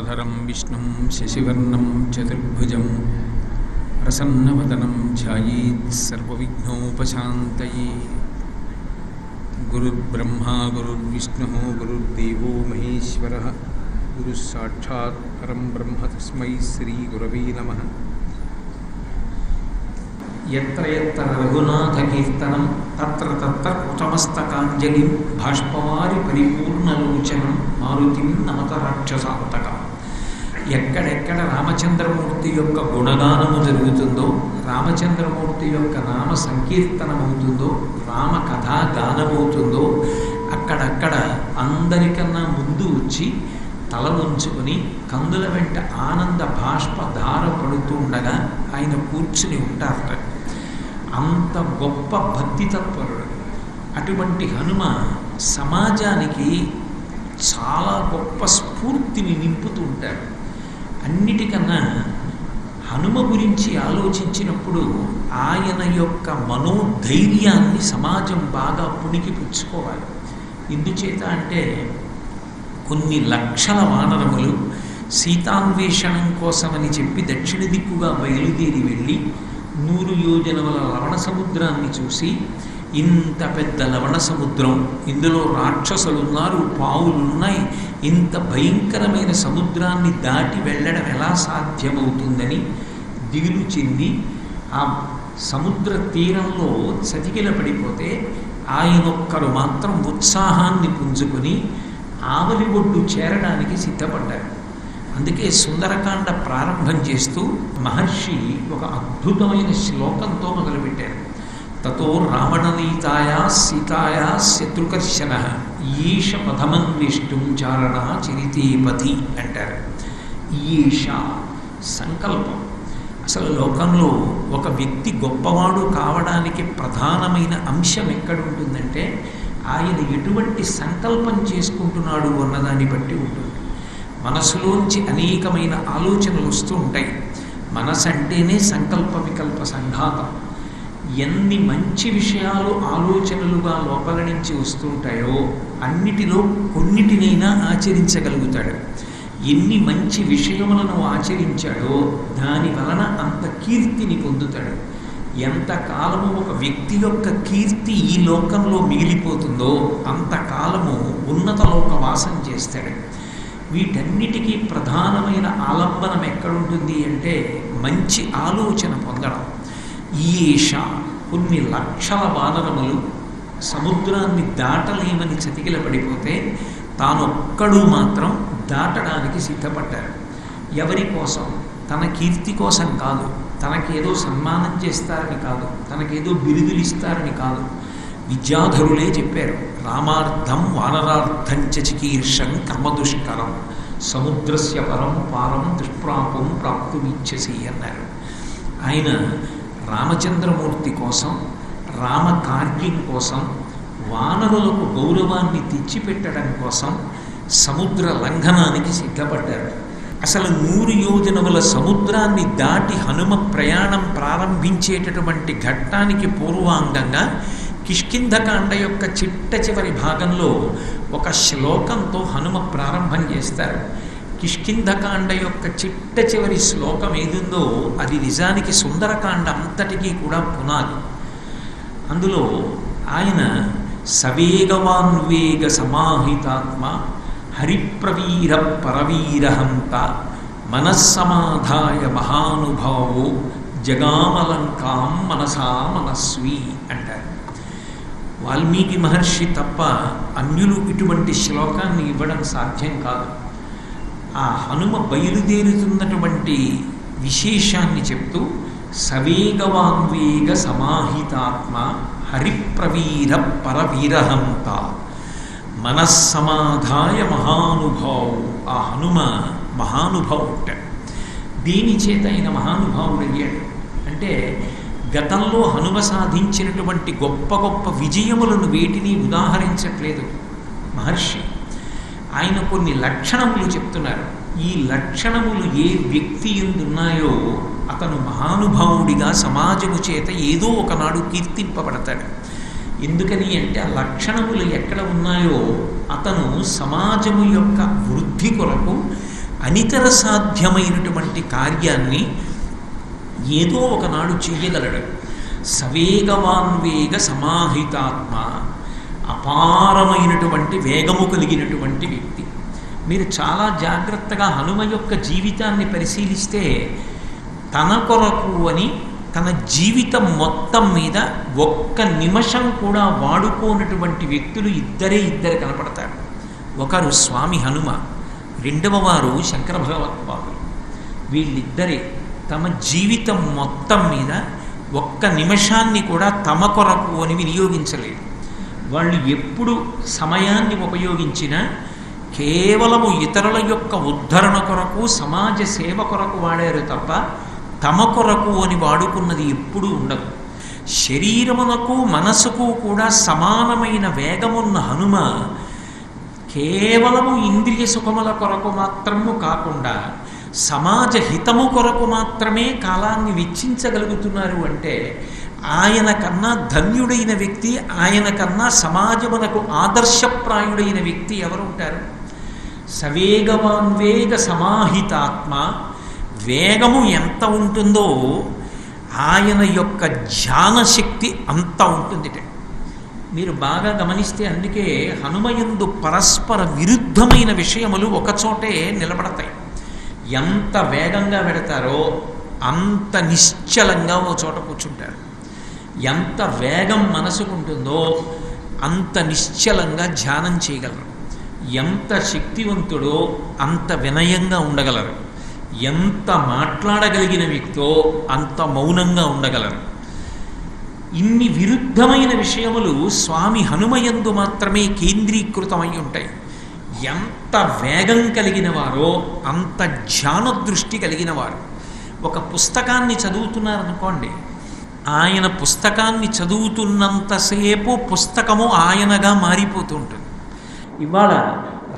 शुक्लाम्बरधरं विष्णुं शशिवर्णं चतुर्भुजं प्रसन्नवदनं ध्यायेत् सर्वविघ्नोपशान्तये। गुरुर्ब्रह्मा गुरुर्विष्णुः गुरुर्देवो महेश्वरः गुरुस्साक्षात् परं ब्रह्म तस्मै श्रीगुरवे नमः। यत्र यत्र रघुनाथकीर्तनं तत्र तत्र कृतमस्तकाञ्जलिं भाष्पवारि परिपूर्णलोचनं मारुतिं नमత రాక్షసాంతక। ఎక్కడెక్కడ రామచంద్రమూర్తి యొక్క గుణగానము జరుగుతుందో, రామచంద్రమూర్తి యొక్క నామ సంకీర్తనమవుతుందో, రామ కథా గానమవుతుందో అక్కడక్కడ అందరికన్నా ముందు వచ్చి తల ఉంచుకొని కందుల వెంట ఆనంద బాష్ప ధార పడుతూ ఉండగా ఆయన కూర్చుని ఉంటారట. అంత గొప్ప భక్తి తత్పరుడు. అటువంటి హనుమ సమాజానికి చాలా గొప్ప స్ఫూర్తిని నింపుతూ ఉంటాడు. అన్నిటికన్నా హనుమ గురించి ఆలోచించినప్పుడు ఆయన యొక్క మనోధైర్యాన్ని సమాజం బాగా పుణికిపుచ్చుకోవాలి. ఎందుచేత అంటే కొన్ని లక్షల వానరములు సీతాన్వేషణం కోసమని చెప్పి దక్షిణ దిక్కుగా బయలుదేరి వెళ్ళి 100 యోజనముల లవణ సముద్రాన్ని చూసి, ఇంత పెద్ద లవణ సముద్రం, ఇందులో రాక్షసులున్నారు, పావులున్నాయి, ఇంత భయంకరమైన సముద్రాన్ని దాటి వెళ్ళడం ఎలా సాధ్యమవుతుందని దిగులు చెంది ఆ సముద్ర తీరంలో చతికిల పడిపోతే ఆయనొక్కరు మాత్రం ఉత్సాహాన్ని పుంజుకొని ఆవలి ఒడ్డు చేరడానికి సిద్ధపడ్డారు. అందుకే సుందరకాండ ప్రారంభం చేస్తూ మహర్షి ఒక అద్భుతమైన శ్లోకంతో మొదలుపెట్టారు. తతో రావణనీతాయా సీతాయా శత్రుకర్షణ ఈష పథమన్వేష్టం చారణ చరితేపతి అంటారు. ఈష సంకల్పం. అసలు లోకంలో ఒక వ్యక్తి గొప్పవాడు కావడానికి ప్రధానమైన అంశం ఎక్కడుంటుందంటే ఆయన ఎటువంటి సంకల్పం చేసుకుంటున్నాడు అన్నదాన్ని బట్టి ఉంటుంది. మనసులోంచి అనేకమైన ఆలోచనలు వస్తూ ఉంటాయి. మనసు అంటేనే సంకల్ప వికల్ప సంఘాతం. ఎన్ని మంచి విషయాలు ఆలోచనలుగా లోపల నుంచి వస్తుంటాయో అన్నిటిలో కొన్నిటినైనా ఆచరించగలుగుతాడు. ఎన్ని మంచి విషయములను ఆచరించాడో దాని వలన అంత కీర్తిని పొందుతాడు. ఎంతకాలము ఒక వ్యక్తి యొక్క కీర్తి ఈ లోకంలో మిగిలిపోతుందో అంతకాలము ఉన్నత లోక వాసం చేస్తాడు. వీటన్నిటికీ ప్రధానమైన ఆలంబనం ఎక్కడుంటుంది అంటే మంచి ఆలోచన పొందడం. ఈష కొన్ని లక్షల వానరములు సముద్రాన్ని దాటలేమని చతికిల పడిపోతే తానొక్కడు మాత్రం దాటడానికి సిద్ధపడ్డారు. ఎవరి కోసం? తన కీర్తి కోసం కాదు, తనకేదో సన్మానం చేస్తారని కాదు, తనకేదో బిరుదులు ఇస్తారని కాదు. విద్యాధరులే చెప్పారు, రామార్థం వానరార్థం చికీర్షం కర్మదుష్కరం సముద్రస్య పరం పారం దుష్ప్రాపం ప్రాప్తుమిచ్చసి అన్నారు. ఆయన రామచంద్రమూర్తి కోసం, రామ కార్యం కోసం, వానరులకు గౌరవాన్ని తెచ్చిపెట్టడం కోసం సముద్ర లంఘనానికి సిద్ధపడ్డారు. అసలు 100 యోజనముల సముద్రాన్ని దాటి హనుమ ప్రయాణం ప్రారంభించేటటువంటి ఘట్టానికి పూర్వాంగంగా కిష్కింధకాండ యొక్క చిట్ట చివరి భాగంలో ఒక శ్లోకంతో హనుమ ప్రారంభం చేస్తారు. కిష్కింధకాండ యొక్క చిట్ట చివరి శ్లోకం ఏదుందో అది నిజానికి సుందరకాండ అంతటికీ కూడా పునాది. అందులో ఆయన సవేగవాన్వేగ సమాహితాత్మ హరిప్రవీర పరవీరహంత మనస్సమాధాయ మహానుభావో జగామలంకాం మనసా మనస్వి అంటారు. వాల్మీకి మహర్షి తప్ప అన్యులు ఇటువంటి శ్లోకాన్ని ఇవ్వడం సాధ్యం కాదు. ఆ హనుమ బయలుదేరుతున్నటువంటి విశేషాన్ని చెప్తూ సవేగవాన్వేగ సమాహితాత్మ హరిప్రవీర పరవీరహంత మనస్సమాధాయ మహానుభావు. ఆ హనుమ మహానుభావుట. దీని చేత ఆయన మహానుభావుడు అయ్యాడు అంటే గతంలో హనుమ సాధించినటువంటి గొప్ప గొప్ప విజయములను వేటిని ఉదాహరించట్లేదు మహర్షి. ఆయన కొన్ని లక్షణములు చెప్తున్నారు. ఈ లక్షణములు ఏ వ్యక్తి ఎందున్నాయో అతను మహానుభావుడిగా సమాజము చేత ఏదో ఒకనాడు కీర్తింపబడతాడు. ఎందుకని అంటే ఆ లక్షణములు ఎక్కడ ఉన్నాయో అతను సమాజము యొక్క వృద్ధి కొరకు అనితర సాధ్యమైనటువంటి కార్యాన్ని ఏదో ఒకనాడు చెయ్యగలడు. సవేగవాన్వేగ సమాహితాత్మ, అపారమైనటువంటి వేగము కలిగినటువంటి వ్యక్తి. మీరు చాలా జాగ్రత్తగా హనుమ యొక్క జీవితాన్ని పరిశీలిస్తే తన కొరకు అని తన జీవితం మొత్తం మీద ఒక్క నిమిషం కూడా వాడుకోనటువంటి వ్యక్తులు ఇద్దరు కనపడతారు. ఒకరు స్వామి హనుమ, రెండవ వారు శంకర భగవత్పాదులు. వీళ్ళిద్దరే తమ జీవితం మొత్తం మీద ఒక్క నిమిషాన్ని కూడా తమ కొరకు అని వినియోగించలేదు. వాళ్ళు ఎప్పుడు సమయాన్ని ఉపయోగించినా కేవలము ఇతరుల యొక్క ఉద్ధరణ కొరకు, సమాజ సేవ కొరకు వాడారు తప్ప తమ కొరకు అని వాడుకున్నది ఎప్పుడూ ఉండదు. శరీరమునకు మనసుకు కూడా సమానమైన వేగమున్న హనుమ కేవలము ఇంద్రియ సుఖముల కొరకు మాత్రము కాకుండా సమాజ హితము కొరకు మాత్రమే కాలాన్ని వెచ్చించగలుగుతున్నారు అంటే ఆయన కన్నా ధన్యుడైన వ్యక్తి, ఆయన కన్నా సమాజమునకు ఆదర్శప్రాయుడైన వ్యక్తి ఎవరు ఉంటారు? సవేగవాన్వేగ సమాహితాత్మ. వేగము ఎంత ఉంటుందో ఆయన యొక్క ధ్యానశక్తి అంత ఉంటుంది. మీరు బాగా గమనిస్తే అందుకే హనుమయందు పరస్పర విరుద్ధమైన విషయములు ఒకచోటే నిలబడతాయి. ఎంత వేగంగా పెడతారో అంత నిశ్చలంగా ఓ చోట కూర్చుంటారు. ఎంత వేగం మనసుకుంటుందో అంత నిశ్చలంగా ధ్యానం చేయగలరు. ఎంత శక్తివంతుడో అంత వినయంగా ఉండగలరు. ఎంత మాట్లాడగలిగిన వ్యక్తో అంత మౌనంగా ఉండగలరు. ఇన్ని విరుద్ధమైన విషయములు స్వామి హనుమయందు మాత్రమే కేంద్రీకృతమై ఉంటాయి. ఎంత వేగం కలిగిన వారో అంత ధ్యాన దృష్టి కలిగిన వారు. ఒక పుస్తకాన్ని చదువుతున్నారనుకోండి, ఆయన పుస్తకాన్ని చదువుతున్నంతసేపు పుస్తకము ఆయనగా మారిపోతూ ఉంటుంది. ఇవాళ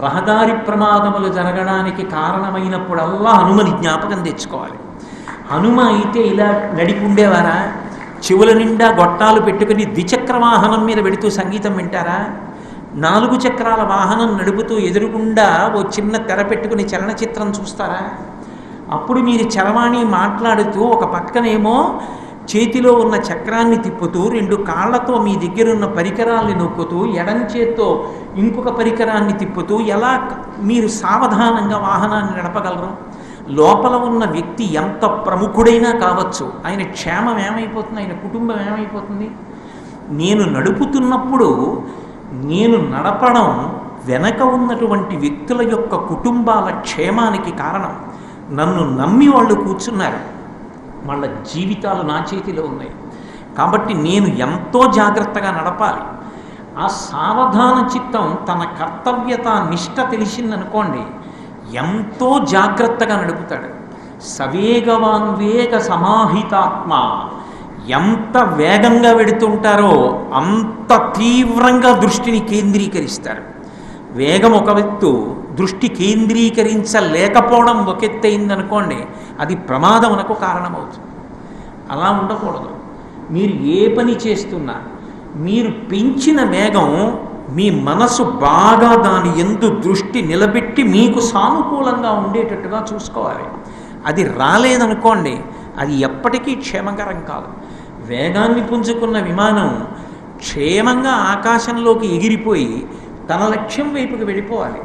రహదారి ప్రమాదములు జరగడానికి కారణమైనప్పుడల్లా హనుమని జ్ఞాపకం తెచ్చుకోవాలి. హనుమ అయితే ఇలా నడిపుండేవారా? చెవుల నిండా గొట్టాలు పెట్టుకుని ద్విచక్ర వాహనం మీద పెడుతూ సంగీతం వింటారా? 4 చక్రాల వాహనం నడుపుతూ ఎదురుగుండా ఓ చిన్న తెర పెట్టుకుని చలనచిత్రం చూస్తారా? అప్పుడు మీరు చరవాణి మాట్లాడుతూ ఒక పక్కనేమో చేతిలో ఉన్న చక్రాన్ని తిప్పుతూ 2 కాళ్లతో మీ దగ్గరున్న పరికరాల్ని నొక్కుతూ ఎడం చేత్తో ఇంకొక పరికరాన్ని తిప్పుతూ ఎలా మీరు సావధానంగా వాహనాన్ని నడపగలరు? లోపల ఉన్న వ్యక్తి ఎంత ప్రముఖుడైనా కావచ్చు, ఆయన క్షేమం ఏమైపోతుంది? ఆయన కుటుంబం ఏమైపోతుంది? నేను నడుపుతున్నప్పుడు నేను నడపడం వెనక ఉన్నటువంటి వ్యక్తుల యొక్క కుటుంబాల క్షేమానికి కారణం. నన్ను నమ్మి వాళ్ళు కూర్చున్నారు, వాళ్ళ జీవితాలు నా చేతిలో ఉన్నాయి. కాబట్టి నేను ఎంతో జాగ్రత్తగా నడపాలి. ఆ సావధాన చిత్తం తన కర్తవ్యత నిష్ట తెలిసిందనుకోండి, ఎంతో జాగ్రత్తగా నడుపుతాడు. సవేగవాన్వేగ సమాహితాత్మ. ఎంత వేగంగా వెడుతుంటారో అంత తీవ్రంగా దృష్టిని కేంద్రీకరిస్తారు. వేగం ఒక ఎత్తు, దృష్టి కేంద్రీకరించలేకపోవడం ఒక ఎత్తు అయిందనుకోండి, అది ప్రమాదమునకు కారణమవుతుంది. అలా ఉండకూడదు. మీరు ఏ పని చేస్తున్నా మీరు పెంచిన వేగం మీ మనసు బాగా దాని యందు దృష్టి నిలబెట్టి మీకు సానుకూలంగా ఉండేటట్టుగా చూసుకోవాలి. అది రాలేదనుకోండి, అది ఎప్పటికీ క్షేమకరం కాదు. వేగాన్ని పుంజుకున్న విమానం క్షేమంగా ఆకాశంలోకి ఎగిరిపోయి తన లక్ష్యం వైపుకి వెళ్ళిపోవాలి.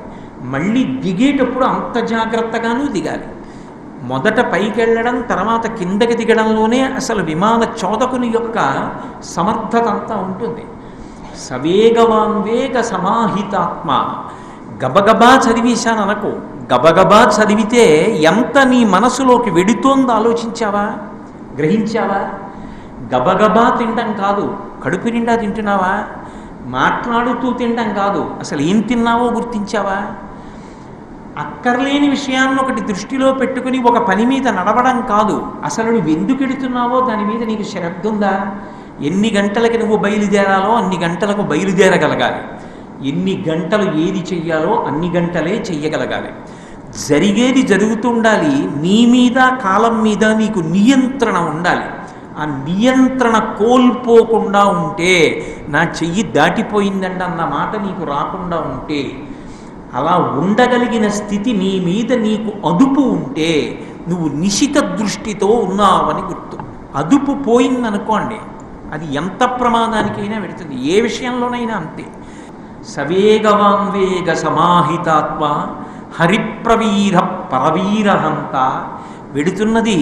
మళ్ళీ దిగేటప్పుడు అంత జాగ్రత్తగానూ దిగాలి. మొదట పైకి వెళ్ళడం, తర్వాత కిందకి దిగడంలోనే అసలు విమాన చోదకుని యొక్క సమర్థత అంతా ఉంటుంది. సవేగవాన్వేగ సమాహితాత్మ. గబగబా చదివేశాను అనకు. గబగబా చదివితే ఎంత నీ మనసులోకి వెడుతోందో ఆలోచించావా? గ్రహించావా? గబగబా తినడం కాదు, కడుపు నిండా తింటున్నావా? మాట్లాడుతూ తినడం కాదు, అసలు ఏం తిన్నావో గుర్తించావా? అక్కర్లేని విషయాన్ని ఒకటి దృష్టిలో పెట్టుకుని ఒక పని మీద నడవడం కాదు, అసలు నువ్వు ఎందుకు ఎడుతున్నావో దాని మీద నీకు శ్రద్ధ ఉందా? ఎన్ని గంటలకి నువ్వు బయలుదేరాలో అన్ని గంటలకు బయలుదేరగలగాలి. ఎన్ని గంటలు ఏది చెయ్యాలో అన్ని గంటలే చెయ్యగలగాలి. జరిగేది జరుగుతుండాలి. నీ మీద కాలం మీద నీకు నియంత్రణ ఉండాలి. ఆ నియంత్రణ కోల్పోకుండా ఉంటే, నా చెయ్యి దాటిపోయిందండి అన్న మాట నీకు రాకుండా ఉంటే, అలా ఉండగలిగిన స్థితి నీ మీద నీకు అదుపు ఉంటే నువ్వు నిశిత దృష్టితో ఉన్నావని గుర్తు. అదుపు పోయిందనుకోండి, అది ఎంత ప్రమాదానికైనా పెడుతుంది. ఏ విషయంలోనైనా అంతే. సవేగవాన్వేగ సమాహితాత్మ హరిప్రవీర పరవీరహంత. వెడుతున్నది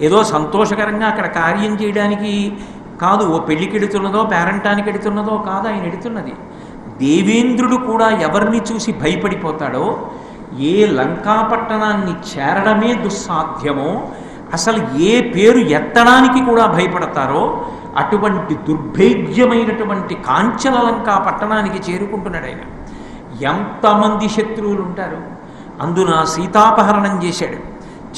ఏదో సంతోషకరంగా అక్కడ కార్యం చేయడానికి కాదు, ఓ పెళ్ళికి ఎడుతున్నదో పేరంటానికి ఎడుతున్నదో కాదు ఆయన ఎడుతున్నది. దేవేంద్రుడు కూడా ఎవరిని చూసి భయపడిపోతాడో, ఏ లంకాపట్టణాన్ని చేరడమే దుస్సాధ్యమో, అసలు ఏ పేరు ఎత్తడానికి కూడా భయపడతారో అటువంటి దుర్భేద్యమైనటువంటి కాంచన లంకా పట్టణానికి చేరుకుంటున్నాడు ఆయన. ఎంతమంది శత్రువులు ఉంటారు. అందున సీతాపహరణం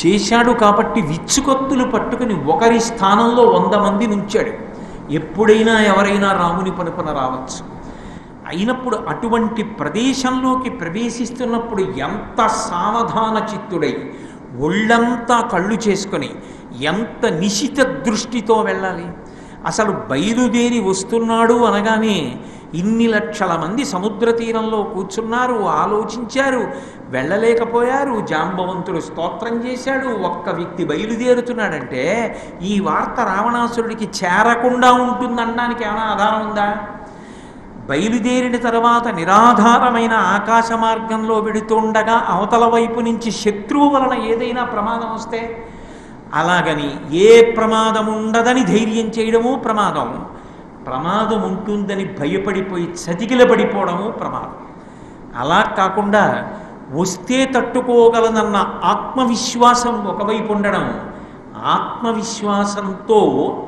చేశాడు కాబట్టి విచ్చుకొత్తులు పట్టుకుని ఒకరి స్థానంలో 100 మంది నుంచాడు. ఎప్పుడైనా ఎవరైనా రాముని పనుపన రావచ్చు. అయినప్పుడు అటువంటి ప్రదేశంలోకి ప్రవేశిస్తున్నప్పుడు ఎంత సావధాన చిత్తుడై ఒళ్ళంతా కళ్ళు చేసుకొని ఎంత నిశిత దృష్టితో వెళ్ళాలి. అసలు బయలుదేరి వస్తున్నాడు అనగానే ఇన్ని లక్షల మంది సముద్ర తీరంలో కూర్చున్నారు, ఆలోచించారు, వెళ్ళలేకపోయారు. జాంబవంతుడు స్తోత్రం చేశాడు. ఒక్క వ్యక్తి బయలుదేరుతున్నాడంటే ఈ వార్త రావణాసురుడికి చేరకుండా ఉంటుందనడానికి ఏమైనా ఆధారం ఉందా? బయలుదేరిన తర్వాత నిరాధారమైన ఆకాశ మార్గంలో వెడుతుండగా అవతల వైపు నుంచి శత్రువు వలన ఏదైనా ప్రమాదం వస్తే, అలాగని ఏ ప్రమాదం ఉండదని ధైర్యం చేయడము ప్రమాదం, ప్రమాదం ఉంటుందని భయపడిపోయి చతికిలబడిపోవడము ప్రమాదం. అలా కాకుండా వస్తే తట్టుకోగలనన్న ఆత్మవిశ్వాసం ఒకవైపు ఉండడం, ఆత్మవిశ్వాసంతో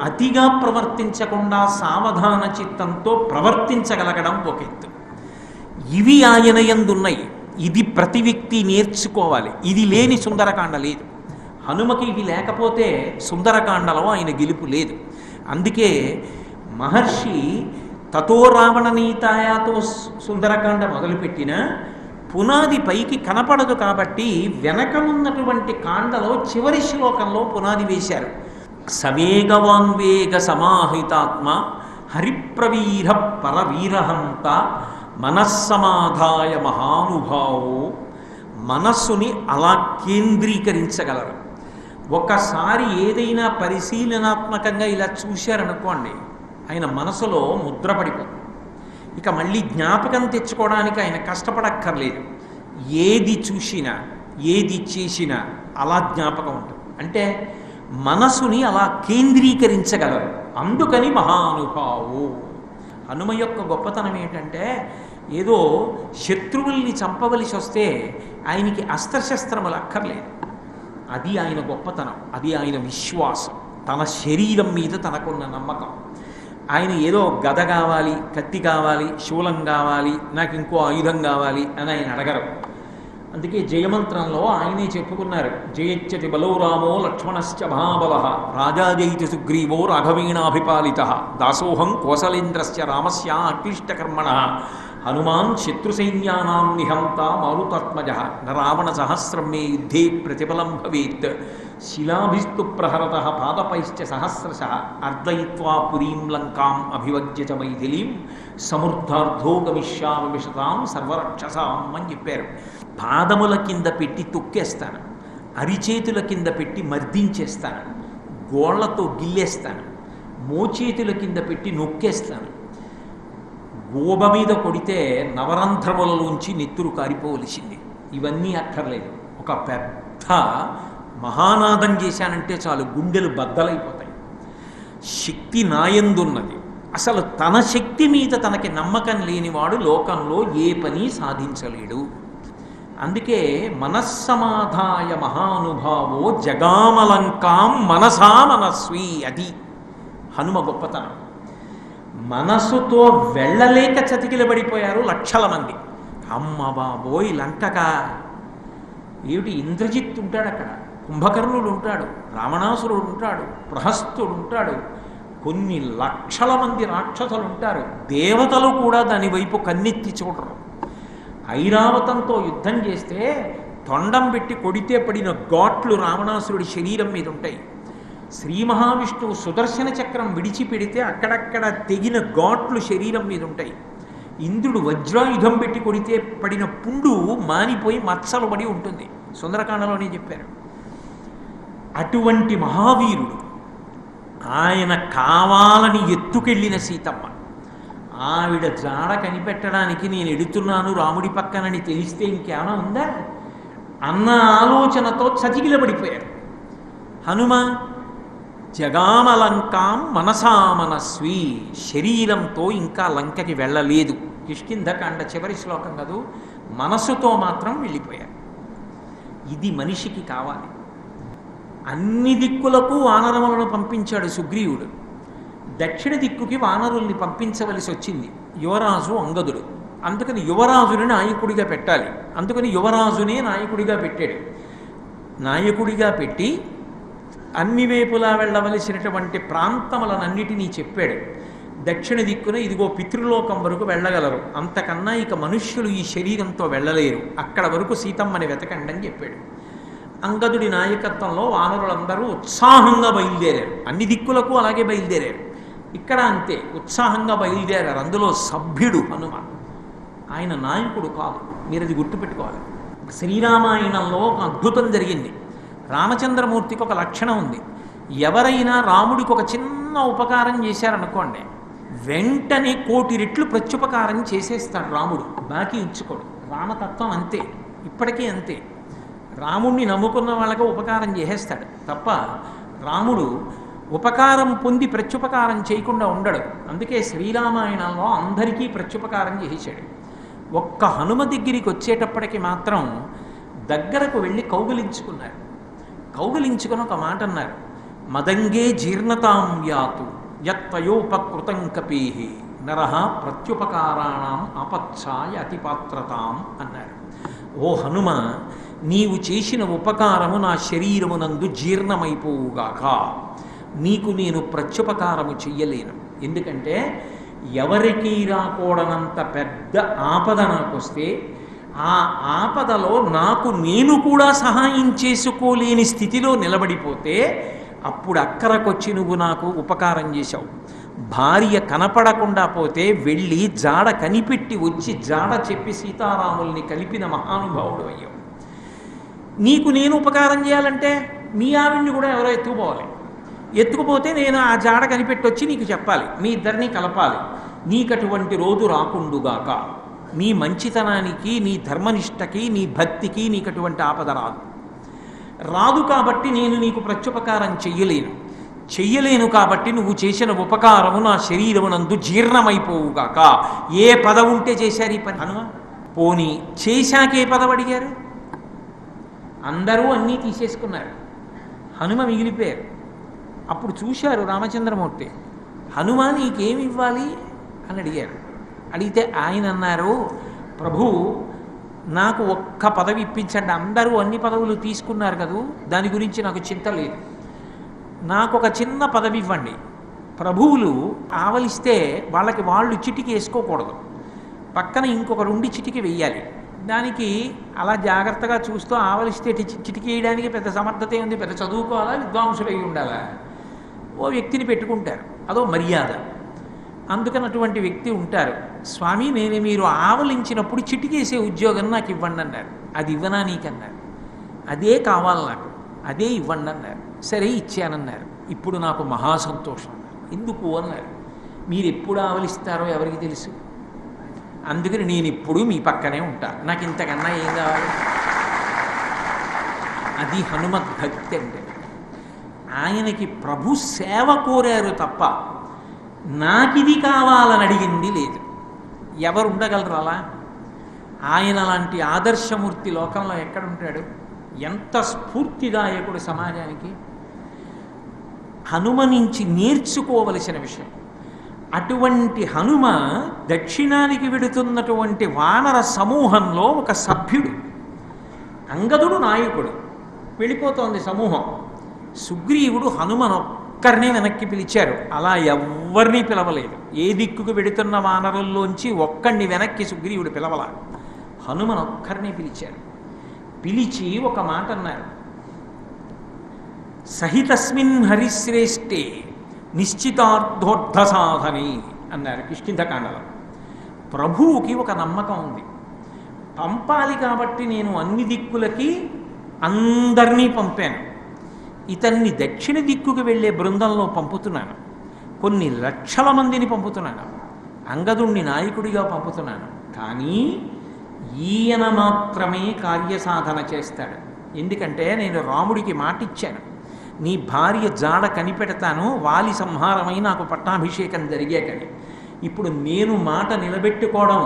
అతిగా ప్రవర్తించకుండా సావధాన చిత్తంతో ప్రవర్తించగలగడం ఒక ఎత్తు. ఇవి ఆయన యందున్నాయి. ఇది ప్రతి వ్యక్తి నేర్చుకోవాలి. ఇది లేని సుందరకాండ లేదు. హనుమకి ఇవి లేకపోతే సుందరకాండలో ఆయన గెలుపు లేదు. అందుకే మహర్షి తతో రావణ నీతాయాతో సుందరకాండ మొదలుపెట్టిన పునాది పైకి కనపడదు కాబట్టి వెనకనున్నటువంటి కాండలో చివరి శ్లోకంలో పునాది వేశారు. సవేగవాన్వేగ సమాహితాత్మ హరిప్రవీర పరవీరహంత మనస్సమాధాయ మహానుభావో. మనస్సుని అలా కేంద్రీకరించగలరు. ఒకసారి ఏదైనా పరిశీలనాత్మకంగా ఇలా చూశారనుకోండి, ఆయన మనసులో ముద్రపడిపోతుంది. ఇక మళ్ళీ జ్ఞాపకం తెచ్చుకోవడానికి ఆయన కష్టపడక్కర్లేదు. ఏది చూసినా ఏది చేసినా అలా జ్ఞాపకం ఉంటుంది. అంటే మనసుని అలా కేంద్రీకరించగలరు. అందుకని మహానుభావు. హనుమ యొక్క గొప్పతనం ఏంటంటే, ఏదో శత్రువుల్ని చంపవలసి వస్తే ఆయనకి అస్త్రశస్త్రములు అక్కర్లేదు. అది ఆయన గొప్పతనం, అది ఆయన విశ్వాసం, తన శరీరం మీద తనకున్న నమ్మకం. ఆయన ఏదో గద కావాలి, కత్తి కావాలి, శూలం కావాలి, నాకు ఇంకో ఆయుధం కావాలి అని ఆయన అడగరు. అందుకే జయమంత్రంలో ఆయనే చెప్పుకున్నారు, జయచ్చతి బలో రామో లక్ష్మణశ్చ మహాబల రాజాజయితి సుగ్రీవో రాఘవేణాభిపాలిత దాసోహం కోసలేంద్రస్య రామస్య అక్లిష్టకర్మణ హనుమాన్ శత్రుసైన్యానాం నిహంత మారుతాత్మజ న రావణ సహస్రం మే యుద్ధే ప్రతిఫలం భవేత్ శిలాభిస్తు ప్రహరత పాదపైశ్చ సహస్రశ అర్దయిత్వా పురీం లంకాం అభివజ్య చ మైథిలీం సమృద్ధార్థో గమిష్యామి విశతాం సర్వరక్షసాం అని చెప్పారు. పాదముల కింద పెట్టి తొక్కేస్తాను, అరిచేతుల కింద పెట్టి మర్దించేస్తాను, గోళ్లతో గిల్లేస్తాను, మోచేతుల కింద పెట్టి నొక్కేస్తాను. గోబ మీద కొడితే నవరంధ్రములలోంచి నెత్తురు కారిపోవలసింది. ఇవన్నీ అక్కర్లేదు. ఒక పెద్ద మహానాదం చేశానంటే చాలు, గుండెలు బద్దలైపోతాయి. శక్తి నాయందున్నది. అసలు తన శక్తి మీద తనకి నమ్మకం లేనివాడు లోకంలో ఏ పని సాధించలేడు. అందుకే మనస్సమాధాయ మహానుభావో జగామలంకాం మనసా మనస్వి. అది హనుమ గొప్పతనం. మనసుతో వెళ్ళలేక చతికిలబడిపోయారు లక్షల మంది. అమ్మ బాబోయ్, లంకగా ఏమిటి, ఇంద్రజిత్ ఉంటాడు అక్కడ, కుంభకర్ణుడు ఉంటాడు, రావణాసురుడు ఉంటాడు, ప్రహస్తుడు ఉంటాడు, కొన్ని లక్షల మంది రాక్షసులు ఉంటారు. దేవతలు కూడా దాని వైపు కన్నెత్తి చూడరు. ఐరావతంతో యుద్ధం చేస్తే తొండం పెట్టి కొడితే పడిన ఘాట్లు రావణాసురుడి శరీరం మీద ఉంటాయి. శ్రీ మహావిష్ణువు సుదర్శన చక్రం విడిచిపెడితే అక్కడక్కడ తెగిన ఘాట్లు శరీరం మీద ఉంటాయి. ఇంద్రుడు వజ్రాయుధం పెట్టి కొడితే పడిన పుండు మానిపోయి మచ్చలు పడి ఉంటుంది. సుందరకాండలోనే చెప్పారు. అటువంటి మహావీరుడు ఆయన కావాలని ఎత్తుకెళ్ళిన సీతమ్మ. ఆవిడ జాడ కనిపెట్టడానికి నేను ఎడుతున్నాను రాముడి పక్కనని తెలిస్తే ఇంకేమైనా ఉందా అన్న ఆలోచనతో చతికిలబడిపోయారు. హనుమ జగామలంకాం మనసామనస్వి, శరీరంతో ఇంకా లంకకి వెళ్ళలేదు. కిష్కింధకాండ చివరి శ్లోకం కదూ, మనసుతో మాత్రం వెళ్ళిపోయారు. ఇది మనిషికి కావాలి. అన్ని దిక్కులకు వానరములను పంపించాడు సుగ్రీవుడు. దక్షిణ దిక్కుకి వానరుల్ని పంపించవలసి వచ్చింది. యువరాజు అంగదుడు. అందుకని యువరాజుని నాయకుడిగా పెట్టాలి. అందుకని యువరాజునే నాయకుడిగా పెట్టాడు. నాయకుడిగా పెట్టి అన్ని వైపులా వెళ్ళవలసినటువంటి ప్రాంతములనన్నిటినీ చెప్పాడు. దక్షిణ దిక్కున ఇదిగో పితృలోకం వరకు వెళ్ళగలరు, అంతకన్నా ఇక మనుష్యులు ఈ శరీరంతో వెళ్ళలేరు, అక్కడ వరకు సీతమ్మని వెతకండి అని చెప్పాడు. అంగదుడి నాయకత్వంలో వానరులందరూ ఉత్సాహంగా బయలుదేరారు. అన్ని దిక్కులకు అలాగే బయలుదేరారు. ఇక్కడ అంతే ఉత్సాహంగా బయలుదేరారు. అందులో సభ్యుడు హనుమ. ఆయన నాయకుడు కాదు. మీరు అది గుర్తుపెట్టుకోవాలి. శ్రీరామాయణంలో ఒక అద్భుతం జరిగింది. రామచంద్రమూర్తికి ఒక లక్షణం ఉంది. ఎవరైనా రాముడికి ఒక చిన్న ఉపకారం చేశారనుకోండి, వెంటనే 1,000,000 రెట్లు ప్రత్యుపకారం చేసేస్తాడు రాముడు. బాకీ ఉంచుకోడు. రామతత్వం అంతే, ఇప్పటికీ అంతే. రాముణ్ణి నమ్ముకున్న వాళ్ళకి ఉపకారం చేసేస్తాడు తప్ప రాముడు ఉపకారం పొంది ప్రత్యుపకారం చేయకుండా ఉండడు. అందుకే శ్రీరామాయణంలో అందరికీ ప్రత్యుపకారం చేశాడు. ఒక్క హనుమ దగ్గరికి వచ్చేటప్పటికి మాత్రం దగ్గరకు వెళ్ళి కౌగిలించుకున్నారు. కౌగిలించుకుని ఒక మాట అన్నారు, మదంగే జీర్ణతాం యాతు యత్వయోపకృతం కపీహి నరహ ప్రత్యుపకారాణం ఆపత్సాయ అతిపాత్రతాం అన్నారు. ఓ హనుమ, నీవు చేసిన ఉపకారము నా శరీరమునందు జీర్ణమైపోవుగాక. నీకు నేను ప్రత్యుపకారము చెయ్యలేను. ఎందుకంటే ఎవరికీ రాకూడనంత పెద్ద ఆపద నాకొస్తే ఆ ఆపదలో నాకు నేను కూడా సహాయం చేసుకోలేని స్థితిలో నిలబడిపోతే అప్పుడు అక్కరకొచ్చి నువ్వు నాకు ఉపకారం చేశావు. భార్య కనపడకుండా పోతే వెళ్ళి జాడ కనిపెట్టి వచ్చి జాడ చెప్పి సీతారాముల్ని కలిపిన మహానుభావుడు అయ్యావు. నీకు నేను ఉపకారం చేయాలంటే మీ ఆవిడ్ని కూడా ఎవరో ఎత్తుకుపోవాలి. ఎత్తుకుపోతే నేను ఆ జాడ కనిపెట్టి వచ్చి నీకు చెప్పాలి, మీ ఇద్దరిని కలపాలి. నీకటువంటి రోజు రాకుండుగాక. నీ మంచితనానికి, నీ ధర్మనిష్టకి, నీ భక్తికి నీకటువంటి ఆపద రాదు. కాబట్టి నేను నీకు ప్రత్యుపకారం చెయ్యలేను కాబట్టి నువ్వు చేసిన ఉపకారము నా శరీరమునందు జీర్ణమైపోవుగాక. ఏ పదవి ఉంటే చేశారు ఈ పని హనుమ? పోనీ చేశాకే పదవి అడిగారు? అందరూ అన్నీ తీసేసుకున్నారు, హనుమ మిగిలిపోయారు. అప్పుడు చూశారు రామచంద్రమూర్తి, హనుమ నీకేమి ఇవ్వాలి అని అడిగారు. అడిగితే ఆయన అన్నారు, ప్రభు నాకు ఒక్క పదవి ఇప్పించండి. అందరూ అన్ని పదవులు తీసుకున్నారు కదూ, దాని గురించి నాకు చింత లేదు. నాకు ఒక చిన్న పదవి ఇవ్వండి. ప్రభువులు ఆవలిస్తే వాళ్ళకి వాళ్ళు చిటికి వేసుకోకూడదు, పక్కన ఇంకొకరు ఉండి చిటికి వెయ్యాలి. దానికి అలా జాగ్రత్తగా చూస్తూ ఆవలిస్తే చిటికి వేయడానికి పెద్ద సమర్థత ఉంది, పెద్ద చదువుకోవాలా, విద్వాంసులు అయి ఉండాలా? ఓ వ్యక్తిని పెట్టుకుంటారు, అదో మర్యాద. అందుకని అటువంటి వ్యక్తి ఉంటారు. స్వామి, నేను మీరు ఆవలించినప్పుడు చిటికేసే ఉద్యోగం నాకు ఇవ్వండి అన్నారు. అది ఇవ్వనా నీకన్నారు. అదే కావాలి నాకు, అదే ఇవ్వండి అన్నారు. సరే ఇచ్చానన్నారు. ఇప్పుడు నాకు మహాసంతోషం. ఎందుకు అన్నారు. మీరు ఎప్పుడు ఆవలిస్తారో ఎవరికి తెలుసు, అందుకని నేను ఇప్పుడు మీ పక్కనే ఉంటా, నాకు ఇంతకన్నా ఏం కావాలి? అది హనుమద్భక్తి అంటే. ఆయనకి ప్రభు సేవ కోరారు తప్ప నాకిది కావాలని అడిగింది లేదు. ఎవరు ఉండగలరు అలా? ఆయన లాంటి ఆదర్శమూర్తి లోకంలో ఎక్కడుంటాడు? ఎంత స్ఫూర్తిదాయకుడు సమాజానికి. హనుమ నుంచి నేర్చుకోవలసిన విషయం. అటువంటి హనుమ దక్షిణానికి వెడుతున్నటువంటి వానర సమూహంలో ఒక సభ్యుడు. అంగదుడు నాయకుడు, వెళ్ళిపోతోంది సమూహం. సుగ్రీవుడు హనుమనొక్కరినే వెనక్కి పిలిచారు. అలా ఎవ్వరినీ పిలవలేదు. ఏ దిక్కుకు వెడుతున్న వానరుల్లోంచి ఒక్కడిని వెనక్కి సుగ్రీవుడు పిలవల. హనుమనొక్కరినే పిలిచారు. పిలిచి ఒక మాట అన్నారు, సహితస్మిన్ హరిశ్రేష్ఠే నిశ్చితార్థోర్థ సాధని అన్నారు కిష్కింధకాండలో. ప్రభువుకి ఒక నమ్మకం ఉంది. పంపాలి కాబట్టి నేను అన్ని దిక్కులకి అందరినీ పంపాను. ఇతన్ని దక్షిణ దిక్కుకు వెళ్ళే బృందంలో పంపుతున్నాను. కొన్ని లక్షల మందిని పంపుతున్నాను. అంగదుణ్ణి నాయకుడిగా పంపుతున్నాను. కానీ ఈయన మాత్రమే కార్యసాధన చేస్తాడు. ఎందుకంటే నేను రాముడికి మాటిచ్చాను, నీ భార్య జాడ కనిపెడతాను, వాలి సంహారమై నాకు పట్టాభిషేకం జరిగాకని. ఇప్పుడు నేను మాట నిలబెట్టుకోవడం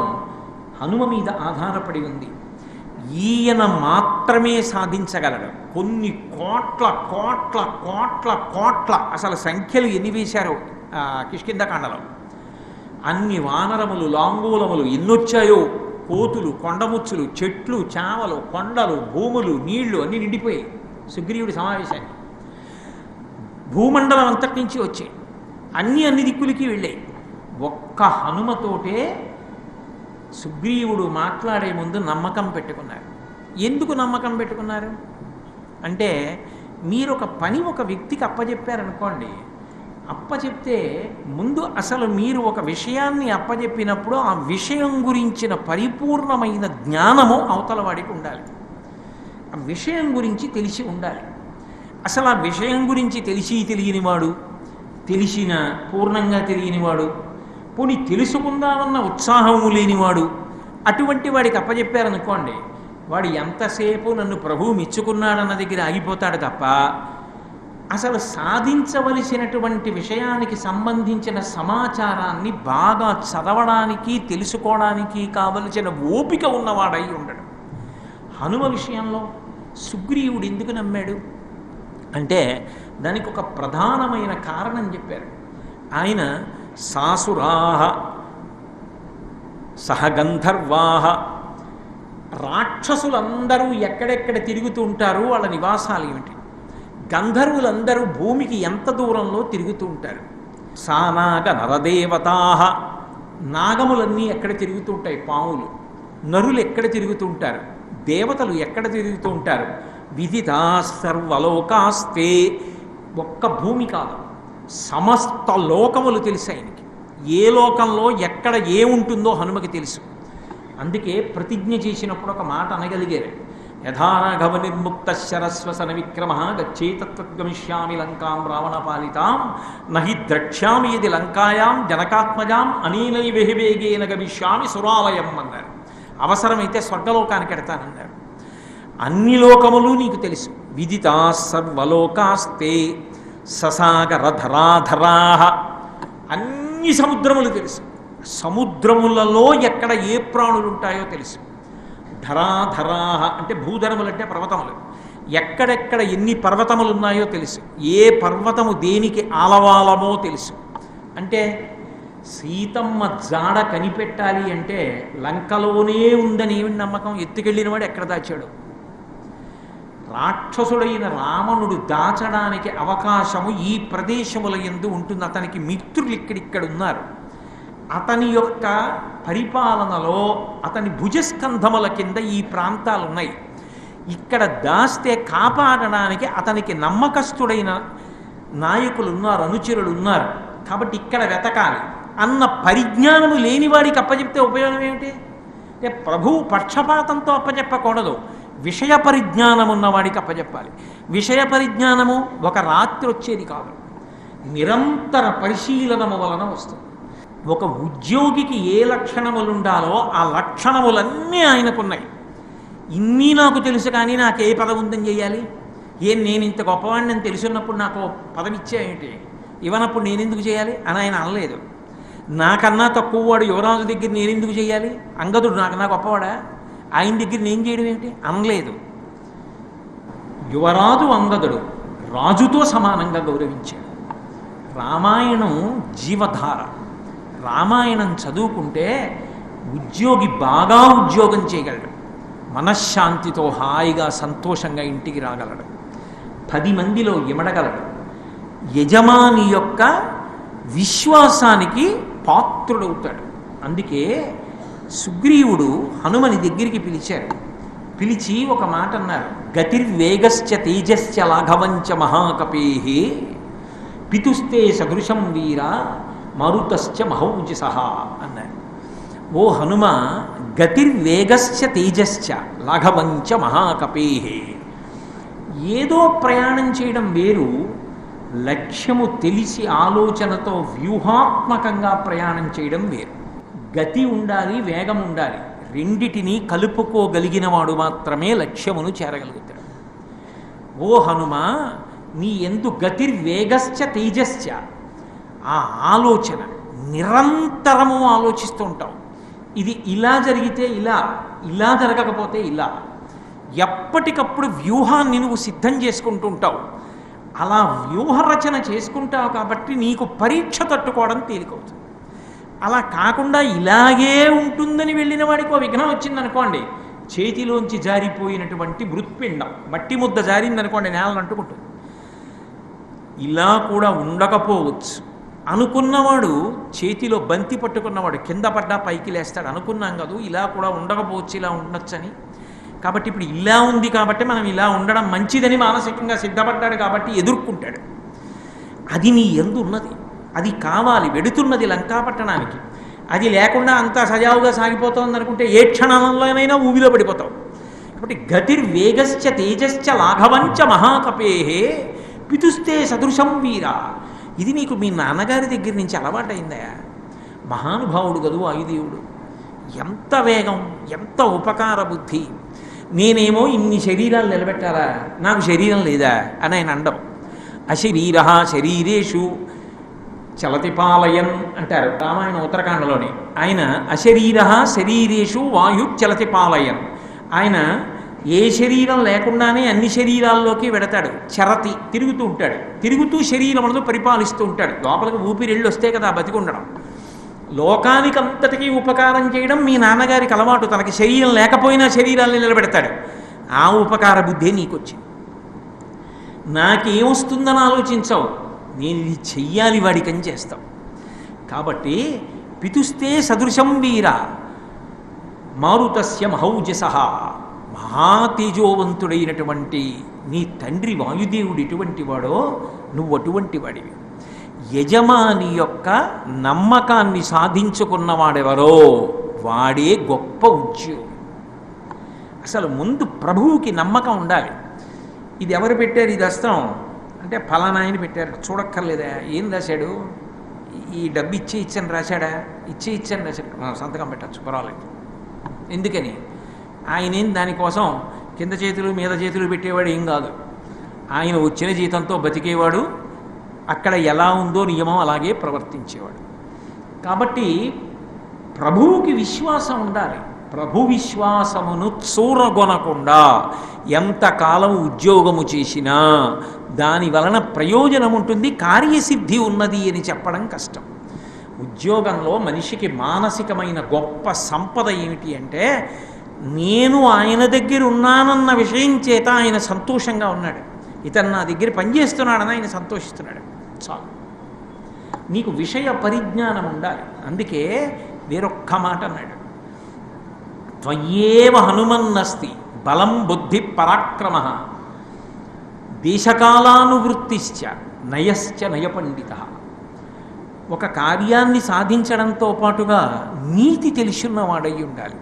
హనుమ మీద ఆధారపడి ఉంది. ఈయన మాత్రమే సాధించగలడు. కొన్ని కోట్ల కోట్ల కోట్ల కోట్ల, అసలు సంఖ్యలు ఎన్ని వేశారో కిష్కింధకాండలో, అన్ని వానరములు లాంగూలములు ఎన్నొచ్చాయో, కోతులు, కొండముచ్చులు, చెట్లు, చావలు, కొండలు, భూములు, నీళ్లు అన్నీ నిండిపోయాయి సుగ్రీవుడి సమావేశాన్ని. భూమండలం అంతటి నుంచి వచ్చాయి, అన్ని దిక్కులకి వెళ్ళాయి. ఒక్క హనుమతోటే సుగ్రీవుడు మాట్లాడే ముందు నమ్మకం పెట్టుకున్నారు. ఎందుకు నమ్మకం పెట్టుకున్నారు అంటే, మీరు ఒక పని ఒక వ్యక్తికి అప్పచెప్పారనుకోండి, అప్పచెప్తే ముందు అసలు మీరు ఒక విషయాన్ని అప్పచెప్పినప్పుడు ఆ విషయం గురించిన పరిపూర్ణమైన జ్ఞానము అవతల వాడికి ఉండాలి. ఆ విషయం గురించి తెలిసి ఉండాలి. అసలు ఆ విషయం గురించి తెలియనివాడు, తెలిసిన పూర్ణంగా తెలియనివాడు, పోనీ తెలుసుకుందామన్న ఉత్సాహము లేనివాడు, అటువంటి వాడికి అప్పచెప్పారనుకోండి, వాడు ఎంతసేపు నన్ను ప్రభువు మెచ్చుకున్నాడన్న దగ్గర ఆగిపోతాడు తప్ప అసలు సాధించవలసినటువంటి విషయానికి సంబంధించిన సమాచారాన్ని బాగా చదవడానికి తెలుసుకోవడానికి కావలసిన ఓపిక ఉన్నవాడై ఉండడు. హనుమ విషయంలో సుగ్రీవుడు ఎందుకు నమ్మాడు అంటే, దానికి ఒక ప్రధానమైన కారణం చెప్పారు. ఆయన సాసురాహ సహగంధర్వాహ, రాక్షసులందరూ ఎక్కడెక్కడ తిరుగుతూ ఉంటారు, వాళ్ళ నివాసాలు ఏమిటి, గంధర్వులందరూ భూమికి ఎంత దూరంలో తిరుగుతూ ఉంటారు, సానాగ నరదేవతాహ, నాగములన్నీ ఎక్కడ తిరుగుతూ ఉంటాయి, పాములు, నరులు ఎక్కడ తిరుగుతూ ఉంటారు, దేవతలు ఎక్కడ తిరుగుతూ ఉంటారు, విదితా సర్వలోకాస్తే, ఒక్క భూమి కాదు సమస్త లోకములు తెలుసు ఆయనకి. ఏ లోకంలో ఎక్కడ ఏముంటుందో హనుమకి తెలుసు. అందుకే ప్రతిజ్ఞ చేసినప్పుడు ఒక మాట అనగలిగారు, యథారాఘవ నిర్ముక్త శరస్వసన విక్రమ గచ్చేతత్వద్గమిష్యామి లంకాం రావణపాలితాం నహి ద్రక్ష్యామి ఇది లంకాయాం జనకాత్మజాం అనేనైవేగేన గమిష్యామి సురాలయం అన్నారు. అవసరమైతే స్వర్గలోకానికి ఎడతానన్నారు. అన్ని లోకములు నీకు తెలుసు. విదితా సర్వలోకాస్తే ససాగర ధరాధరాహ, అన్ని సముద్రములు తెలుసు. సముద్రములలో ఎక్కడ ఏ ప్రాణులు ఉంటాయో తెలుసు. ధరాధరాహ అంటే భూధరములు అంటే పర్వతములు, ఎక్కడెక్కడ ఎన్ని పర్వతములు ఉన్నాయో తెలుసు. ఏ పర్వతము దేనికి ఆలవాలమో తెలుసు. అంటే సీతమ్మ జాడ కనిపెట్టాలి అంటే లంకలోనే ఉందని ఏమి నమ్మకం? ఎత్తుకెళ్ళిన వాడు ఎక్కడ దాచాడు? రాక్షసుడైన రావణుడు దాచడానికి అవకాశము ఈ ప్రదేశముల యందు ఉంటుంది. అతనికి మిత్రులు ఇక్కడిక్కడ ఉన్నారు. అతని యొక్క పరిపాలనలో అతని భుజస్కంధముల కింద ఈ ప్రాంతాలు ఉన్నాయి. ఇక్కడ దాస్తే కాపాడడానికి అతనికి నమ్మకస్తుడైన నాయకులు ఉన్నారు, అనుచరులు ఉన్నారు. కాబట్టి ఇక్కడ వెతకాలి అన్న పరిజ్ఞానము లేనివాడికి అప్పచెప్తే ఉపయోగం ఏమిటి? అంటే ప్రభువు పక్షపాతంతో అప్పచెప్పకూడదు, విషయ పరిజ్ఞానం ఉన్నవాడికి అప్పచెప్పాలి. విషయ పరిజ్ఞానము ఒక రాత్రి వచ్చేది కాదు, నిరంతర పరిశీలనము వలన వస్తుంది. ఒక ఉద్యోగికి ఏ లక్షణములు ఉండాలో ఆ లక్షణములన్నీ ఆయనకున్నాయి. ఇన్ని నాకు తెలుసు కానీ నాకు ఏ పదవి ఉందని చేయాలి? నేను ఇంత గొప్పవాడిని అని తెలుసున్నప్పుడు నాకు పదవి ఇచ్చేయంటి, ఇవ్వనప్పుడు నేనెందుకు చేయాలి అని ఆయన అనలేదు. నాకన్నా తక్కువ వాడు యువరాజు దగ్గర నేనెందుకు చేయాలి? అంగదుడు నాకన్నా గొప్పవాడా, ఆయన దగ్గర నేను చేయడం ఏమిటి అనలేదు. యువరాజు అంగదుడు రాజుతో సమానంగా గౌరవించాడు. రామాయణం జీవధార. రామాయణం చదువుకుంటే ఉద్యోగి బాగా ఉద్యోగం చేయగలడు, మనశ్శాంతితో హాయిగా సంతోషంగా ఇంటికి రాగలడు, 10 మందిలో ఇమడగలడు, యజమాని యొక్క విశ్వాసానికి పాత్రుడవుతాడు. అందుకే సుగ్రీవుడు హనుమని దగ్గరికి పిలిచారు. పిలిచి ఒక మాట అన్నారు, గతిర్వేగశ్చ తేజశ్చ లాఘవంచ మహాకపేహి పితుస్తే సదృశం వీర మారుతశ్చ మహౌజసహ అన్నారు. ఓ హనుమ, గతిర్వేగశ్చ తేజశ్చ లాఘవంచ మహాకపే. ఏదో ప్రయాణం చేయడం వేరు, లక్ష్యము తెలిసి ఆలోచనతో వ్యూహాత్మకంగా ప్రయాణం చేయడం వేరు. గతి ఉండాలి, వేగం ఉండాలి. రెండిటినీ కలుపుకోగలిగిన వాడు మాత్రమే లక్ష్యమును చేరగలుగుతాడు. ఓ హనుమ, నీ ఎందు గతిర్వేగశ్చ తేజశ్చ, ఆ ఆలోచన నిరంతరము ఆలోచిస్తూ ఉంటావు. ఇది ఇలా జరిగితే ఇలా, ఇలా జరగకపోతే ఇలా, ఎప్పటికప్పుడు వ్యూహాన్ని నువ్వు సిద్ధం చేసుకుంటూ ఉంటావు. అలా వ్యూహరచన చేసుకుంటావు కాబట్టి నీకు పరీక్ష తట్టుకోవడం తేలికవుతుంది. అలా కాకుండా ఇలాగే ఉంటుందని వెళ్ళిన వాడికి ఓ విఘ్నం వచ్చిందనుకోండి, చేతిలోంచి జారిపోయినటువంటి మృత్పిండం, మట్టి ముద్ద జారిందనుకోండి, నేలను అంటుకుంటుంది. ఇలా కూడా ఉండకపోవచ్చు. అనుకున్నవాడు, చేతిలో బంతి పట్టుకున్నవాడు కింద పడ్డా పైకి లేస్తాడు. అనుకున్నాం కదా ఇలా కూడా ఉండకపోవచ్చు, ఇలా ఉండొచ్చని. కాబట్టి ఇప్పుడు ఇలా ఉంది కాబట్టి మనం ఇలా ఉండడం మంచిదని మానసికంగా సిద్ధపడ్డాడు కాబట్టి ఎదుర్కొంటాడు. అది నీ యందు ఉన్నది, అది కావాలి, వెడుతున్నది లంకాపట్టణానికి. అది లేకుండా అంతా సజావుగా సాగిపోతుంది అనుకుంటే ఏ క్షణంలోనైనా ఊబిలో పడిపోతావు. కాబట్టి గతిర్వేగశ్చ తేజశ్చ లాఘవంచ మహాకపే పితుస్తే సదృశం వీర. ఇది నీకు మీ నాన్నగారి దగ్గర నుంచి అలవాటైందయా. మహానుభావుడు గదు వాయుదేవుడు. ఎంత వేగం, ఎంత ఉపకార బుద్ధి. నేనేమో ఇన్ని శరీరాలు నిలబెట్టారా, నాకు శరీరం లేదా అని ఆయన అండం. అశరీర శరీరేషు చలతిపాలయన్ అంటారు రామాయణ ఉత్తరకాండలోని. ఆయన అశరీర శరీరేషు వాయు చలతిపాలయన్. ఆయన ఏ శరీరం లేకుండానే అన్ని శరీరాల్లోకి వెడతాడు. చరతి, తిరుగుతూ ఉంటాడు. తిరుగుతూ శరీరములను పరిపాలిస్తూ ఉంటాడు. లోపలికి ఊపిరిళ్ళు వస్తే కదా బతికి ఉండడం. లోకానికి అంతటికీ ఉపకారం చేయడం మీ నాన్నగారికి అలవాటు. తనకి శరీరం లేకపోయినా శరీరాన్ని నిలబెడతాడు. ఆ ఉపకార బుద్ధి నీకొచ్చింది. నాకేమొస్తుందని ఆలోచించవు, నేను ఇది చెయ్యాలి వాడికని చేస్తావు. కాబట్టి పితుస్తే సదృశం వీర మారుతస్య మహౌజస. మహాతేజోవంతుడైనటువంటి నీ తండ్రి వాయుదేవుడు ఎటువంటి వాడో నువ్వు అటువంటి వాడివి. యజమాని యొక్క నమ్మకాన్ని సాధించుకున్నవాడెవరో వాడే గొప్ప ఉద్యోగం. అసలు ముందు ప్రభువుకి నమ్మకం ఉండాలి. ఇది ఎవరు పెట్టారు ఈ దస్త్రం అంటే ఫలానాయన పెట్టారు, చూడక్కర్లేదా ఏం రాశాడు, ఈ డబ్బు ఇచ్చని రాశాడా, ఇచ్చని రాశాడు, సంతకం పెట్టచ్చు పర్వాలేదు. ఎందుకని ఆయనేం దానికోసం కింద చేతులు మీద చేతులు పెట్టేవాడు ఏం కాదు. ఆయన వచ్చిన జీతంతో బతికేవాడు. అక్కడ ఎలా ఉందో నియమం అలాగే ప్రవర్తించేవాడు. కాబట్టి ప్రభువుకి విశ్వాసం ఉండాలి. ప్రభు విశ్వాసమును చూరగొనకుండా ఎంతకాలం ఉద్యోగము చేసినా దాని వలన ప్రయోజనం ఉంటుంది, కార్యసిద్ధి ఉన్నది అని చెప్పడం కష్టం. ఉద్యోగంలో మనిషికి మానసికమైన గొప్ప సంపద ఏమిటి అంటే, నేను ఆయన దగ్గర ఉన్నానన్న విషయం చేత ఆయన సంతోషంగా ఉన్నాడు. ఇతను నా దగ్గర పనిచేస్తున్నాడని ఆయన సంతోషిస్తున్నాడు. చాలు. నీకు విషయ పరిజ్ఞానం ఉండాలి. అందుకే వేరొక్క మాట అన్నాడు, త్వయ్యేవ హనుమన్నస్తి బలం బుద్ధి పరాక్రమ దేశకాలానువృత్తిశ్చ నయశ్చ నయపండిత. ఒక కార్యాన్ని సాధించడంతో పాటుగా నీతి తెలిసిన్నవాడై ఉండాలి.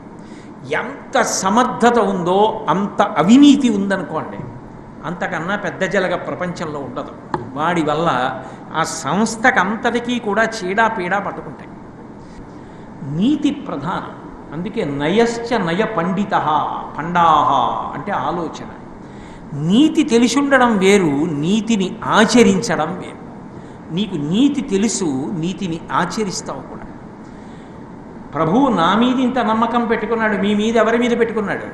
ఎంత సమర్థత ఉందో అంత అవినీతి ఉందనుకోండి, అంతకన్నా పెద్ద జలగ ప్రపంచంలో ఉండదు. వాడి వల్ల ఆ సంస్థకంతటికీ కూడా చీడాపీడా పట్టుకుంటాయి. నీతి ప్రధానం. అందుకే నయశ్చ నయ పండిత పండాహ అంటే ఆలోచన. నీతి తెలిసి ఉండడం వేరు, నీతిని ఆచరించడం వేరు. నీకు నీతి తెలుసు, నీతిని ఆచరిస్తావు కూడా. ప్రభువు నా మీద ఇంత నమ్మకం పెట్టుకున్నాడు, మీ మీద ఎవరి మీద పెట్టుకున్నాడు?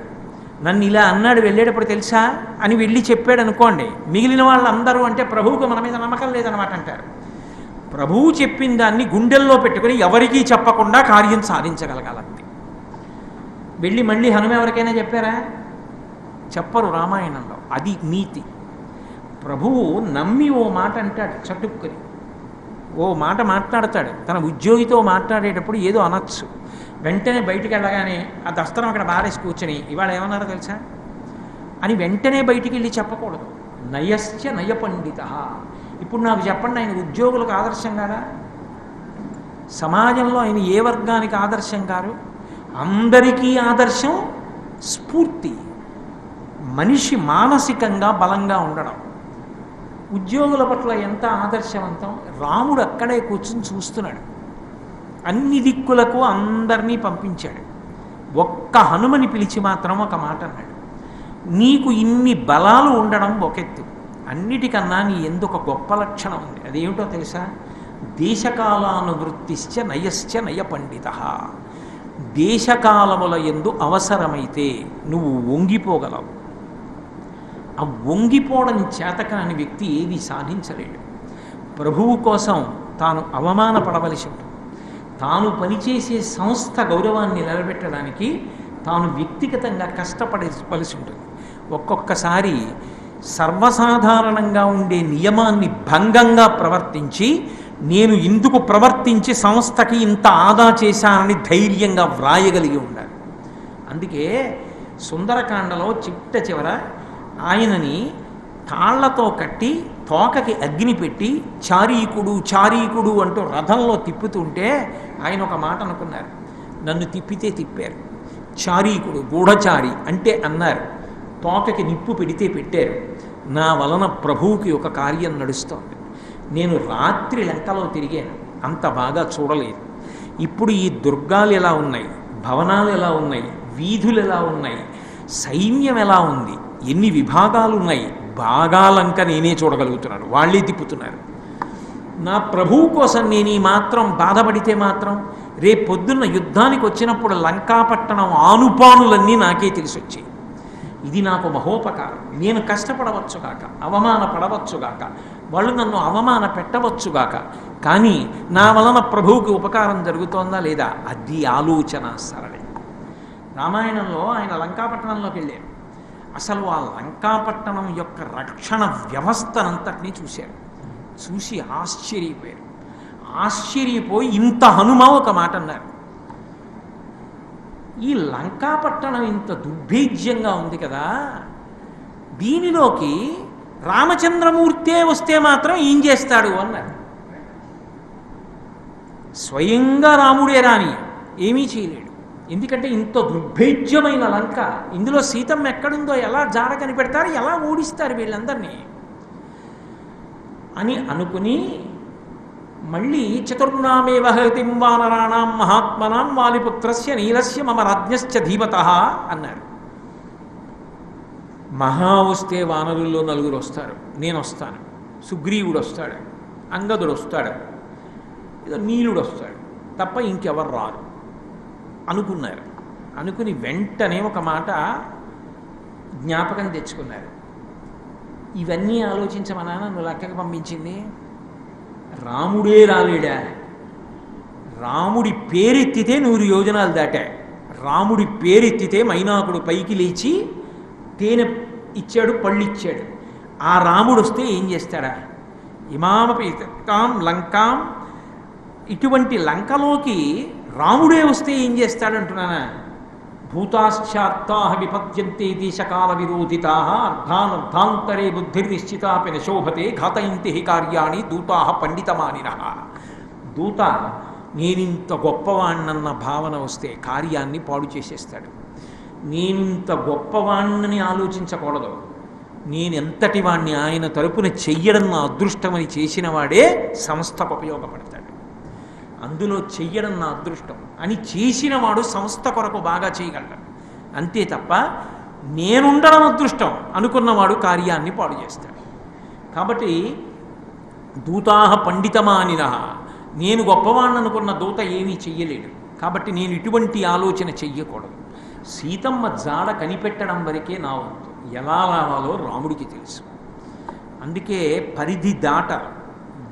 నన్ను ఇలా అన్నాడు వెళ్ళేటప్పుడు తెలుసా అని వెళ్ళి చెప్పాడు అనుకోండి, మిగిలిన వాళ్ళందరూ అంటే ప్రభువుకు మన మీద నమ్మకం లేదనమాట అంటారు. ప్రభువు చెప్పిన దాన్ని గుండెల్లో పెట్టుకుని ఎవరికీ చెప్పకుండా కార్యం సాధించగలగాలంతే. వెళ్ళి మళ్ళీ హనుమ ఎవరికైనా చెప్పారా? చెప్పరు రామాయణంలో. అది నీతి. ప్రభువు నమ్మి ఓ మాట అంటాడు, చటుక్కుని ఓ మాట మాట్లాడతాడు. తన ఉద్యోగితో మాట్లాడేటప్పుడు ఏదో అనొచ్చు, వెంటనే బయటికి వెళ్ళగానే ఆ దస్త్రం అక్కడ బారేసి కూర్చొని ఇవాళ ఏమన్నారో తెలుసా అని వెంటనే బయటికి వెళ్ళి చెప్పకూడదు. నయశ్చ నయ పండిత. ఇప్పుడు నాకు చెప్పండి, ఆయన ఉద్యోగులకు ఆదర్శం కాదా? సమాజంలో ఆయన ఏ వర్గానికి ఆదర్శం కారు? అందరికీ ఆదర్శం స్ఫూర్తి. మనిషి మానసికంగా బలంగా ఉండడం. ఉద్యోగుల పట్ల ఎంత ఆదర్శవంతం. రాముడు అక్కడే కూర్చుని చూస్తున్నాడు. అన్ని దిక్కులకు అందరినీ పంపించాడు. ఒక్క హనుమని పిలిచి మాత్రం ఒక మాట అన్నాడు, నీకు ఇన్ని బలాలు ఉండడం ఒకెత్తు, అన్నిటికన్నా నీ ఎందుకు గొప్ప లక్షణం ఉంది. అదేమిటో తెలుసా? దేశకాలానువృత్తిశ్చ నయశ్చ నయ పండిత. దేశకాలముల యందు అవసరమైతే నువ్వు వంగిపోగలవు. ఆ వంగిపోవడం చేతకాని వ్యక్తి ఏది సాధించలేడు. ప్రభువు కోసం తాను అవమానపడవలసి ఉంటుంది. తాను పనిచేసే సంస్థ గౌరవాన్ని నిలబెట్టడానికి తాను వ్యక్తిగతంగా కష్టపడవలసి ఉంటుంది. ఒక్కొక్కసారి సర్వసాధారణంగా ఉండే నియమాన్ని భంగంగా ప్రవర్తించి నేను ఇందుకు ప్రవర్తించి సంస్థకి ఇంత ఆదా చేశానని ధైర్యంగా వ్రాయగలిగి ఉండాలి. అందుకే సుందరకాండలో చిట్ట చివర ఆయనని తాళ్లతో కట్టి తోకకి అగ్ని పెట్టి చారీకుడు చారీకుడు అంటూ రథంలో తిప్పుతుంటే ఆయన ఒక మాట అనుకున్నారు, నన్ను తిప్పితే తిప్పారు, చారీకుడు గూఢచారి అంటే అన్నారు, తోకకి నిప్పు పెడితే పెట్టారు. నా వలన ప్రభువుకి ఒక కార్యం నడుస్తోంది. నేను రాత్రి లంకలో తిరిగాను, అంత బాగా చూడలేదు. ఇప్పుడు ఈ దుర్గాలు ఎలా ఉన్నాయి, భవనాలు ఎలా ఉన్నాయి, వీధులు ఎలా ఉన్నాయి, సైన్యం ఎలా ఉంది, ఎన్ని విభాగాలు ఉన్నాయి, బాగా లంక నేనే చూడగలుగుతున్నాను, వాళ్ళే తిప్పుతున్నారు. నా ప్రభువు కోసం నేను ఈ మాత్రం బాధపడితే మాత్రం రేపొద్దున్న యుద్ధానికి వచ్చినప్పుడు లంకాపట్టణం ఆనుపానులన్నీ నాకే తెలిసి వచ్చాయి. ఇది నాకు మహోపకారం. నేను కష్టపడవచ్చుగాక, అవమానపడవచ్చుగాక, వాళ్ళు నన్ను అవమాన పెట్టవచ్చుగాక, కానీ నా వలన ప్రభువుకి ఉపకారం జరుగుతోందా లేదా, అది ఆలోచన సరళి. రామాయణంలో ఆయన లంకాపట్టణంలోకి వెళ్ళారు. అసలు ఆ లంకాపట్టణం యొక్క రక్షణ వ్యవస్థనంతటినీ చూశారు. చూసి ఆశ్చర్యపోయారు. ఆశ్చర్యపోయి ఇంత హనుమ ఒక మాట అన్నారు, ఈ లంకాపట్టణం ఇంత దుర్భేద్యంగా ఉంది కదా, దీనిలోకి రామచంద్రమూర్తే వస్తే మాత్రం ఏం చేస్తాడు అన్నారు. స్వయంగా రాముడే రాని ఏమీ చేయలేడు. ఎందుకంటే ఇంత దుర్భేద్యమైన లంక, ఇందులో సీతమ్మ ఎక్కడుందో ఎలా జాడ కనిపెడతారు, ఎలా ఓడిస్తారు వీళ్ళందరినీ అని అనుకుని మళ్ళీ చతుర్నామేవ హృతిం వానరాణాం మహాత్మనాం వాలిపుత్రస్య నీలస్య మమ రాజ్ఞశ్చ ధీమతః అన్నారు. మహా వస్తే వానరుల్లో 4 వస్తారు, నేను వస్తాను, సుగ్రీవుడు వస్తాడు, అంగదుడు వస్తాడు, ఏదో నీలుడు వస్తాడు, తప్ప ఇంకెవరు రారు అనుకున్నారు. అనుకుని వెంటనే ఒక మాట జ్ఞాపకం తెచ్చుకున్నారు. ఇవన్నీ ఆలోచించమన్నా నువ్వు లెక్కకు పంపించింది, రాముడే రాలేడా? రాముడి పేరెత్తితే 100 యోజనాలు దాటా. రాముడి పేరెత్తితే మైనాకుడు పైకి లేచి తేనె ఇచ్చాడు, పళ్ళు ఇచ్చాడు. ఆ రాముడు వస్తే ఏం చేస్తాడా? ఇమామపి లంకాం, ఇటువంటి లంకలోకి రాముడే వస్తే ఏం చేస్తాడంటున్నానా? భూతాశ్చాత్తా విపద్యంతే దేశకాల విరోధితా అర్ధానర్ధాంతరే బుద్ధిర్నిశ్చితాపి నశోభతే ఘాతయంతి హి కార్యాణి దూతా పండితమానిన. దూత నేనింత గొప్పవాణ్ణన్న భావన వస్తే కార్యాన్ని పాడు చేసేస్తాడు. నేనింత గొప్పవాణ్ణని ఆలోచించకూడదు, నేనెంతటి వాణ్ణి ఆయన తరపున చెయ్యడం నా అదృష్టమని చేసిన వాడే సంస్థకు ఉపయోగపడతాడు. అందులో చెయ్యడం నా అదృష్టం అని చేసినవాడు సంస్థ కొరకు బాగా చేయగలడు. అంతే తప్ప నేనుండడం అదృష్టం అనుకున్నవాడు కార్యాన్ని పాడు చేస్తాడు. కాబట్టి దూతాహ పండితమానిన, నేను గొప్పవాణ్ణి అనుకున్న దూత ఏమీ చెయ్యలేడు. కాబట్టి నేను ఇటువంటి ఆలోచన చెయ్యకూడదు. సీతమ్మ జాడ కనిపెట్టడం వరకే నా వంతు, ఎలా రావాలో రాముడికి తెలుసు. అందుకే పరిధి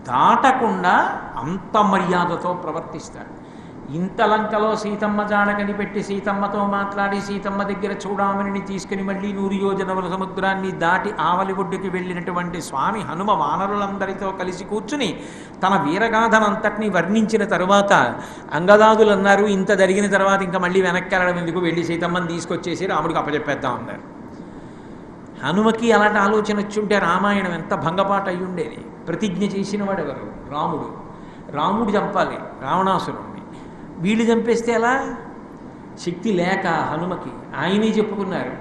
దాటకుండా అంత మర్యాదతో ప్రవర్తిస్తాడు. ఇంత లంకలో సీతమ్మ జాడ కనిపెట్టి సీతమ్మతో మాట్లాడి సీతమ్మ దగ్గర చూడామణిని తీసుకుని మళ్ళీ 100 యోజనముల సముద్రాన్ని దాటి ఆవలి ఒడ్డుకి వెళ్ళినటువంటి స్వామి హనుమ వానరులందరితో కలిసి కూర్చుని తన వీరగాథనంతటినీ వర్ణించిన తరువాత అంగదాదులు అన్నారు, ఇంత జరిగిన తర్వాత ఇంకా మళ్ళీ వెనక్కి వెళ్ళడం ఎందుకు, వెళ్ళి సీతమ్మని తీసుకొచ్చేసి రాముడికి అప్పచెప్పేద్దాం అన్నారు. హనుమకి అలాంటి ఆలోచన వచ్చుంటే రామాయణం ఎంత భంగపాటు అయి ఉండేది. ప్రతిజ్ఞ చేసిన వాడు ఎవరు? రాముడు. రాముడు చంపాలి రావణాసురుణ్ణి. వీళ్ళు చంపేస్తే ఎలా? శక్తి లేక హనుమకి ఆయనే చెప్పుకున్నారు,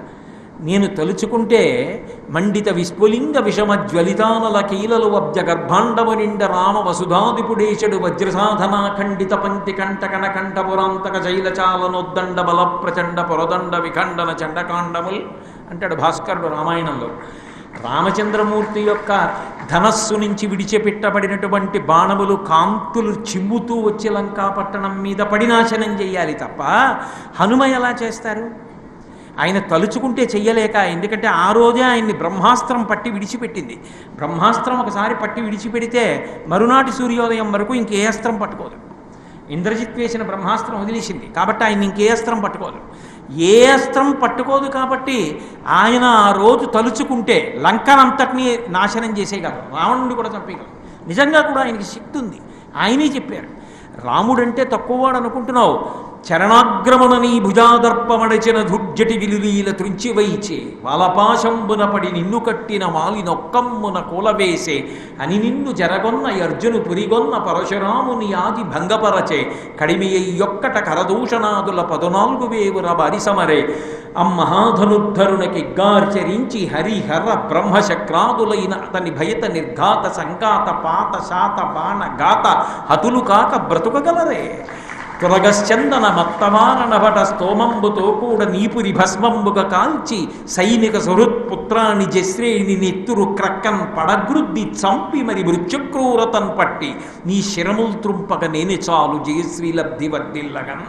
నేను తలుచుకుంటే మండిత విస్ఫులింగ విషమ జ్వలితానల కీలలు వబ్జ గర్భాండము నిండ రామ వసుధాదిపుడేశడు వజ్రసాధనా ఖండిత పంక్తి కంటకన కంఠపురాంతక శైలచాలనోద్దండ బల ప్రచండ పురదండ విఖండన చండకాండముల్ అంటాడు భాస్కరుడు రామాయణంలో. రామచంద్రమూర్తి యొక్క ధనస్సు నుంచి విడిచిపెట్టబడినటువంటి బాణములు కాంతులు చిమ్ముతూ వచ్చి లంకాపట్టణం మీద పడినాశనం చెయ్యాలి తప్ప హనుమ ఎలా చేస్తారు? ఆయన తలుచుకుంటే చెయ్యలేక, ఎందుకంటే ఆ రోజే ఆయన్ని బ్రహ్మాస్త్రం పట్టి విడిచిపెట్టింది. బ్రహ్మాస్త్రం ఒకసారి పట్టి విడిచిపెడితే మరునాటి సూర్యోదయం వరకు ఇంకే అస్త్రం పట్టుకోదు. ఇంద్రజిత్ వేసిన బ్రహ్మాస్త్రం వదిలేసింది కాబట్టి ఆయన ఇంకే అస్త్రం పట్టుకోదు. ఏ అస్త్రం పట్టుకోదు కాబట్టి ఆయన ఆ రోజు తలుచుకుంటే లంకనంతటినీ నాశనం చేసేయగలరు, రావణుడు కూడా చంపేయగలరు. నిజంగా కూడా ఆయనకి శక్తి ఉంది, ఆయనే చెప్పారు. రాముడంటే తక్కువవాడు అనుకుంటున్నావు, చరణాగ్రమున నీ భుజాదర్పమడచిన ధుర్జటి విలులీల త్రుంచి వైచే వలపాశంబున పడి నిన్ను కట్టిన మాలినొక్కమ్మున కూలవేసే అని నిన్ను జరగొన్న అర్జును పురిగొన్న పరశురాముని ఆది భంగపరచే కడిమి అయ్యొక్కట కరదూషణాదుల 14,000 బారిసమరే అమ్మహాధనుద్ధరునకిగ్గార్చరించి హరిహర బ్రహ్మశక్రాదులైన అతని భయత నిర్ఘాత సంఘాత పాత శాత బాణ గాత హతులు కాక బ్రతుకగలరే తురగశ్చందన మత్తమాననభట స్తోమంబుతో కూడా నీపురి భస్మంబుగా కాల్చి సైనిక సుహృత్పుత్రాన్ని జశ్రేణి నెత్తురు క్రక్కన్ పడగృద్ది చంపి మరి మృత్యుక్రూరతన్ పట్టి నీ శిరములు త్రుంపక నేనే చాలు జయశ్రీలబ్ధి వర్ధిల్లగన్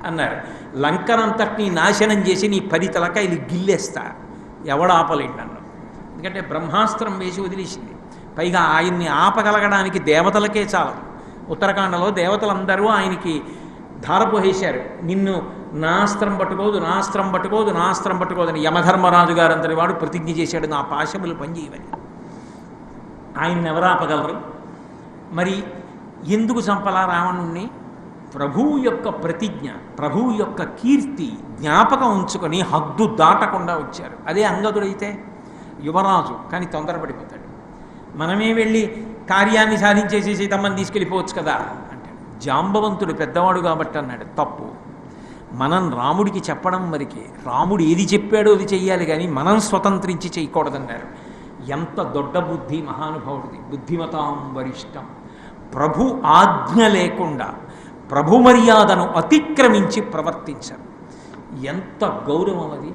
అన్నారు. లంకనంతటినీ నాశనం చేసి నీ 10 తలకాయలు గిల్లేస్తా, ఎవడాపలేడు నన్ను. ఎందుకంటే బ్రహ్మాస్త్రం వేసి వదిలేసింది. పైగా ఆయన్ని ఆపగలగడానికి దేవతలకే చాలదు. ఉత్తరాఖండలో దేవతలందరూ ఆయనకి ధారపోసేశారు, నిన్ను నాస్త్రం పట్టుకోదు, నాస్త్రం పట్టుకోదు, నాస్త్రం పట్టుకోదని. యమధర్మరాజు గారు అంతటి వాడు ప్రతిజ్ఞ చేశాడు, నా పాశములు పనిచేయవని. ఆయన్ని ఎవరు ఆపగలరు? మరి ఎందుకు చంపలా రావణుణ్ణి? ప్రభువు యొక్క ప్రతిజ్ఞ, ప్రభువు యొక్క కీర్తి జ్ఞాపకం ఉంచుకొని హద్దు దాటకుండా వచ్చారు. అదే అంగదుడైతే యువరాజు, కానీ తొందరపడిపోతాడు. మనమే వెళ్ళి కార్యాన్ని సాధించేసి సీతమ్మని తీసుకెళ్ళిపోవచ్చు కదా అంటే, జాంబవంతుడు పెద్దవాడు కాబట్టి అన్నాడు. తప్పు. మనం రాముడికి చెప్పడం వరకే, రాముడు ఏది చెప్పాడో అది చెయ్యాలి, కానీ మనం స్వతంత్రించి చేయకూడదన్నారు. ఎంత దొడ్డ బుద్ధి మహానుభావుడిది. బుద్ధిమతాం వరిష్టం. ప్రభు ఆజ్ఞ లేకుండా ప్రభు మర్యాదను అతిక్రమించి ప్రవర్తించారు. ఎంత గౌరవం అది!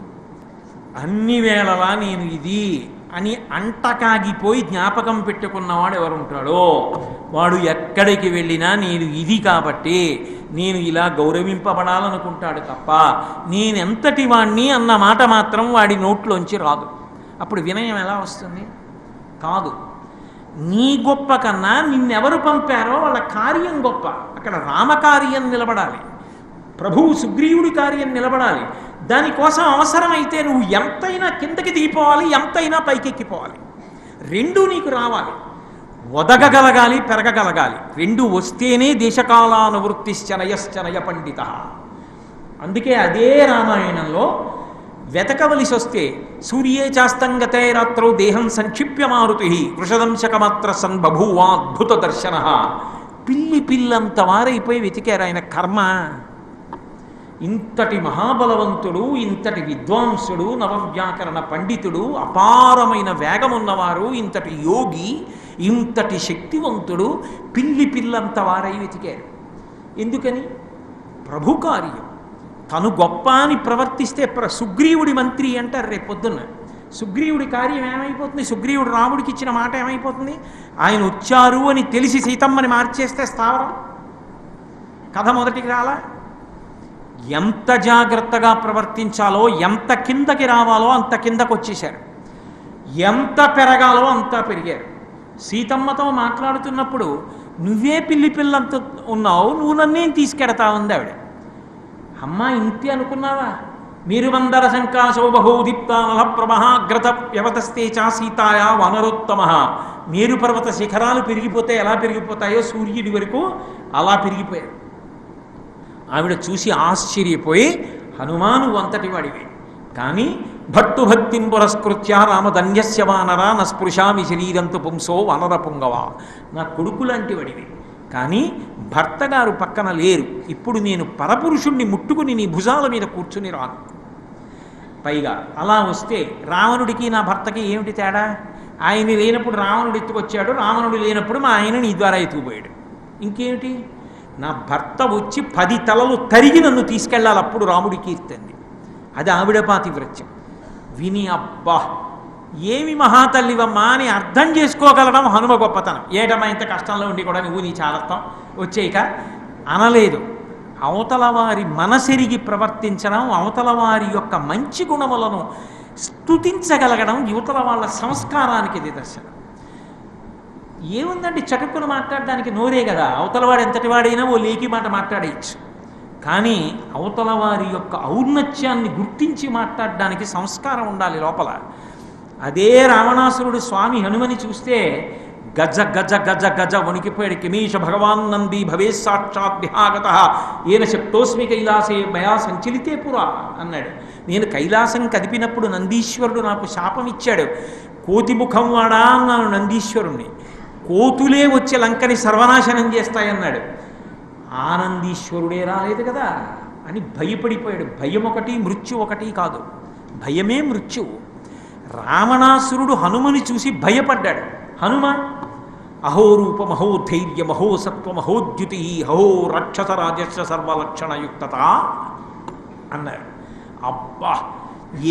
అన్ని వేళలా నేను ఇది అని అంటకాగిపోయి జ్ఞాపకం పెట్టుకున్నవాడు ఎవరుంటాడో వాడు ఎక్కడికి వెళ్ళినా నేను ఇది కాబట్టి నేను ఇలా గౌరవింపబడాలనుకుంటాడు తప్ప నేనెంతటి వాణ్ణి అన్న మాట మాత్రం వాడి నోట్లోంచి రాదు. అప్పుడు వినయం ఎలా వస్తుంది? కాదు. నీ గొప్ప కన్నా నిన్నెవరు పంపారో వాళ్ళ కార్యం గొప్ప. అక్కడ రామకార్యం నిలబడాలి, ప్రభువు సుగ్రీవుడి కార్యం నిలబడాలి. దానికోసం అవసరమైతే నువ్వు ఎంతైనా కిందకి దిగిపోవాలి, ఎంతైనా పైకెక్కిపోవాలి. రెండూ నీకు రావాలి. ఒదగగలగాలి, పెరగగలగాలి. రెండు వస్తేనే దేశకాలానువృత్తిశ్చనయశ్చనయ పండిత. అందుకే అదే రామాయణంలో వెతకవలసి వస్తే సూర్యే చాస్తంగతే రాత్రో దేహం సంక్షిప్య మారుతి వృషదంశకమాత్ర సన్ బభూవాద్భుత దర్శన. పిల్లంత వారైపోయి వెతికారు. ఆయన కర్మ. ఇంతటి మహాబలవంతుడు, ఇంతటి విద్వాంసుడు, నవవ్యాకరణ పండితుడు, అపారమైన వేగమున్నవారు, ఇంతటి యోగి, ఇంతటి శక్తివంతుడు పిల్లంత వారై వెతికారు. ఎందుకని? ప్రభు కార్యం. తను గొప్ప అని ప్రవర్తిస్తే సుగ్రీవుడి మంత్రి అంటారు రేపు పొద్దున్న. సుగ్రీవుడి కార్యం ఏమైపోతుంది? సుగ్రీవుడు రాముడికి ఇచ్చిన మాట ఏమైపోతుంది? ఆయన వచ్చారు అని తెలిసి సీతమ్మని మార్చేస్తే స్థావరం. కథ మొదటికి రాలా? ఎంత జాగ్రత్తగా ప్రవర్తించాలో, ఎంత కిందకి రావాలో అంత కిందకు వచ్చేశారు, ఎంత పెరగాలో అంతా పెరిగారు. సీతమ్మతో మాట్లాడుతున్నప్పుడు నువ్వే పిల్లంత ఉన్నావు, నువ్వు నన్నేం తీసుకెడతావు అంది ఆవిడ. అమ్మా ఇంతే అనుకున్నావా? మీరు మందర శంకాశో బహోదీప్తానల ప్రభాగ్రత వ్యవతస్తే చా సీతాయా వనరోత్తమ. మేరు పర్వత శిఖరాలు పెరిగిపోతే ఎలా పెరిగిపోతాయో సూర్యుడి వరకు అలా పెరిగిపోయారు. ఆవిడ చూసి ఆశ్చర్యపోయి, హనుమాను అంతటి వాడివే, కానీ భట్టు భక్తిం పురస్కృత్య రామధన్యస్య వానర నస్పృశామి శరీరంతు పుంసో వనర పుంగవ. నా కొడుకు లాంటి వాడివి, కానీ భర్త గారు పక్కన లేరు. ఇప్పుడు నేను పరపురుషుణ్ణి ముట్టుకుని నీ భుజాల మీద కూర్చుని రాను. పైగా అలా వస్తే రావణుడికి నా భర్తకి ఏమిటి తేడా? ఆయన లేనప్పుడు రావణుడు ఎత్తుకొచ్చాడు, రావణుడు లేనప్పుడు మా ఆయన నీ ద్వారా ఎత్తుకుపోయాడు. ఇంకేమిటి? నా భర్త వచ్చి 10 తలలు తరిగి నన్ను తీసుకెళ్ళాలి, అప్పుడు రాముడి కీర్తి అంది. అది ఆవిడ పాతివ్రత్యం. విని అబ్బా ఏమి మహాతల్లివమ్మా అని అర్థం చేసుకోగలడం హనుమ గొప్పతనం. ఏటమ్మా ఇంత కష్టంలో ఉండి కూడా నువ్వు నీ చాలత్తం వచ్చేయక అనలేదు. అవతల వారి మనసెరిగి ప్రవర్తించడం, అవతల వారి యొక్క మంచి గుణములను స్తుతించగలగడం యువతల వాళ్ళ సంస్కారానికి నిదర్శనం. ఏముందండి చటుక్కును మాట్లాడడానికి నోరే కదా, అవతలవాడు ఎంతటి వాడైనా ఓ లేకి మాట మాట్లాడేయచ్చు. కానీ అవతల వారి యొక్క ఔన్నత్యాన్ని గుర్తించి మాట్లాడడానికి సంస్కారం ఉండాలి లోపల. అదే రావణాసురుడు స్వామి హనుమని చూస్తే గజ గజ గజ గజ వణికిపోయాడు. కిమీష భగవాన్ నంది భవే సాక్షాత్ విహాగత ఏన శప్తోస్మి కైలాసే మయా సంచలితే పురా అన్నాడు. నేను కైలాసం కదిపినప్పుడు నందీశ్వరుడు నాకు శాపం ఇచ్చాడు. కోతి ముఖం వాడా అన్నాను నందీశ్వరుణ్ణి. కోతులే వచ్చి లంకని సర్వనాశనం చేస్తాయన్నాడు. ఆనందీశ్వరుడే రాలేదు కదా అని భయపడిపోయాడు. భయం ఒకటి మృత్యు ఒకటి కాదు, భయమే మృత్యువు. రావణాసురుడు హనుమని చూసి భయపడ్డాడు. హనుమ అహోరూప మహోధైర్య మహోసత్వ మహోద్యుతి హో రక్షస రాజస్వ సర్వలక్షణయుక్తత అన్నారు. అబ్బా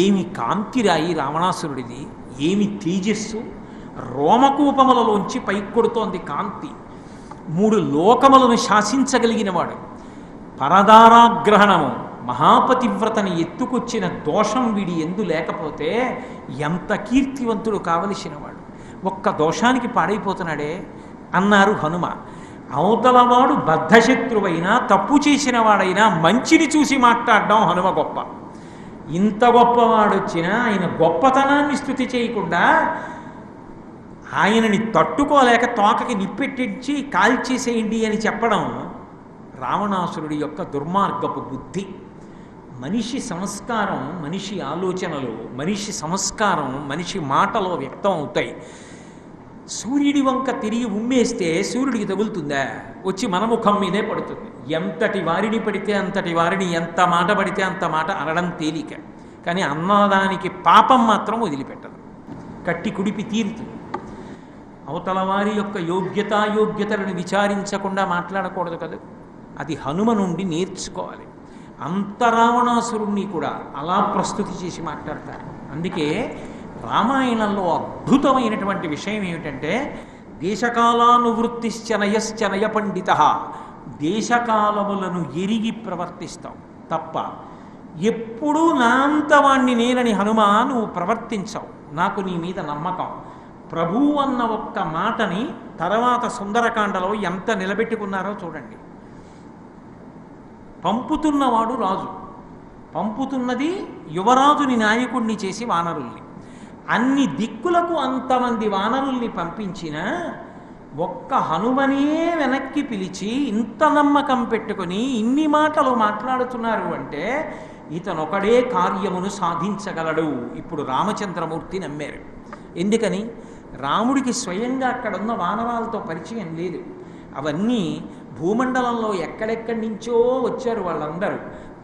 ఏమి కాంతిరాయి రావణాసురుడిది, ఏమి తేజస్సు! రోమకూపములలోంచి పైకి కొడుతోంది కాంతి. 3 లోకములను శాసించగలిగినవాడు. పరదారాగ్రహణము మహాపతివ్రతని ఎత్తుకొచ్చిన దోషం వీడి ఎందు లేకపోతే ఎంత కీర్తివంతుడు కావలసినవాడు. ఒక్క దోషానికి పాడైపోతున్నాడే అన్నారు హనుమ. అవతలవాడు బద్ధశత్రువైనా తప్పు చేసిన వాడైనా మంచిని చూసి మాట్లాడడం హనుమ గొప్ప. ఇంత గొప్పవాడొచ్చినా ఆయన గొప్పతనాన్ని స్తుతి చేయకుండా ఆయనని తట్టుకోలేక తోకకి నిప్పెట్టించి కాల్చేసేయండి అని చెప్పడం రావణాసురుడి యొక్క దుర్మార్గపు బుద్ధి. మనిషి సంస్కారం, మనిషి ఆలోచనలు, మనిషి సంస్కారం మనిషి మాటలో వ్యక్తం అవుతాయి. సూర్యుడి వంక తిరిగి ఉమ్మేస్తే సూర్యుడికి తగులుతుందా? వచ్చి మన ముఖం మీదే పడుతుంది. ఎంతటి వారిని పడితే అంతటి వారిని, ఎంత మాట పడితే అంత మాట అనడం తేలిక, కానీ అన్నదానికి పాపం మాత్రం వదిలిపెట్టదు, కట్టి కుడిపి తీరుతుంది. అవతల వారి యొక్క యోగ్యతాయోగ్యతలను విచారించకుండా మాట్లాడకూడదు కదా. అది హనుమ నుండి నేర్చుకోవాలి. అంత రావణాసురుణ్ణి కూడా అలా ప్రస్తుతి చేసి మాట్లాడతారు. అందుకే రామాయణంలో అద్భుతమైనటువంటి విషయం ఏమిటంటే దేశకాలానువృత్తిశ్చ నయశ్చ నయ పండిత. దేశకాలములను ఎరిగి ప్రవర్తిస్తాం తప్ప ఎప్పుడూ నా అంతవాణ్ణి నేనని హనుమ నువ్వు ప్రవర్తించవు. నాకు నీ మీద నమ్మకం. ప్రభువు అన్న ఒక్క మాటని తర్వాత సుందరకాండలో ఎంత నిలబెట్టుకున్నారో చూడండి. పంపుతున్నవాడు రాజు, పంపుతున్నది యువరాజుని నాయకుడిని చేసి వానరుల్ని. అన్ని దిక్కులకు అంతమంది వానరుల్ని పంపించిన ఒక్క హనుమనే వెనక్కి పిలిచి ఇంత నమ్మకం పెట్టుకొని ఇన్ని మాటలు మాట్లాడుతున్నారు అంటే ఇతనొకడే కార్యమును సాధించగలడు. ఇప్పుడు రామచంద్రమూర్తి నమ్మారు. ఎందుకని? రాముడికి స్వయంగా అక్కడున్న వానరాలతో పరిచయం లేదు. అవన్నీ భూమండలంలో ఎక్కడెక్కడి నుంచో వచ్చారు వాళ్ళందరూ.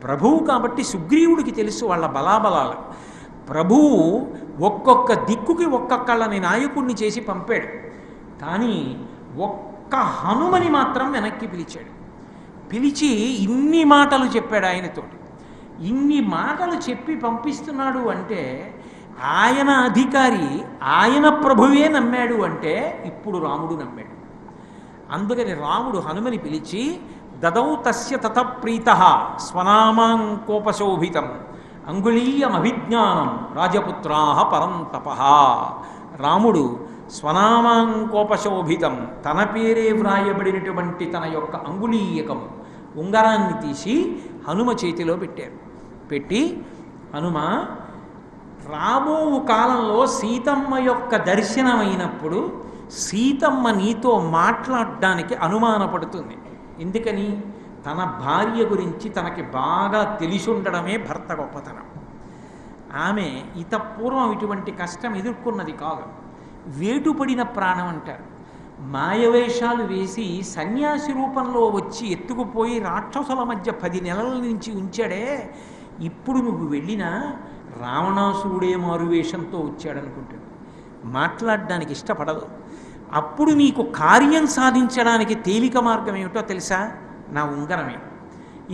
ప్రభువు కాబట్టి సుగ్రీవుడికి తెలుసు వాళ్ళ బలాబలాలు. ప్రభువు ఒక్కొక్క దిక్కుకి ఒక్కొక్కళ్ళని నాయకుడిని చేసి పంపాడు. కానీ ఒక్క హనుమని మాత్రం వెనక్కి పిలిచాడు. పిలిచి ఇన్ని మాటలు చెప్పాడు ఆయనతోటి. ఇన్ని మాటలు చెప్పి పంపిస్తున్నాడు అంటే ఆయన అధికారి, ఆయన ప్రభువే నమ్మాడు అంటే ఇప్పుడు రాముడు నమ్మాడు. అందుకని రాముడు హనుమని పిలిచి దదౌ తస్య తత ప్రీత స్వనామాంకోపశోభితం అంగుళీయమభిజ్ఞానం రాజపుత్రా పరంతప. రాముడు స్వనామాంకోపశోభితం, తన పేరే వ్రాయబడినటువంటి తన యొక్క అంగుళీయకం ఉంగరాన్ని తీసి హనుమ చేతిలో పెట్టారు. పెట్టి హనుమ రాబో కాలంలో సీతమ్మ యొక్క దర్శనమైనప్పుడు సీతమ్మ నీతో మాట్లాడడానికి అనుమానపడుతుంది. ఎందుకని? తన భార్య గురించి తనకి బాగా తెలిసి ఉండడమే భర్త గొప్పతనం. ఆమె పూర్వం ఇటువంటి కష్టం ఎదుర్కొన్నది కాదు. వేటుపడిన ప్రాణం అంటారు. మాయవేషాలు వేసి సన్యాసి రూపంలో వచ్చి ఎత్తుకుపోయి రాక్షసుల మధ్య 10 నెలల నుంచి ఉంచాడే, ఇప్పుడు నువ్వు వెళ్ళినా రావణాసురుడే మారువేషంతో వచ్చాడనుకుంటాడు. మాట్లాడడానికి ఇష్టపడదు. అప్పుడు నీకు కార్యం సాధించడానికి తేలిక మార్గం ఏమిటో తెలుసా? నా ఉంగరమే.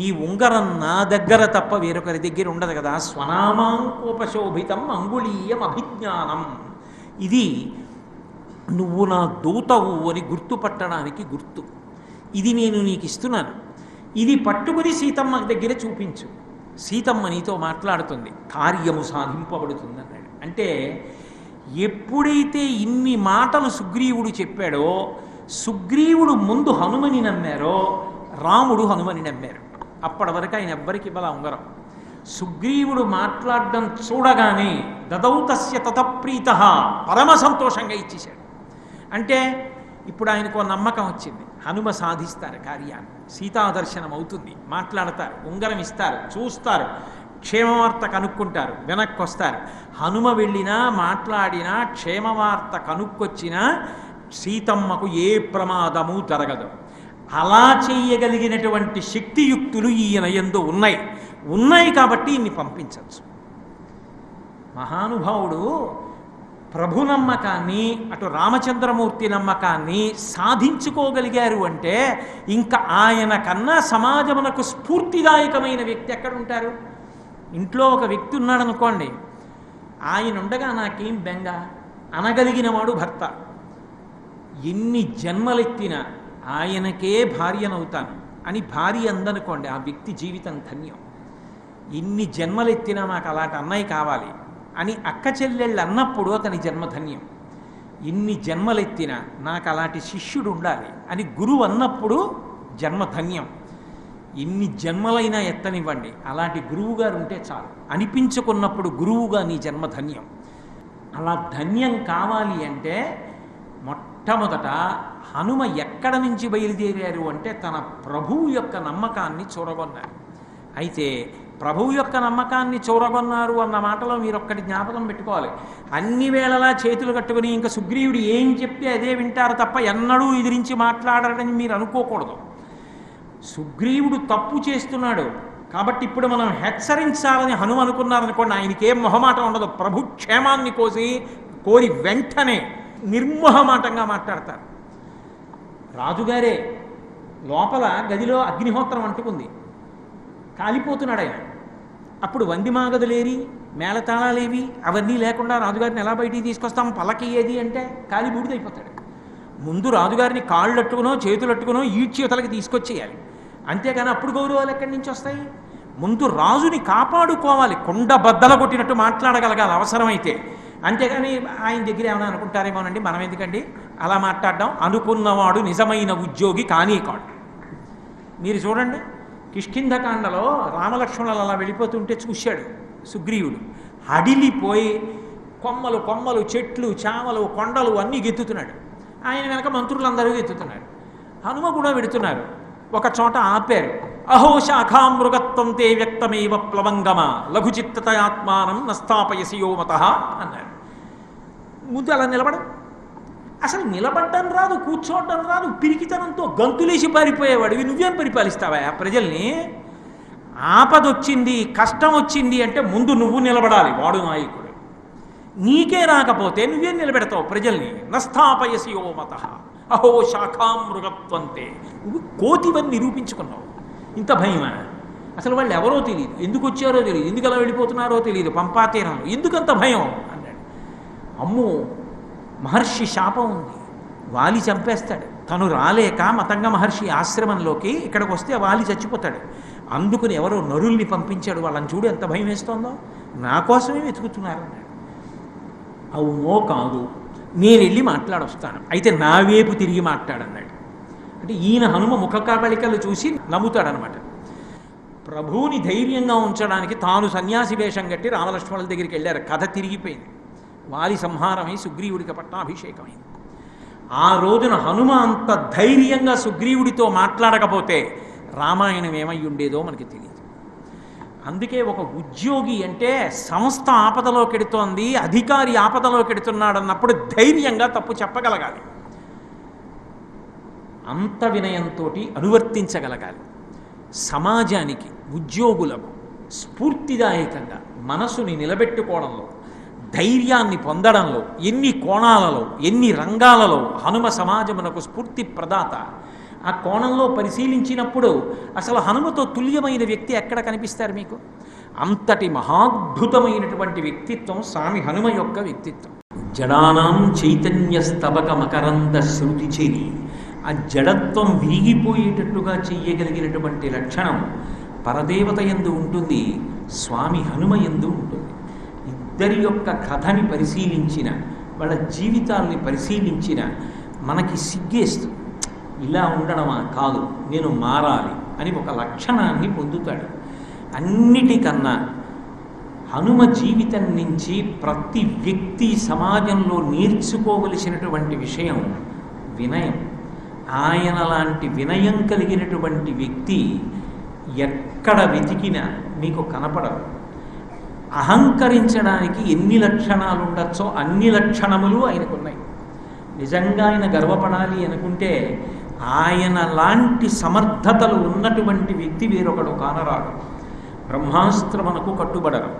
ఈ ఉంగరం నా దగ్గర తప్ప వేరొకరి దగ్గర ఉండదు కదా. స్వనామాంకోపశోభితం అంగుళీయం అభిజ్ఞానం. ఇది నువ్వు నా దూతవు అని గుర్తుపట్టడానికి గుర్తు. ఇది నేను నీకు ఇస్తున్నాను. ఇది పట్టుకుని సీతమ్మ దగ్గర చూపించు. సీతమ్మ నీతో మాట్లాడుతుంది, కార్యము సాధింపబడుతుంది అన్నాడు. అంటే ఎప్పుడైతే ఇన్ని మాటలు సుగ్రీవుడు చెప్పాడో, సుగ్రీవుడు ముందు హనుమని నమ్మారో, రాముడు హనుమని నమ్మారు. అప్పటి వరకు ఆయన ఎవ్వరికి ఇవ్వాల ఉంగరం. సుగ్రీవుడు మాట్లాడడం చూడగానే దదౌతస్య తతప్రీత, పరమ సంతోషంగా ఇచ్చేశాడు. అంటే ఇప్పుడు ఆయనకు నమ్మకం వచ్చింది, హనుమ సాధిస్తారు కార్యాన్ని, సీతాదర్శనం అవుతుంది, మాట్లాడతారు, ఉంగరం ఇస్తారు, చూస్తారు, క్షేమవార్త కనుక్కుంటారు, వెనక్కి వస్తారు. హనుమ వెళ్ళినా మాట్లాడినా క్షేమవార్త కనుక్కొచ్చినా సీతమ్మకు ఏ ప్రమాదము జరగదు. అలా చెయ్యగలిగినటువంటి శక్తియుక్తులు ఈయన యందు ఉన్నాయి కాబట్టి ఇన్ని పంపించవచ్చు. మహానుభావుడు ప్రభు నమ్మకాన్ని, అటు రామచంద్రమూర్తి నమ్మకాన్ని సాధించుకోగలిగారు అంటే ఇంకా ఆయన కన్నా సమాజమునకు స్ఫూర్తిదాయకమైన వ్యక్తి ఎక్కడుంటారు? ఇంట్లో ఒక వ్యక్తి ఉన్నాడు అనుకోండి, ఆయన ఉండగా నాకేం బెంగ అనగలిగిన వాడు భర్త. ఎన్ని జన్మలెత్తినా ఆయనకే భార్యనవుతాను అని భార్య అందనుకోండి, ఆ వ్యక్తి జీవితం ధన్యం. ఇన్ని జన్మలెత్తినా నాకు అలాంటి అన్నయ్య కావాలి అని అక్క చెల్లెళ్ళు అన్నప్పుడు అతని జన్మధన్యం. ఇన్ని జన్మలెత్తినా నాకు అలాంటి శిష్యుడు ఉండాలి అని గురువు అన్నప్పుడు జన్మధన్యం. ఇన్ని జన్మలైనా ఎత్తనివ్వండి, అలాంటి గురువు గారు ఉంటే చాలు అనిపించుకున్నప్పుడు గురువుగా నీ జన్మధన్యం. అలా ధన్యం కావాలి అంటే మొట్టమొదట హనుమ ఎక్కడ నుంచి బయలుదేరారు అంటే తన ప్రభువు యొక్క నమ్మకాన్ని చూరగొన్నారు. అయితే ప్రభువు యొక్క నమ్మకాన్ని చూరగొన్నారు అన్న మాటలో మీరు ఒక్కటి జ్ఞాపకం పెట్టుకోవాలి. అన్ని వేళలా చేతులు కట్టుకుని ఇంకా సుగ్రీవుడు ఏం చెప్తే అదే వింటారు తప్ప ఎన్నడూ ఎదిరించి మాట్లాడారని మీరు అనుకోకూడదు. సుగ్రీవుడు తప్పు చేస్తున్నాడు కాబట్టి ఇప్పుడు మనం హెచ్చరించాలని హనుమ అనుకున్నారనుకోండి, ఆయనకేం మొహమాటం ఉండదు. ప్రభు క్షేమాన్ని కోరి వెంటనే నిర్మోహమాటంగా మాట్లాడతారు. రాజుగారే లోపల గదిలో అగ్నిహోత్రం అంటుకుంది, కాలిపోతున్నాడు ఆయన. అప్పుడు వందిమాగదులేరి, మేళతాళాలేవి అవన్నీ లేకుండా రాజుగారిని ఎలా బయటికి తీసుకొస్తాం? పల్లకి ఏది అంటే కాలి బూడిదైపోతాడు. ముందు రాజుగారిని కాళ్ళట్టుకునో చేతులట్టుకునో ఈడ్చేతలకి తీసుకొచ్చేయాలి. అంతేగాని అప్పుడు గౌరవాలు ఎక్కడి నుంచి వస్తాయి? ముందు రాజుని కాపాడుకోవాలి, కొండ బద్దల కొట్టినట్టు మాట్లాడగలగాలి అవసరమైతే. అంతేగాని ఆయన దగ్గర ఏమైనా అనుకుంటారేమోనండి, మనం ఎందుకండి అలా మాట్లాడడం? అనుకున్నవాడు నిజమైన ఉద్యోగి కానీ కాడు. మీరు చూడండి, కిష్కింధకాండలో రామలక్ష్మణులు అలా వెళ్ళిపోతుంటే చూశాడు సుగ్రీవుడు. అడిలిపోయి కొమ్మలు కొమ్మలు, చెట్లు, చామలు, కొండలు అన్నీ గెత్తుతున్నాడు. ఆయన వెనక మంత్రులందరూ గెత్తుతున్నారు, హనుమ కూడా వెడుతున్నారు. ఒక చోట ఆపారు. అహో శాఖాం మృగత్వం తే వ్యక్తమేవ ప్లవంగమ లఘుచిత్తయాత్మానం నస్థాపయసి యోమత అన్నారు. ముందు అలా నిలబడ, అసలు నిలబడ్డం రాదు, కూర్చోవడం రాదు, పిరికితనంతో గంతులేసి పారిపోయేవాడివి నువ్వేం పరిపాలిస్తావా ప్రజల్ని? ఆపదొచ్చింది, కష్టం వచ్చింది అంటే ముందు నువ్వు నిలబడాలి, వాడు నాయకుడు. నీకే రాకపోతే నువ్వేం నిలబెడతావు ప్రజల్ని? నస్థాపయసి యోమత అహో శాఖాం మృగత్వంతే. నువ్వు కోతివని నిరూపించుకున్నావు. ఇంత భయమా? అసలు వాళ్ళు ఎవరో తెలియదు, ఎందుకు వచ్చారో తెలియదు, ఎందుకు అలా వెళ్ళిపోతున్నారో తెలియదు, పంపాతీరంలో ఎందుకంత భయం అన్నాడు. అమ్మో, మహర్షి శాపం ఉంది, వాలి చంపేస్తాడు. తను రాలేక మతంగ మహర్షి ఆశ్రమంలోకి ఇక్కడికి వస్తే వాలి చచ్చిపోతాడు. అందుకుని ఎవరో నరుల్ని పంపించాడు, వాళ్ళని చూడు ఎంత భయం వేస్తోందో, నా కోసమే వెతుకుతున్నారు అన్నాడు. అవునో కాదు, నేను వెళ్ళి మాట్లాడొస్తాను, అయితే నా వైపు తిరిగి మాట్లాడన్నాడు. అంటే ఈయన హనుమ ముఖ కవళికలు చూసి నమ్ముతాడనమాట. ప్రభువుని ధైర్యంగా ఉంచడానికి తాను సన్యాసి వేషం కట్టి రామలక్ష్మణుల దగ్గరికి వెళ్ళారు. కథ తిరిగిపోయింది. వాలి సంహారమై సుగ్రీవుడికి పట్టాభిషేకమైంది. ఆ రోజున హనుమ అంత ధైర్యంగా సుగ్రీవుడితో మాట్లాడకపోతే రామాయణం ఏమై ఉండేదో మనకి తెలియదు. అందుకే ఒక ఉద్యోగి అంటే సంస్థ ఆపదలో కెడుతోంది, అధికారి ఆపదలో కెడుతున్నాడు అన్నప్పుడు ధైర్యంగా తప్పు చెప్పగలగాలి. అంత వినయంతో అనువర్తించగలగాలి. సమాజానికి, ఉద్యోగులకు స్ఫూర్తిదాయకంగా మనసుని నిలబెట్టుకోవడంలో, ధైర్యాన్ని పొందడంలో, ఎన్ని కోణాలలో, ఎన్ని రంగాలలో హనుమ సమాజమునకు స్ఫూర్తి ప్రదాత. ఆ కోణంలో పరిశీలించినప్పుడు అసలు హనుమతో తుల్యమైన వ్యక్తి ఎక్కడ కనిపిస్తారు మీకు? అంతటి మహాద్భుతమైనటువంటి వ్యక్తిత్వం స్వామి హనుమ యొక్క వ్యక్తిత్వం. జడానాం చైతన్య స్తబక మకరంద శృతి చేరి, ఆ జడత్వం వీగిపోయేటట్లుగా చెయ్యగలిగినటువంటి లక్షణం పరదేవత యందు ఉంటుంది, స్వామి హనుమ యందు ఉంటుంది. ఇద్దరి యొక్క కథని పరిశీలించిన, వాళ్ళ జీవితాల్ని పరిశీలించిన మనకి సిగ్గేస్తుంది. ఇలా ఉండడమా? కాదు, నేను మారాలి అని ఒక లక్షణాన్ని పొందుతాడు. అన్నిటికన్నా హనుమ జీవితం నుంచి ప్రతి వ్యక్తి సమాజంలో నేర్చుకోవలసినటువంటి విషయం వినయం. ఆయన లాంటి వినయం కలిగినటువంటి వ్యక్తి ఎక్కడ వెతికినా మీకు కనపడదు. అహంకరించడానికి ఎన్ని లక్షణాలు ఉండొచ్చో అన్ని లక్షణములు ఆయనకున్నాయి. నిజంగా ఆయన గర్వపడాలి అనుకుంటే ఆయన లాంటి సమర్థతలు ఉన్నటువంటి వ్యక్తి వేరొకడు కానరాడు. బ్రహ్మాస్త్రమునకు కట్టుబడరు.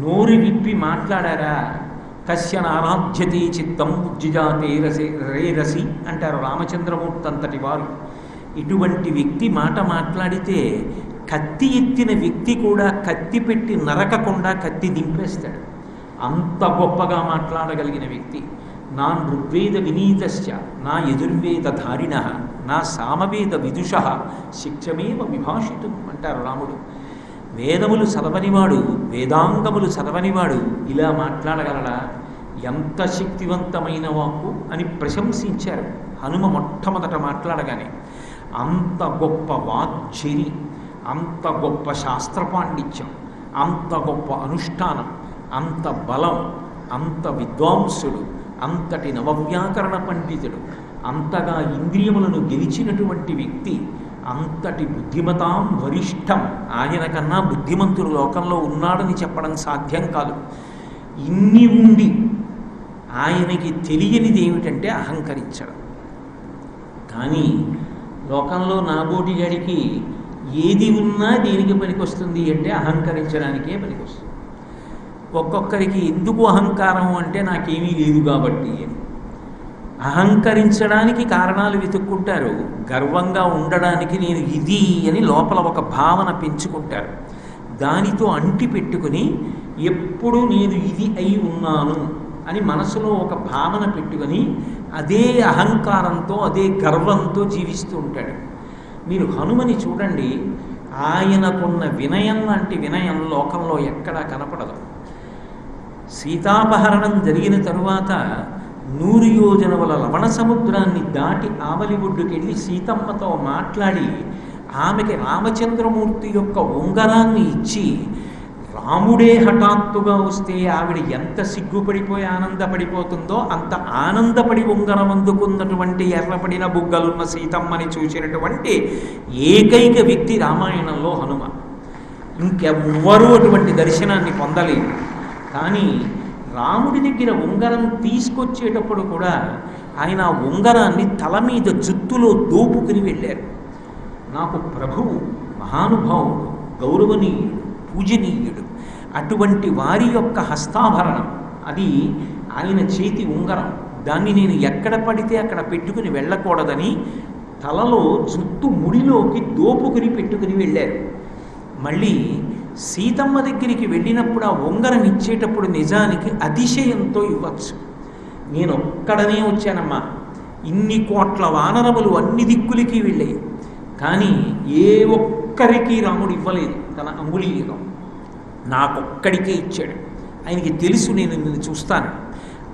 నోరు విప్పి మాట్లాడారా? కశ్యన ఆరాధ్యతే చిత్తం ఉజ్జిజాతే రేరసి అంటారు రామచంద్రమూర్తి అంతటి వారు. ఇటువంటి వ్యక్తి మాట మాట్లాడితే కత్తి ఎత్తిన వ్యక్తి కూడా కత్తి పెట్టి నరకకుండా కత్తి దింపేస్తాడు. అంత గొప్పగా మాట్లాడగలిగిన వ్యక్తి. నా ఋగ్వేద వినీతశ్చ నా యజుర్వేద ధారిణ నా సామవేద విదుష శిక్షమేవ విభాషితం అంటారు రాముడు. వేదములు చదవనివాడు, వేదాంగములు చదవనివాడు ఇలా మాట్లాడగలడా? ఎంత శక్తివంతమైన వాక్కు అని ప్రశంసించారు హనుమ మొట్టమొదట మాట్లాడగానే. అంత గొప్ప వాక్చరి, అంత గొప్ప శాస్త్ర పాండిత్యం, అంత గొప్ప అనుష్ఠానం, అంత బలం, అంత విద్వాంసుడు, అంతటి నవవ్యాకరణ పండితుడు, అంతగా ఇంద్రియములను గెలిచినటువంటి వ్యక్తి, అంతటి బుద్ధిమతాం వరిష్టం. ఆయన కన్నా బుద్ధిమంతుడు లోకంలో ఉన్నాడని చెప్పడం సాధ్యం కాదు. ఇన్ని ఉండి ఆయనకి తెలియనిది ఏమిటంటే అహంకరించడం. కానీ లోకంలో నాబోటి గడికి ఏది ఉన్నా దేనికి పనికొస్తుంది అంటే అహంకరించడానికే పనికొస్తుంది. ఒక్కొక్కరికి ఎందుకు అహంకారం అంటే నాకేమీ లేదు కాబట్టి అని అహంకరించడానికి కారణాలు వెతుక్కుంటారు. గర్వంగా ఉండడానికి నేను ఇది అని లోపల ఒక భావన పెంచుకుంటారు. దానితో అంటి పెట్టుకుని ఎప్పుడు నేను ఇది అయి ఉన్నాను అని మనసులో ఒక భావన పెట్టుకొని అదే అహంకారంతో, అదే గర్వంతో జీవిస్తూ ఉంటాడు. మీరు హనుమని చూడండి, ఆయనకున్న వినయం లాంటి వినయం లోకంలో ఎక్కడా కనపడదు. సీతాపహరణం జరిగిన తరువాత 100 యోజనముల లవణ సముద్రాన్ని దాటి ఆవలి ఒడ్డుకెళ్ళి సీతమ్మతో మాట్లాడి ఆమెకి రామచంద్రమూర్తి యొక్క ఉంగరాన్ని ఇచ్చి రాముడే హఠాత్తుగా వస్తే ఆవిడ ఎంత సిగ్గుపడిపోయి ఆనందపడిపోతుందో అంత ఆనందపడి ఉంగరం అందుకున్నటువంటి ఎర్రపడిన బుగ్గలున్న సీతమ్మని చూసినటువంటి ఏకైక వ్యక్తి రామాయణంలో హనుమ. ఇంకెవ్వరూ అటువంటి దర్శనాన్ని పొందలేదు. కానీ రాముడి దగ్గర ఉంగరం తీసుకొచ్చేటప్పుడు కూడా ఆయన ఆ ఉంగరాన్ని తల మీద జుత్తులో దోపుకుని వెళ్ళారు. నాకు ప్రభువు మహానుభావుడు, గౌరవనీయుడు, పూజనీయుడు, అటువంటి వారి యొక్క హస్తాభరణం అది ఆయన చేతి ఉంగరం. దాన్ని నేను ఎక్కడ పడితే అక్కడ పెట్టుకుని వెళ్ళకూడదని తలలో జుట్టు ముడిలోకి దోపుకుని పెట్టుకుని వెళ్ళారు. మళ్ళీ సీతమ్మ దగ్గరికి వెళ్ళినప్పుడు ఆ ఉంగరం ఇచ్చేటప్పుడు నిజానికి అతిశయంతో ఇవ్వచ్చు. నేను ఒక్కడనే వచ్చానమ్మా, ఇన్ని కోట్ల వానరములు అన్ని దిక్కులకి వెళ్ళాయి, కానీ ఏ ఒక్కరికి రాముడు ఇవ్వలేదు తన అంగుళీయకం. నాకొక్కడికే ఇచ్చాడు. ఆయనకి తెలుసు నేను నిన్ను చూస్తాను,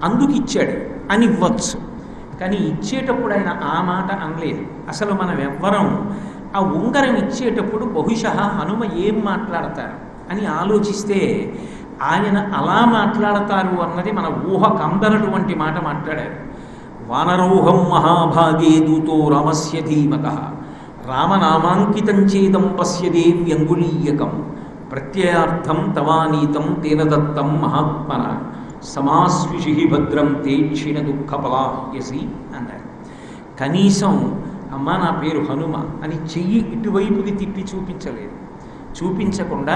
అందుకు ఇచ్చాడు అని ఇవ్వచ్చు. కానీ ఇచ్చేటప్పుడు ఆయన ఆ మాట అనలేదు. అసలు మనం ఎవ్వరం ఆ ఉంగరం ఇచ్చేటప్పుడు బహుశः హనుమ ఏం మాట్లాడతారు అని ఆలోచిస్తే ఆయన అలా మాట్లాడతారు అన్నది మన ఊహ కందనటువంటి మాట మాట్లాడారు. వానరోహం మహాభాగే దూతో రామస్య ధీమతః రామనామాంకితం చేదం పశ్యదేవ్యంగుళీయకం ప్రత్యయార్థం తవానీతం తేన దత్తం మహాత్మన సమాస్విషి భద్రం తే క్షీణ దుఃఖపలాయసి అన్నారు. కనీసం అమ్మా నా పేరు హనుమ అని చెయ్యి ఇటువైపుకి తిప్పి చూపించలేదు. చూపించకుండా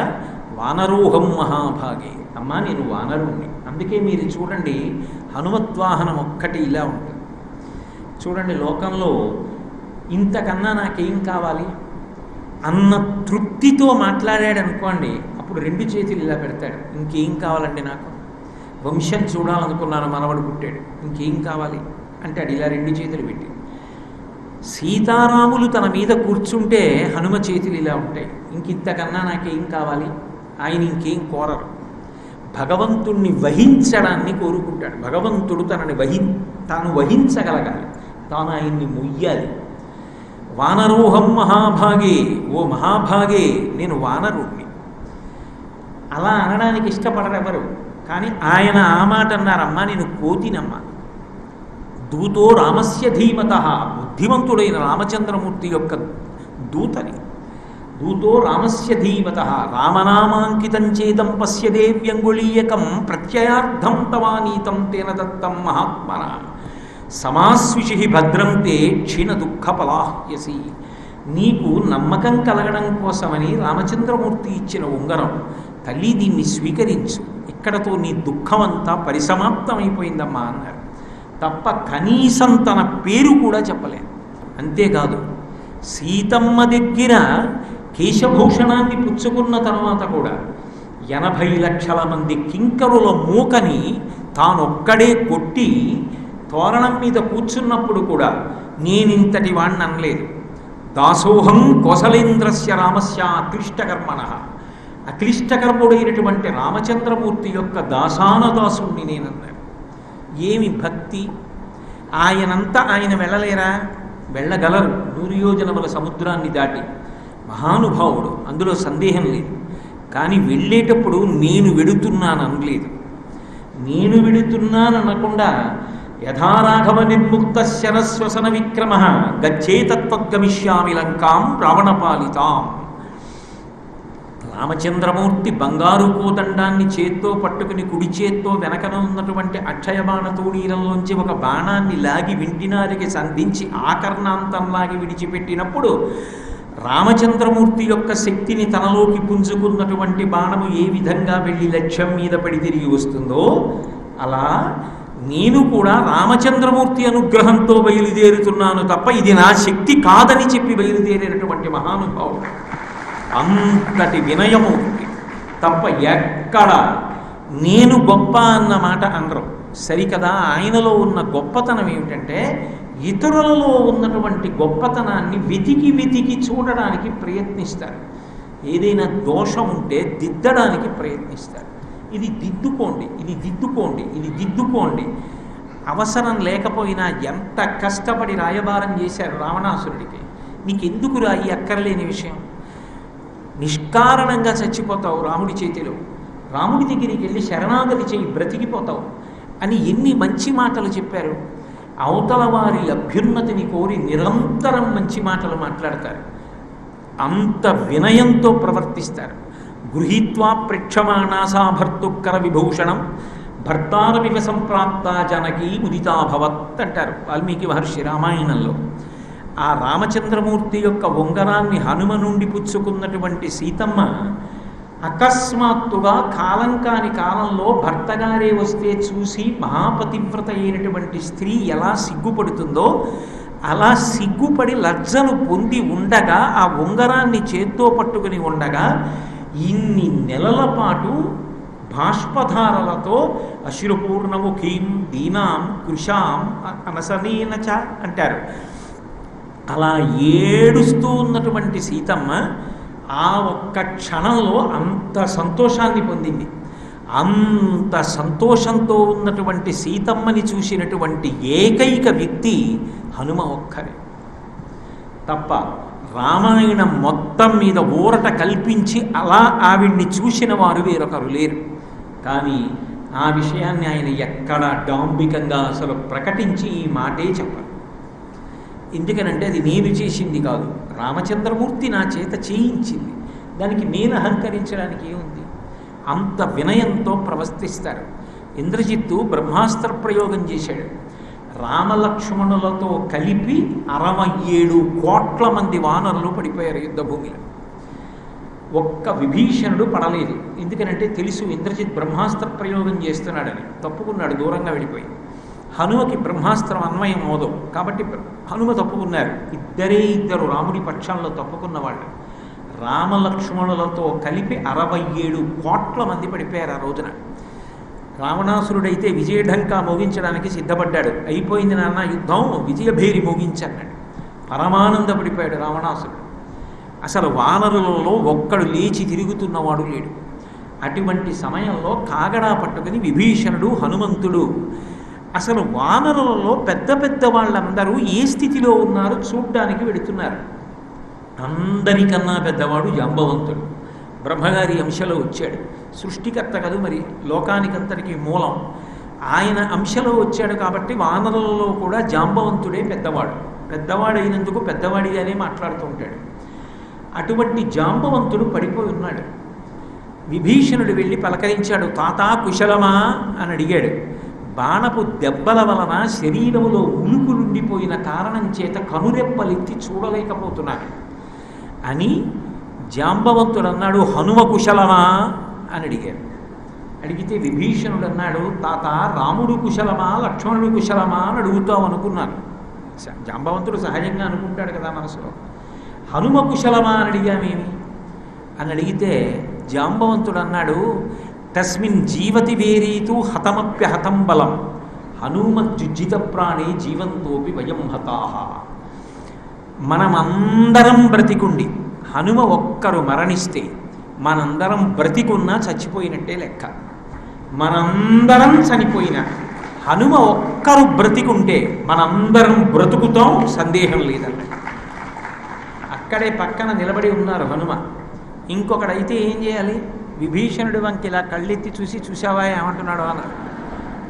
వానరోహం మహాభాగే, అమ్మా నేను వానరుణ్ణి. అందుకే మీరు చూడండి హనుమద్వాహనం ఒక్కటి ఇలా ఉంటుంది. చూడండి లోకంలో ఇంతకన్నా నాకేం కావాలి అన్న తృప్తితో మాట్లాడాడు అనుకోండి, అప్పుడు 2 చేతులు ఇలా పెడతాడు. ఇంకేం కావాలండి నాకు, వంశం చూడాలనుకున్నాను, మనవడు పుట్టాడు, ఇంకేం కావాలి అంటాడు ఇలా 2 చేతులు పెట్టి. సీతారాములు తన మీద కూర్చుంటే హనుమ చేతులు ఇలా ఉంటాయి. ఇంతకన్నా నాకేం కావాలి, ఆయన ఇంకేం కోరరు. భగవంతుణ్ణి వహించడాన్ని కోరుకుంటాడు. భగవంతుడు తాను వహించగలగాలి, తాను ఆయన్ని మొయ్యాలి. వానరోహం మహాభాగే, ఓ మహాభాగే నేను వానరుణ్ణి. అలా అనడానికి ఇష్టపడరు ఎవరు. కానీ ఆయన ఆ మాట అన్నారమ్మా నేను కోతినమ్మ. దూతో రామస్య ధీమత, బుద్ధిమంతుడైన రామచంద్రమూర్తి యొక్క దూతని. దూతో రామస్య ధీమత రామనామాంకితం చేతం పశ్య దేవ్యంగుళీయకం ప్రత్యయార్థం తవానీతం తేన దత్తం మహాత్మన సమాస్విషి భద్రం తే క్షీణ దుఃఖపలాహ్యసి. నీకు నమ్మకం కలగడం కోసమని రామచంద్రమూర్తి ఇచ్చిన ఉంగరం, తల్లి దీన్ని స్వీకరించు, ఇక్కడతో నీ దుఃఖమంతా పరిసమాప్తమైపోయిందమ్మా అన్నారు. తప్ప కనీసం తన పేరు కూడా చెప్పలేదు. అంతేకాదు సీతమ్మ దగ్గర కేశభూషణాన్ని పుచ్చుకున్న తర్వాత కూడా 80 లక్షల మంది కింకరుల మూకని తానొక్కడే కొట్టి తోరణం మీద కూర్చున్నప్పుడు కూడా నేనింతటి వాణ్ణి అనలేదు. దాసోహం కోసలేంద్రస్య రామస్య అక్లిష్టకర్మణ, అక్లిష్టకర్ముడైనటువంటి రామచంద్రమూర్తి యొక్క దాసానదాసుణ్ణి నేనన్నాడు. ఏమి భక్తి! ఆయనంతా ఆయన వెళ్ళలేరా? వెళ్ళగలరు, 100 యోజనముల సముద్రాన్ని దాటి. మహానుభావుడు, అందులో సందేహం లేదు. కానీ వెళ్ళేటప్పుడు నేను వెడుతున్నాను అనలేదు. నేను వెడుతున్నాననకుండా యథారాఘవ నిర్ముక్త శరస్వసన విక్రమ గచ్చేతత్వద్గమిష్యామి లంకాం రావణపాలితాం. రామచంద్రమూర్తి బంగారు కోదండాన్ని చేత్తో పట్టుకుని కుడి చేత్తో వెనకన ఉన్నటువంటి అక్షయబాణ తోడీరంలోంచి ఒక బాణాన్ని లాగి వింటినారికి సంధించి ఆకర్ణాంతంలాగి విడిచిపెట్టినప్పుడు రామచంద్రమూర్తి యొక్క శక్తిని తనలోకి పుంజుకున్నటువంటి బాణము ఏ విధంగా వెళ్ళి లక్ష్యం మీద పడి తిరిగి వస్తుందో అలా నేను కూడా రామచంద్రమూర్తి అనుగ్రహంతో బయలుదేరుతున్నాను తప్ప ఇది నా శక్తి కాదని చెప్పి బయలుదేరినటువంటి మహానుభావుడు. అంతటి వినయము తప్ప ఎక్కడ నేను గొప్ప అన్న మాట అనరు. సరికదా ఆయనలో ఉన్న గొప్పతనం ఏమిటంటే ఇతరులలో ఉన్నటువంటి గొప్పతనాన్ని వెతికి వెతికి చూడడానికి ప్రయత్నిస్తారు. ఏదైనా దోషం ఉంటే దిద్దడానికి ప్రయత్నిస్తారు. ఇది దిద్దుకోండి, ఇది దిద్దుకోండి, ఇది దిద్దుకోండి. అవసరం లేకపోయినా ఎంత కష్టపడి రాయబారం చేశారు రావణాసురుడికి. నీకెందుకు రాయి అక్కర్లేని విషయం, నిష్కారణంగా చచ్చిపోతావు రాముడి చేతిలో, రాముడి దగ్గరికి వెళ్ళి శరణాగతి చేయి బ్రతికిపోతావు అని ఎన్ని మంచి మాటలు చెప్పారు. అవతల వారి అభ్యున్నతిని కోరి నిరంతరం మంచి మాటలు మాట్లాడతారు. అంత వినయంతో ప్రవర్తిస్తారు. గృహీత్వా ప్రేక్షమాణాసా భర్తుకర విభూషణం భర్తారమివ సంప్రాప్త జనకీ ఉదితాభవత్ అంటారు వాల్మీకి మహర్షి రామాయణంలో. ఆ రామచంద్రమూర్తి యొక్క ఉంగరాన్ని హనుమ నుండి పుచ్చుకున్నటువంటి సీతమ్మ అకస్మాత్తుగా కాలం కాని కాలంలో భర్తగారే వస్తే చూసి మహాపతివ్రత అయినటువంటి స్త్రీ ఎలా సిగ్గుపడుతుందో అలా సిగ్గుపడి లజ్జను పొంది ఉండగా ఆ ఉంగరాన్ని చేత్తో పట్టుకుని ఉండగా ఇన్ని నెలల పాటు బాష్పధారలతో అశ్రుపూర్ణముఖీం దీనాం కృషాం అనసనేనచ అంటారు. అలా ఏడుస్తూ ఉన్నటువంటి సీతమ్మ ఆ ఒక్క క్షణంలో అంత సంతోషాన్ని పొందింది. అంత సంతోషంతో ఉన్నటువంటి సీతమ్మని చూసినటువంటి ఏకైక వ్యక్తి హనుమ ఒక్కరే తప్ప రామాయణం మొత్తం మీద ఊరట కల్పించి అలా ఆవిడ్ని చూసిన వారు వేరొకరు లేరు. కానీ ఆ విషయాన్ని ఆయన ఎక్కడ డాంబికంగా అసలు ప్రకటించి ఈ మాటే చెప్పారు. ఎందుకనంటే అది నేను చేసింది కాదు, రామచంద్రమూర్తి నా చేత చేయించింది, దానికి నేను అహంకరించడానికి ఏముంది. అంత వినయంతో ప్రవర్తిస్తారు. ఇంద్రజిత్తు బ్రహ్మాస్త్ర ప్రయోగం చేశాడు. రామలక్ష్మణులతో కలిపి 67 కోట్ల మంది వానరులు పడిపోయారు యుద్ధభూమిలో. ఒక్క విభీషణుడు పడలేదు. ఎందుకనంటే తెలుసు ఇంద్రజిత్ బ్రహ్మాస్త్ర ప్రయోగం చేస్తున్నాడని, తప్పుకున్నాడు దూరంగా వెళ్ళిపోయి. హనుమకి బ్రహ్మాస్త్రం అన్వయం అవదు కాబట్టి హనుమ తప్పుకున్నారు. ఇద్దరు రాముడి పక్షంలో తప్పుకున్న వాళ్ళు. రామలక్ష్మణులతో కలిపి 67 కోట్ల మంది పడిపోయారు ఆ రోజున. రావణాసురుడైతే విజయఢంకా మోగించడానికి సిద్ధపడ్డాడు. అయిపోయింది నాన్న యుద్ధం, విజయభేరి మోగించన్నాడు. పరమానందపడిపోయాడు రావణాసురుడు. అసలు వానరులలో ఒక్కడు లేచి తిరుగుతున్నవాడు లేడు. అటువంటి సమయంలో కాగడా పట్టుకుని విభీషణుడు, హనుమంతుడు, అసలు వానరులలో పెద్ద పెద్ద వాళ్ళందరూ ఏ స్థితిలో ఉన్నారో చూడ్డానికి వెడుతున్నారు. అందరికన్నా పెద్దవాడు జాంబవంతుడు. బ్రహ్మగారి అంశలో వచ్చాడు. సృష్టికర్త కదూ మరి, లోకానికంతటికీ మూలం. ఆయన అంశలో వచ్చాడు కాబట్టి వానరులలో కూడా జాంబవంతుడే పెద్దవాడు. పెద్దవాడైనందుకు పెద్దవాడిగానే మాట్లాడుతూ ఉంటాడు. అటువంటి జాంబవంతుడు పడిపోయి ఉన్నాడు. విభీషణుడు వెళ్ళి పలకరించాడు. తాతా కుశలమా అని అడిగాడు. బాణపు దెబ్బల వలన శరీరములో ఉలుకులుండిపోయిన కారణం చేత కనురెప్పలెత్తి చూడలేకపోతున్నాడు అని జాంబవంతుడు అన్నాడు. హనుమ కుశలమా అని అడిగాడు. అడిగితే విభీషణుడు అన్నాడు, తాత రాముడు కుశలమా లక్ష్మణుడు కుశలమా అని అడుగుతావు అనుకున్నాను. జాంబవంతుడు సహజంగా అనుకుంటాడు కదా మనసులో. హనుమ కుశలమా అని అడిగామేమి అని అడిగితే జాంబవంతుడు అన్నాడు, తస్మిన్ జీవతి వేరీతు హతమప్యహతం బలం హనుమజ్జుజిత ప్రాణే జీవంతోపి వయం హతాహ. మనమందరం బ్రతికుండి హనుమ ఒక్కరు మరణిస్తే మనందరం బ్రతికున్నా చచ్చిపోయినట్టే లెక్క. మనందరం చనిపోయినా హనుమ ఒక్కరు బ్రతికుంటే మనందరం బ్రతుకుతాం, సందేహం లేదన్న. అక్కడే పక్కన నిలబడి ఉన్నారు హనుమ. ఇంకొకడైతే ఏం చేయాలి? విభీషణుడి వంకి ఇలా కళ్ళెత్తి చూసావా ఏమంటున్నాడు అన్న.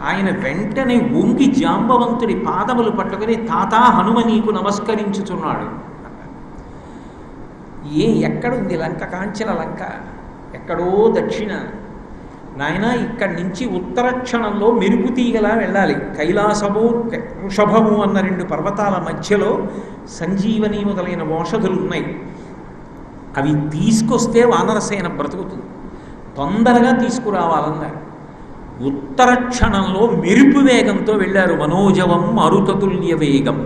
ఆయన వెంటనే వంగి జాంబవంతుడి పాదములు పట్టుకుని తాతా హనుమ నీకు నమస్కరించుచున్నాడు. ఎక్కడుంది లంక? కాంచన లంక ఎక్కడో దక్షిణ. నాయన ఇక్కడి నుంచి ఉత్తర క్షణంలో మెరుపు తీగలా వెళ్ళాలి. కైలాసము, వృషభము అన్న 2 పర్వతాల మధ్యలో సంజీవని మొదలైన ఔషధులు ఉన్నాయి. అవి తీసుకొస్తే వానరసేన బ్రతుకుతుంది. తొందరగా తీసుకురావాలన్నారు. ఉత్తర క్షణంలో మెరుపు వేగంతో వెళ్ళారు. మనోజవం మరుతతుల్య వేగం.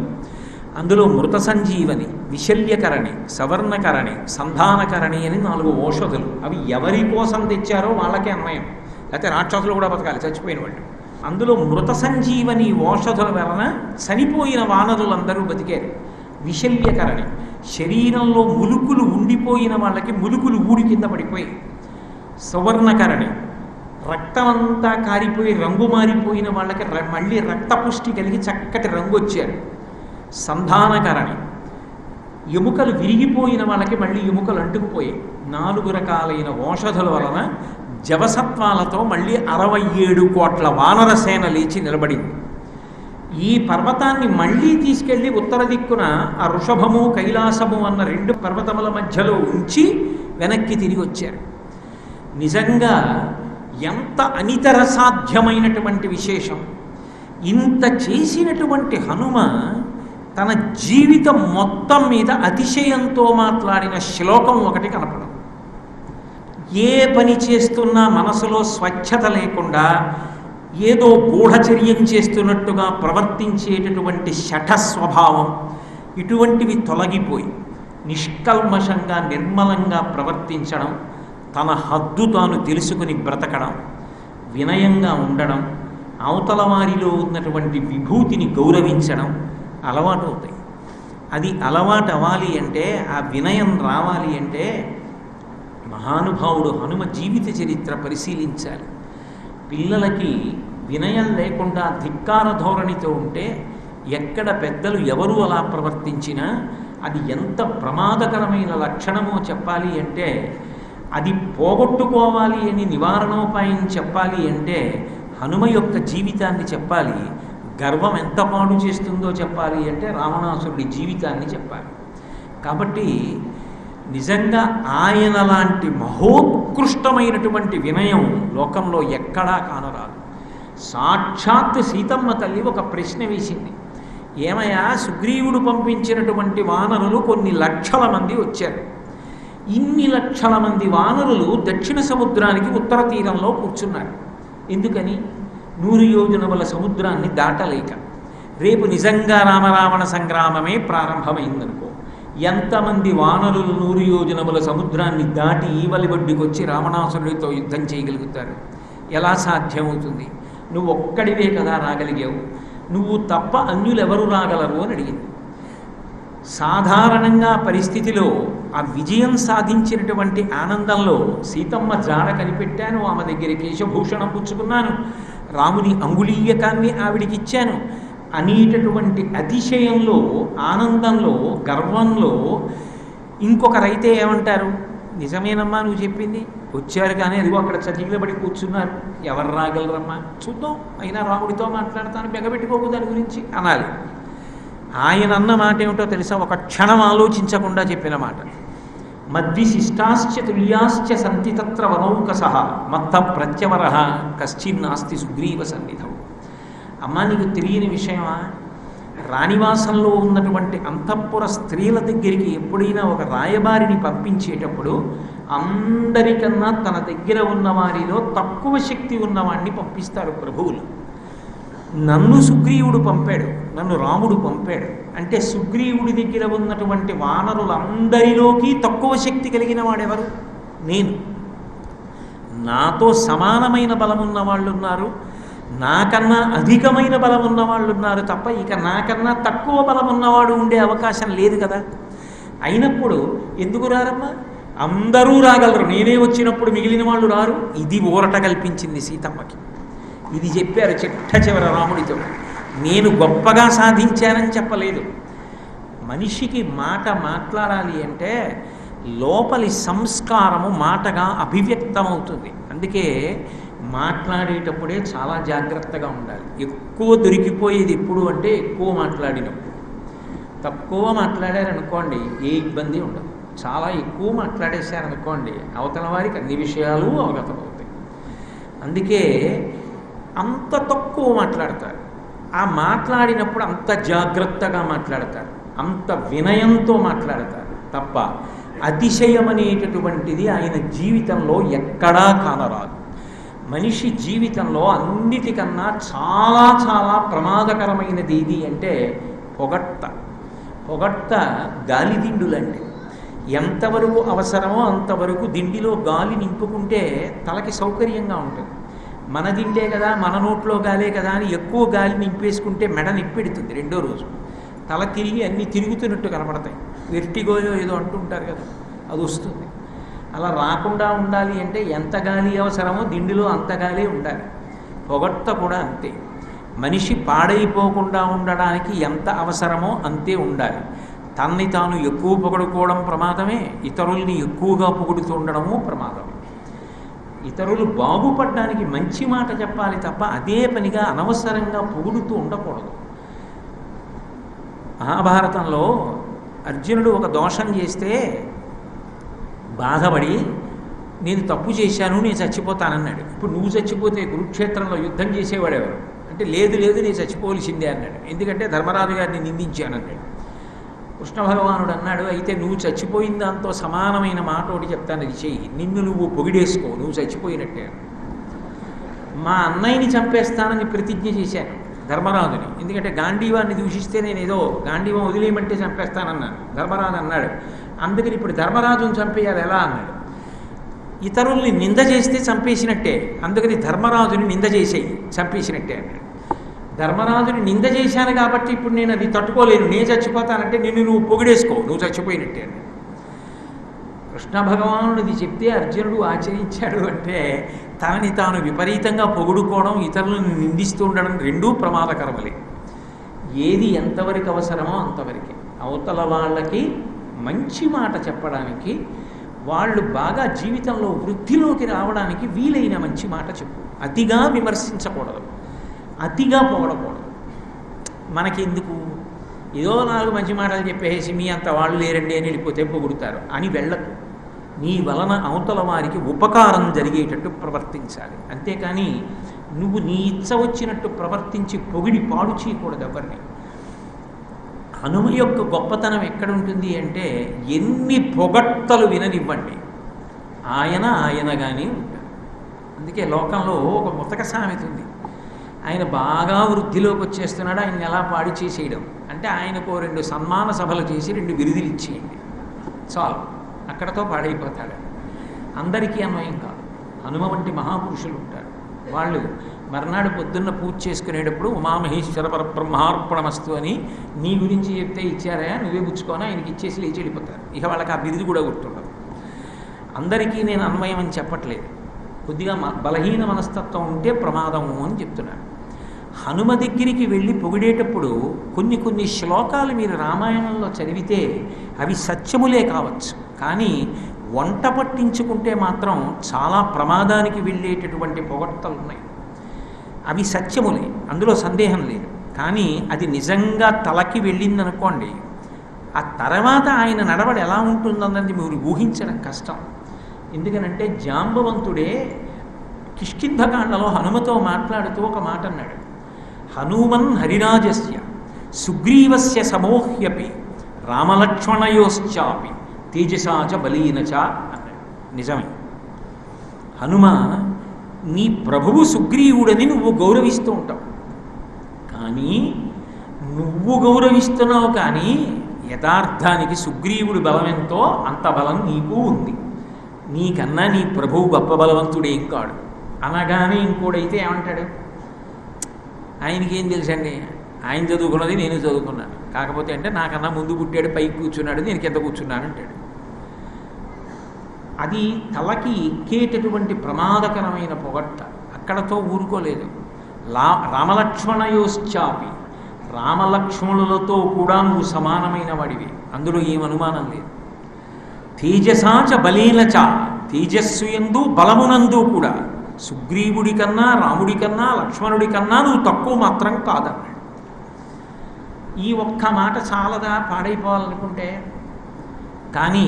అందులో మృత సంజీవని, విశల్యకరణి, సవర్ణకరణి, సంధానకరణి అని 4 ఔషధులు. అవి ఎవరి కోసం తెచ్చారో వాళ్ళకే అన్వయం. లేకపోతే రాక్షసులు కూడా బతకాలి, చచ్చిపోయిన వాళ్ళు. అందులో మృత సంజీవని ఔషధుల వలన చనిపోయిన వానరులందరూ బతికారు. విశల్యకరణి, శరీరంలో ములుకులు ఉండిపోయిన వాళ్ళకి ములుకులు ఊడి కింద పడిపోయి. సువర్ణకరణి, రక్తమంతా కారిపోయి రంగు మారిపోయిన వాళ్ళకి మళ్ళీ రక్తపుష్టి కలిగి చక్కటి రంగు వచ్చారు. సంధానకరణి, ఎముకలు విరిగిపోయిన వాళ్ళకి మళ్ళీ ఎముకలు అంటుకుపోయాయి. 4 రకాలైన ఔషధుల వలన జవసత్వాలతో మళ్ళీ 67 కోట్ల వానర సేన లేచి నిలబడింది. ఈ పర్వతాన్ని మళ్ళీ తీసుకెళ్లి ఉత్తర దిక్కున ఆ వృషభము, కైలాసము అన్న 2 పర్వతముల మధ్యలో ఉంచి వెనక్కి తిరిగి వచ్చారు. నిజంగా ఎంత అనితర సాధ్యమైనటువంటి విశేషం! ఇంత చేసినటువంటి హనుమ తన జీవితం మొత్తం మీద అతిశయంతో మాట్లాడిన శ్లోకం ఒకటి కనపడదు. ఏ పని చేస్తున్నా మనసులో స్వచ్ఛత లేకుండా ఏదో గూఢచర్యం చేస్తున్నట్టుగా ప్రవర్తించేటటువంటి శఠ స్వభావం, ఇటువంటివి తొలగిపోయి నిష్కల్మషంగా నిర్మలంగా ప్రవర్తించడం, తన హద్దు తాను తెలుసుకుని బ్రతకడం, వినయంగా ఉండడం, అవతల వారిలో ఉన్నటువంటి విభూతిని గౌరవించడం అలవాటు అవుతాయి. అది అలవాటు అవ్వాలి అంటే, ఆ వినయం రావాలి అంటే మహానుభావుడు హనుమ జీవిత చరిత్ర పరిశీలించాలి. పిల్లలకి వినయం లేకుండా ధిక్కార ధోరణితో ఉంటే ఎక్కడ పెద్దలు ఎవరు అలా ప్రవర్తించినా అది ఎంత ప్రమాదకరమైన లక్షణమో చెప్పాలి అంటే, అది పోగొట్టుకోవాలి అని నివారణోపాయం చెప్పాలి అంటే హనుమ యొక్క జీవితాన్ని చెప్పాలి. గర్వం ఎంత పాడు చేస్తుందో చెప్పాలి అంటే రావణాసురుడి జీవితాన్ని చెప్పాలి. కాబట్టి నిజంగా ఆయన లాంటి మహోత్కృష్టమైనటువంటి వినయం లోకంలో ఎక్కడా కానరాదు. సాక్షాత్ సీతమ్మ తల్లి ఒక ప్రశ్న వేసింది. ఏమయ్యా, సుగ్రీవుడు పంపించినటువంటి వానరులు కొన్ని లక్షల మంది వచ్చారు. ఇన్ని లక్షల మంది వానరులు దక్షిణ సముద్రానికి ఉత్తర తీరంలో కూర్చున్నారు. ఎందుకని? 100 యోజనముల సముద్రాన్ని దాటలేక. రేపు నిజంగా రామరావణ సంగ్రామమే ప్రారంభమైందనుకో, ఎంతమంది వానరులు 100 యోజనముల సముద్రాన్ని దాటి ఈవలి ఒడ్డుకి వచ్చి రావణాసురుడితో యుద్ధం చేయగలుగుతారు? ఎలా సాధ్యమవుతుంది? నువ్వు ఒక్కడివే కదా రాగలిగావు, నువ్వు తప్ప అన్యులెవరు రాగలరు అని అడిగింది. సాధారణంగా పరిస్థితిలో ఆ విజయం సాధించినటువంటి ఆనందంలో సీతమ్మ జాడ కనిపెట్టాను, ఆమె దగ్గర కేశభూషణం పుచ్చుకున్నాను, రాముని అంగుళీయకాన్ని ఆవిడికిచ్చాను అనేటటువంటి అతిశయంలో, ఆనందంలో, గర్వంలో ఇంకొకరైతే ఏమంటారు? నిజమేనమ్మా నువ్వు చెప్పింది, వచ్చారు కానీ అదిగో అక్కడ చతికిలబడి కూర్చున్నారు, ఎవరు రాగలరమ్మా, చూద్దాం, అయినా రాముడితో మాట్లాడతాను, బెగబెట్టుకోకు దాని గురించి అనాలి. ఆయన అన్న మాట ఏమిటో తెలుసా? ఒక క్షణం ఆలోచించకుండా చెప్పిన మాట. మద్విశిష్టాశ్చ తుల్యాశ్చ సంతి తత్ర వనౌకసః మత్త ప్రత్యవర కశ్చిన్నాస్తి సుగ్రీవ సన్నిధం. అమ్మా, నీకు తెలియని విషయమా? రాణివాసంలో ఉన్నటువంటి అంతఃపుర స్త్రీల దగ్గరికి ఎప్పుడైనా ఒక రాయబారిని పంపించేటప్పుడు అందరికన్నా తన దగ్గర ఉన్న వారిలో తక్కువ శక్తి ఉన్నవాడిని పంపిస్తారు ప్రభువులు. నన్ను సుగ్రీవుడు పంపాడు, నన్ను రాముడు పంపాడు అంటే సుగ్రీవుడి దగ్గర ఉన్నటువంటి వానరులందరిలోకి తక్కువ శక్తి కలిగిన వాడెవరు? నేను. నాతో సమానమైన బలమున్న వాళ్ళు ఉన్నారు, నాకన్నా అధికమైన బలం ఉన్నవాళ్ళు ఉన్నారు తప్ప ఇక నాకన్నా తక్కువ బలం ఉన్నవాడు ఉండే అవకాశం లేదు కదా. అయినప్పుడు ఎందుకు రారమ్మా? అందరూ రాగలరు, నేనే వచ్చినప్పుడు మిగిలిన వాళ్ళు రారు. ఇది ఊరట కల్పించింది సీతమ్మకి. ఇది చెప్పారు చిట్ట చివర రాముడితో. నేను గొప్పగా సాధించానని చెప్పలేదు. మనిషికి మాట మాట్లాడాలి అంటే లోపలి సంస్కారము మాటగా అభివ్యక్తమవుతుంది. అందుకే మాట్లాడేటప్పుడే చాలా జాగ్రత్తగా ఉండాలి. ఎక్కువ దొరికిపోయేది ఎప్పుడు అంటే ఎక్కువ మాట్లాడినప్పుడు. తక్కువ మాట్లాడారనుకోండి ఏ ఇబ్బంది ఉండదు. చాలా ఎక్కువ మాట్లాడేశారనుకోండి అవతల వారికి అన్ని విషయాలు అవగతమవుతాయి. అందుకే అంత తక్కువ మాట్లాడతారు. ఆ మాట్లాడినప్పుడు అంత జాగ్రత్తగా మాట్లాడతారు, అంత వినయంతో మాట్లాడతారు తప్ప అతిశయం అనేటటువంటిది ఆయన జీవితంలో ఎక్కడా కానరాదు. మనిషి జీవితంలో అన్నిటికన్నా చాలా చాలా ప్రమాదకరమైనది ఏది అంటే పొగట్ట. పొగట్ట గాలి దిండులండి. ఎంతవరకు అవసరమో అంతవరకు దిండిలో గాలి నింపుకుంటే తలకి సౌకర్యంగా ఉంటుంది. మన దిండే కదా, మన నోట్లో గాలే కదా అని ఎక్కువ గాలి నింపేసుకుంటే మెడ నిప్పెడుతుంది. రెండో రోజు తల తిరిగి అన్నీ తిరుగుతున్నట్టు కనపడతాయి. వెర్టిగోయో ఏదో అంటుంటారు కదా, అది వస్తుంది. అలా రాకుండా ఉండాలి అంటే ఎంత గాలి అవసరమో దిండిలో అంత గాలి ఉండాలి. పొగట్ట కూడా అంతే. మనిషి పాడైపోకుండా ఉండడానికి ఎంత అవసరమో అంతే ఉండాలి. తన్ని తాను ఎక్కువ పొగడుకోవడం ప్రమాదమే, ఇతరుల్ని ఎక్కువగా పొగుడుతూ ఉండడము ప్రమాదమే. ఇతరులు బాగుపడడానికి మంచి మాట చెప్పాలి తప్ప అదే పనిగా అనవసరంగా పొగుడుతూ ఉండకూడదు. మహాభారతంలో అర్జునుడు ఒక దోషం చేస్తే బాధపడి నేను తప్పు చేశాను, నేను చచ్చిపోతానన్నాడు. ఇప్పుడు నువ్వు చచ్చిపోతే కురుక్షేత్రంలో యుద్ధం చేసేవాడెవరు అంటే లేదు లేదు నేను చచ్చిపోవలసిందే అన్నాడు. ఎందుకంటే ధర్మరాజు గారిని నిందించానన్నాడు. కృష్ణ భగవానుడు అన్నాడు, అయితే నువ్వు చచ్చిపోయిన దాంతో సమానమైన మాట ఒకటి చెప్తాను, అది చెయ్యి. నిన్ను నువ్వు పొగిడేసుకో, నువ్వు చచ్చిపోయినట్టే. మా అన్నయ్యని చంపేస్తానని ప్రతిజ్ఞ చేశాను ధర్మరాజుని. ఎందుకంటే గాంధీవాన్ని దూషిస్తే నేను ఏదో గాంధీవం వదిలేయమంటే చంపేస్తానన్నాను. ధర్మరాజు అన్నాడు, అందుకని ఇప్పుడు ధర్మరాజుని చంపేయాలి ఎలా అన్నాడు. ఇతరుల్ని నింద చేస్తే చంపేసినట్టే, అందుకని ధర్మరాజుని నింద చేసేయి, చంపేసినట్టే అన్నాడు. ధర్మరాజుని నింద చేశాను కాబట్టి ఇప్పుడు నేను అది తట్టుకోలేను, నేను చచ్చిపోతానంటే నిన్ను నువ్వు పొగిడేసుకో, నువ్వు చచ్చిపోయినట్టే అన్నాడు. కృష్ణ భగవానుడిది చెప్తే అర్జునుడు ఆచరించాడు అంటే తనని తాను విపరీతంగా పొగుడుకోవడం, ఇతరులను నిందిస్తూ ఉండడం రెండూ ప్రమాదకరములే. ఏది ఎంతవరకు అవసరమో అంతవరకే. అవతల వాళ్ళకి మంచి మాట చెప్పడానికి, వాళ్ళు బాగా జీవితంలో వృద్ధిలోకి రావడానికి వీలైన మంచి మాట చెప్పు. అతిగా విమర్శించకూడదు, అతిగా పొగడకూడదు. మనకి ఎందుకు ఏదో 4 మంచి మాటలు చెప్పేసి మీ అంత వాళ్ళు లేరండి అని వెళ్ళిపోతే పొగుడుతారు అని వెళ్ళకు. నీ వలన అవతల వారికి ఉపకారం జరిగేటట్టు ప్రవర్తించాలి. అంతేకాని నువ్వు నీ ఇచ్చ వచ్చినట్టు ప్రవర్తించి పొగిడి పాడు చేయకూడదు ఎవరిని. హనుమ యొక్క గొప్పతనం ఎక్కడ ఉంటుంది అంటే ఎన్ని పొగడ్తలు విననివ్వండి, ఆయన ఆయనగానే ఉంటాడు. అందుకే లోకంలో ఒక ముతక సామెత ఉంది, ఆయన బాగా వృద్ధిలోకి వచ్చేస్తున్నాడు, ఆయన ఎలా పాడి చేసేయడం అంటే ఆయనకు 2 సన్మాన సభలు చేసి 2 బిరుదులు ఇచ్చేయండి చాలు, అక్కడతో పాడైపోతాడు. అందరికీ అన్వయం కాదు. హనుమ వంటి మహాపురుషులు ఉంటారు, వాళ్ళు మర్నాడు పొద్దున్న పూజ చేసుకునేటప్పుడు ఉమామహేశ్వర పరబ్రహ్మార్పణమస్తు అని నీ గురించి చెప్తే ఇచ్చారా, నువ్వే పుచ్చుకొని ఆయనకి ఇచ్చేసి లేచి వెళ్ళిపోతారు. ఇక వాళ్ళకి ఆ బిరుదు కూడా గుర్తుండదు. అందరికీ నేను అన్వయం అని చెప్పట్లేదు, కొద్దిగా బలహీన మనస్తత్వం ఉంటే ప్రమాదము అని చెప్తున్నాను. హనుమ దగ్గరికి వెళ్ళి పొగిడేటప్పుడు కొన్ని శ్లోకాలు మీరు రామాయణంలో చదివితే అవి సత్యములే కావచ్చు, కానీ వంట పట్టించుకుంటే మాత్రం చాలా ప్రమాదానికి వెళ్ళేటటువంటి పొగడ్తలు ఉన్నాయి. అవి సత్యములే, అందులో సందేహం లేదు. కానీ అది నిజంగా తలకి వెళ్ళిందనుకోండి, ఆ తర్వాత ఆయన నడవడి ఎలా ఉంటుందన్నది మీరు ఊహించడం కష్టం. ఎందుకనంటే జాంబవంతుడే కిష్కింధకాండలో హనుమతో మాట్లాడుతూ ఒక మాట అన్నాడు, హనుమన్ హరిరాజస్య సుగ్రీవస్య సమోహ్యపి రామలక్ష్మణయోశ్చాపి తేజసాచ బలీనచ అన్నాడు. నిజమే, హనుమ నీ ప్రభువు సుగ్రీవుడని నువ్వు గౌరవిస్తూ ఉంటావు, కానీ నువ్వు గౌరవిస్తున్నావు, కానీ యథార్థానికి సుగ్రీవుడి బలం ఎంతో అంత బలం నీకు ఉంది. నీకన్నా నీ ప్రభువు గొప్ప బలవంతుడేం కాడు అనగానే ఇంకోడైతే ఏమంటాడు, ఆయనకి ఏం తెలుసండి, ఆయన చదువుకున్నది నేను చదువుకున్నాను, కాకపోతే అంటే నాకన్నా ముందు పుట్టాడు, పైకి కూర్చున్నాడు, నేను కింద కూర్చున్నాను అంటాడు. అది తలకి ఎక్కేటటువంటి ప్రమాదకరమైన పొగట్ట. అక్కడతో ఊరుకోలేదు. రామలక్ష్మణయోశ్చాపి, రామలక్ష్మణులతో కూడా నువ్వు సమానమైన వాడివి, అందులో ఏం అనుమానం లేదు. తేజసాచ బలీనచ, తేజస్సు యందు బలమునందు కూడా సుగ్రీవుడి కన్నా రాముడి కన్నా లక్ష్మణుడి కన్నా నువ్వు తక్కువ మాత్రం కాదన్నాడు. ఈ ఒక్క మాట చాలదా పాడైపోవాలనుకుంటే? కానీ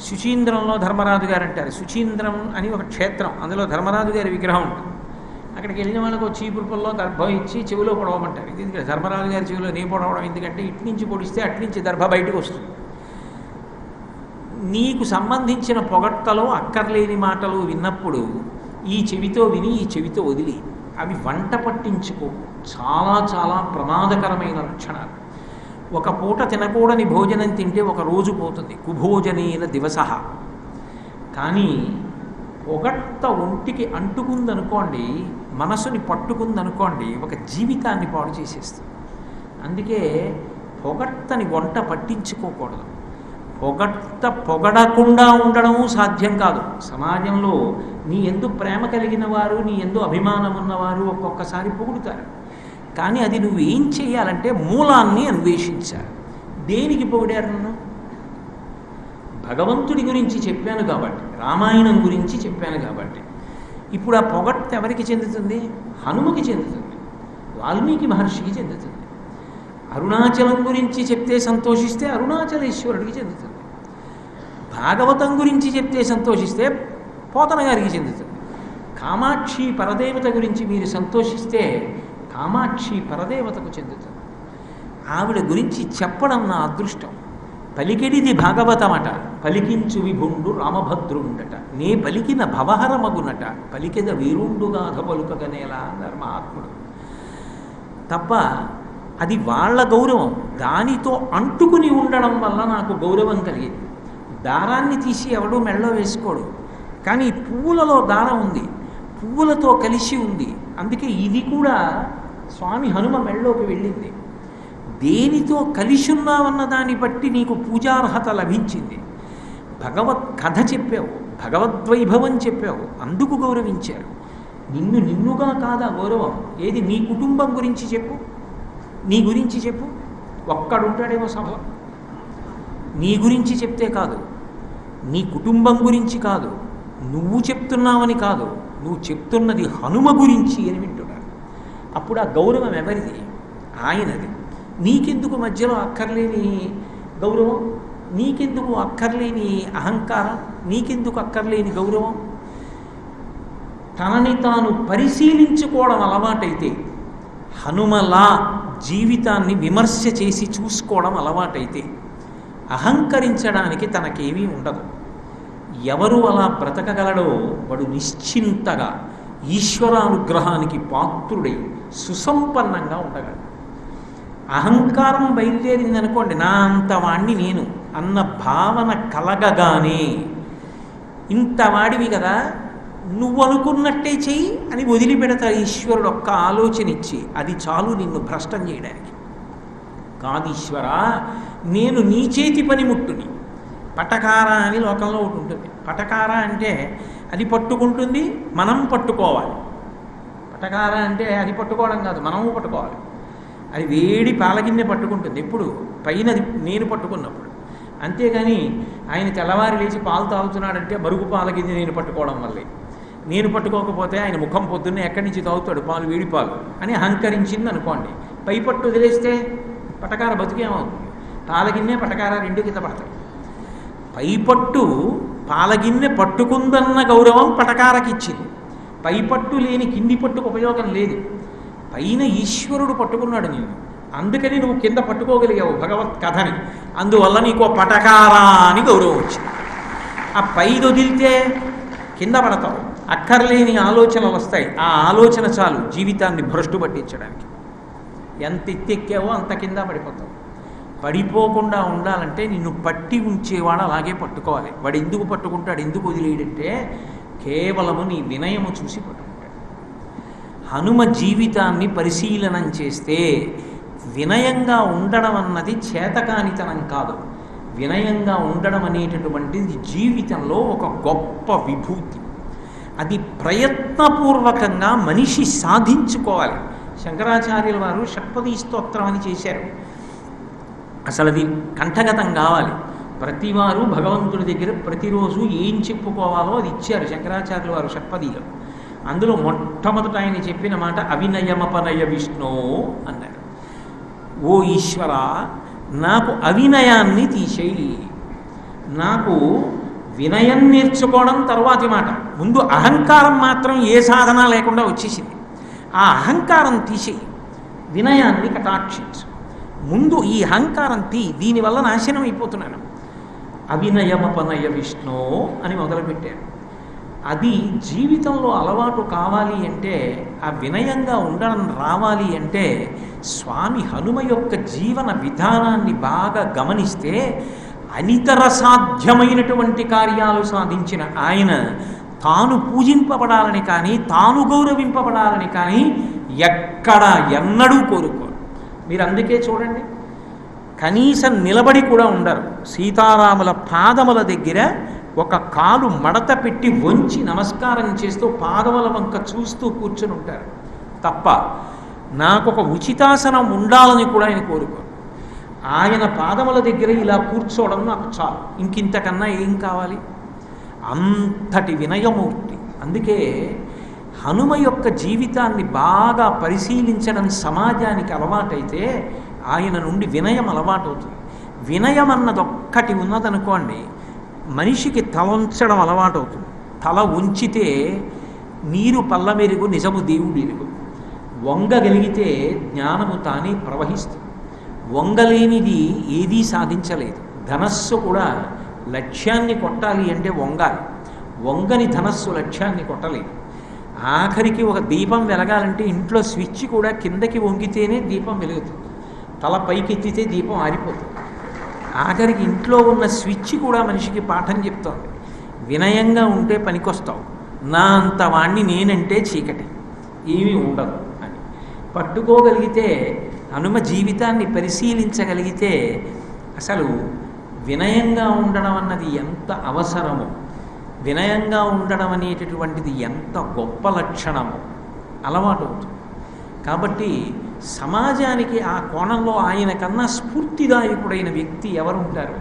శుచీంద్రంలో ధర్మరాజు గారు అంటారు, శుచీంద్రం అని ఒక క్షేత్రం, అందులో ధర్మరాజు గారి విగ్రహం ఉంటుంది. అక్కడికి వెళ్ళిన వాళ్ళకు చీపురుపల్లో దర్భ ఇచ్చి చెవిలో పొడవమంటారు. ఇది ఎందుకంటే ధర్మరాజు గారి చెవిలో నీ పొడవడం ఎందుకంటే ఇటు నుంచి పొడిస్తే అట్నుంచి దర్భ బయటకు వస్తుంది. నీకు సంబంధించిన పొగడ్తలో అక్కర్లేని మాటలు విన్నప్పుడు ఈ చెవితో విని ఈ చెవితో వదిలి అవి వంట పట్టించుకో. చాలా చాలా ప్రమాదకరమైన లక్షణాలు. ఒక పూట తినకూడని భోజనం తింటే ఒక రోజు పోతుంది, కుభోజనేన దివసః. కానీ పొగడ్త ఒంటికి అంటుకుందనుకోండి, మనసుని పట్టుకుందనుకోండి, ఒక జీవితాన్ని పాడు చేసేస్తుంది. అందుకే పొగడ్తని వంట పట్టించుకోకూడదు. పొగడకుండా ఉండడము సాధ్యం కాదు. సమాజంలో నీ యందు ప్రేమ కలిగిన వారు, నీ యందు అభిమానం ఉన్నవారు ఒక్కొక్కసారి పొగుడుతారు. కానీ అది నువ్వు ఏం చేయాలంటే మూలాన్ని అన్వేషించాలి. దేనికి పొగిడారు నన్ను? భగవంతుడి గురించి చెప్పాను కాబట్టి, రామాయణం గురించి చెప్పాను కాబట్టి. ఇప్పుడు ఆ పొగడ్త ఎవరికి చెందుతుంది? హనుమకి చెందుతుంది, వాల్మీకి మహర్షికి చెందుతుంది. అరుణాచలం గురించి చెప్తే సంతోషిస్తే అరుణాచలేశ్వరుడికి చెందుతుంది. భాగవతం గురించి చెప్తే సంతోషిస్తే పోతన గారికి చెందుతుంది. కామాక్షి పరదేవత గురించి మీరు సంతోషిస్తే కామాక్షి పరదేవతకు చెందుతుంది. ఆవిడ గురించి చెప్పడం నా అదృష్టం. పలికెడిది భాగవతమట, పలికించు విభుండు రామభద్రుండట, నే పలికిన భవహరమగునట, పలికెద వీరుండుగాథ పలుకగనేలా అన్నారు మహాత్ముడు. తప్ప అది వాళ్ళ గౌరవం. దానితో అంటుకుని ఉండడం వల్ల నాకు గౌరవం కలిగింది. దారాన్ని తీసి ఎవడూ మెళ్ళో వేసుకోడు, కానీ పువ్వులలో దారం ఉంది, పువ్వులతో కలిసి ఉంది. అందుకే ఇది కూడా స్వామి హనుమ మెళ్ళలోకి వెళ్ళింది. దేనితో కలిసి ఉన్నావన్న దాన్ని బట్టి నీకు పూజార్హత లభించింది. భగవత్ కథ చెప్పావు, భగవద్వైభవం చెప్పావు, అందుకు గౌరవించారు. నిన్నుగా కాదా గౌరవం? ఏది నీ కుటుంబం గురించి చెప్పు, నీ గురించి చెప్పు. ఒక్కడుంటాడేమో సభలో. నీ గురించి చెప్తే కాదు, నీ కుటుంబం గురించి కాదు, నువ్వు చెప్తున్నావని కాదు, నువ్వు చెప్తున్నది హనుమ గురించి అని వింటున్నాడు. అప్పుడు ఆ గౌరవం ఎవరిది? ఆయనది. నీకెందుకు మధ్యలో అక్కర్లేని గౌరవం? నీకెందుకు అక్కర్లేని అహంకారం? నీకెందుకు అక్కర్లేని గౌరవం? తనని తాను పరిశీలించుకోవడం అలవాటైతే, హనుమలా జీవితాన్ని విమర్శ చేసి చూసుకోవడం అలవాటైతే, అహంకరించడానికి తనకేమీ ఉండదు. ఎవరు అలా బ్రతకగలడో వాడు నిశ్చింతగా ఈశ్వరానుగ్రహానికి పాత్రుడై సుసంపన్నంగా ఉండగలడు. అహంకారం బయలుదేరిందనుకోండి, నా అంతవాణ్ణి నేను అన్న భావన కలగగానే, ఇంతవాడివి కదా నువ్వు అనుకున్నట్టే చెయ్యి అని వదిలిపెడతాడు ఈశ్వరుడు. ఒక్క ఆలోచన ఇచ్చి అది చాలు నిన్ను భ్రష్టం చేయడానికి. కాదు ఈశ్వరా, నేను నీ చేతి పనిముట్టుని. పటకార అని లోకంలో ఒకటి ఉంటుంది. పటకార అంటే అది పట్టుకుంటుంది, మనం పట్టుకోవాలి. పటకార అంటే అది పట్టుకోవడం కాదు, మనము పట్టుకోవాలి. అది వేడి పాలగిన్నె పట్టుకుంటుంది ఎప్పుడు, పైన నేను పట్టుకున్నప్పుడు. అంతేగాని ఆయన తెల్లవారి లేచి పాలు తాగుతున్నాడంటే మరుగు పాలగిన్నె నేను పట్టుకోవడం వల్లే. నేను పట్టుకోకపోతే ఆయన ముఖం పొద్దున్నే ఎక్కడి నుంచి తాగుతాడు పాలు, వేడి పాలు అని అహంకరించింది అనుకోండి. పై పట్టు వదిలేస్తే పటకార బతికేమవుతుంది? పాలగిన్నె పటకార రెండు కింద పడతాయి. పైపట్టు పాలగిన్నె పట్టుకుందన్న గౌరవం పటకారకి ఇచ్చింది. పైపట్టు లేని కింది పట్టుకు ఉపయోగం లేదు. పైన ఈశ్వరుడు పట్టుకున్నాడు నిన్ను, అందుకని నువ్వు కింద పట్టుకోగలిగావు భగవత్ కథని. అందువల్ల నీకు పటకారా అని గౌరవం వచ్చింది. ఆ పైది వదిలితే కింద పడతావు, అక్కర్లేని ఆలోచనలు వస్తాయి. ఆ ఆలోచన చాలు జీవితాన్ని భ్రష్టు పట్టించడానికి. ఎంత ఎత్తెక్కావో అంత కింద పడిపోతావు. పడిపోకుండా ఉండాలంటే నిన్ను పట్టి ఉంచేవాడు అలాగే పట్టుకోవాలి. వాడు ఎందుకు పట్టుకుంటాడు, ఎందుకు వదిలేయడంటే కేవలము నీ వినయము చూసి పట్టుకుంటాడు. హనుమ జీవితాన్ని పరిశీలనం చేస్తే వినయంగా ఉండడం అన్నది చేతకానితనం కాదు. వినయంగా ఉండడం అనేటటువంటిది జీవితంలో ఒక గొప్ప విభూతి. అది ప్రయత్నపూర్వకంగా మనిషి సాధించుకోవాలి. శంకరాచార్యుల వారు షట్పదీ స్తోత్రం అని చేశారు. అసలు అది కంఠగతం కావాలి. ప్రతివారు భగవంతుడి దగ్గర ప్రతిరోజు ఏం చెప్పుకోవాలో అది ఇచ్చారు శంకరాచార్యుల వారు షట్పదీలో. అందులో మొట్టమొదట ఆయన చెప్పిన మాట అవినయమపనయ విష్ణు అన్నారు. ఓ ఈశ్వర, నాకు అవినయాన్ని తీసేయి. నాకు వినయం నేర్చుకోవడం తర్వాతి మాట. ముందు అహంకారం మాత్రం ఏ సాధన లేకుండా వచ్చేసింది. ఆ అహంకారం తీసేయి, వినయాన్ని కటాక్షించు. ముందు ఈ అహంకారం దీనివల్ల నాశనం అయిపోతున్నాను. అవినయమపనయ విష్ణు అని మొదలుపెట్టారు. అది జీవితంలో అలవాటు కావాలి అంటే, ఆ వినయంగా ఉండడం రావాలి అంటే, స్వామి హనుమ యొక్క జీవన విధానాన్ని బాగా గమనిస్తే అనితర సాధ్యమైనటువంటి కార్యాలు సాధించిన ఆయన తాను పూజింపబడాలని కానీ, తాను గౌరవింపబడాలని కానీ ఎక్కడ ఎన్నడూ కోరుకోరు. మీరు అందుకే చూడండి, కనీసం నిలబడి కూడా ఉండరు. సీతారాముల పాదముల దగ్గర ఒక కాలు మడత పెట్టి వంచి నమస్కారం చేస్తూ పాదముల వంక చూస్తూ కూర్చుని ఉంటారు తప్ప నాకు ఒక ఉచితాసనం ఉండాలని కూడా ఆయన కోరుకోరు. ఆయన పాదముల దగ్గర ఇలా కూర్చోవడం నాకు చాలు, ఇంకింతకన్నా ఏం కావాలి? అంతటి వినయమూర్తి. అందుకే హనుమ యొక్క జీవితాన్ని బాగా పరిశీలించడం సమాజానికి అలవాటైతే ఆయన నుండి వినయం అలవాటవుతుంది. వినయం అన్నదొక్కటి ఉన్నదనుకోండి, మనిషికి తల ఉంచడం అలవాటవుతుంది. తల ఉంచితే నీరు పల్లమెరుగు నిజము దేవుడు ఎరుగు. వంగగలిగితే జ్ఞానము తానే ప్రవహిస్తుంది. వంగలేనిది ఏదీ సాధించలేదు. ధనస్సు కూడా లక్ష్యాన్ని కొట్టాలి అంటే వంగాలి. వంగని ధనస్సు లక్ష్యాన్ని కొట్టలేదు. ఆఖరికి ఒక దీపం వెలగాలంటే ఇంట్లో స్విచ్ కూడా కిందకి వంగితేనే దీపం వెలుగుతుంది. తల పైకెత్తితే దీపం ఆరిపోతుంది. ఆఖరికి ఇంట్లో ఉన్న స్విచ్ కూడా మనిషికి పాఠం చెప్తోంది. వినయంగా ఉంటే పనికొస్తావు, నా అంత వాణ్ణి నేనంటే చీకటి ఏమీ ఉండదు అని పట్టుకోగలిగితే, హనుమ జీవితాన్ని పరిశీలించగలిగితే అసలు వినయంగా ఉండడం అన్నది ఎంత అవసరమో, వినయంగా ఉండడం అనేటటువంటిది ఎంత గొప్ప లక్షణమో అలవాటు అవుతుంది. కాబట్టి సమాజానికి ఆ కోణంలో ఆయన కన్నా స్ఫూర్తిదాయకుడైన వ్యక్తి ఎవరుంటారు?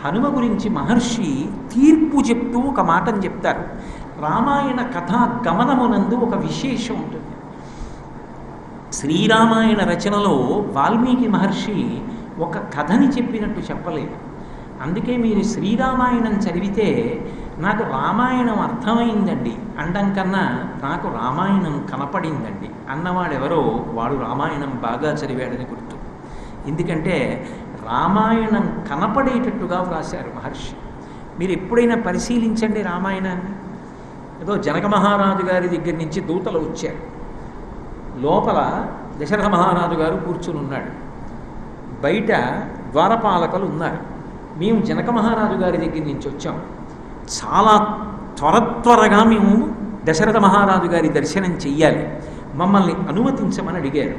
హనుమ గురించి మహర్షి తీర్పు చెప్తూ ఒక మాటను చెప్తారు. రామాయణ కథా గమనమునందు ఒక విశేషం ఉంటుంది. శ్రీరామాయణ రచనలో వాల్మీకి మహర్షి ఒక కథని చెప్పినట్టు చెప్పలేదు. అందుకే మీరు శ్రీరామాయణం చదివితే నాకు రామాయణం అర్థమైందండి అనడం కన్నా నాకు రామాయణం కనపడిందండి అన్నవాడెవరో వాడు రామాయణం బాగా చదివాడని గుర్తు. ఎందుకంటే రామాయణం కనపడేటట్టుగా వ్రాశారు మహర్షి. మీరు ఎప్పుడైనా పరిశీలించండి రామాయణాన్ని. ఏదో జనక మహారాజు గారి దగ్గర నుంచి దూతలు వచ్చారు. లోపల దశరథ మహారాజు గారు కూర్చుని ఉన్నాడు. బయట ద్వారపాలకులు ఉన్నారు. మేము జనక మహారాజు గారి దగ్గర నుంచి వచ్చాం, చాలా త్వరగా మేము దశరథ మహారాజు గారి దర్శనం చెయ్యాలి, మమ్మల్ని అనుమతించమని అడిగారు.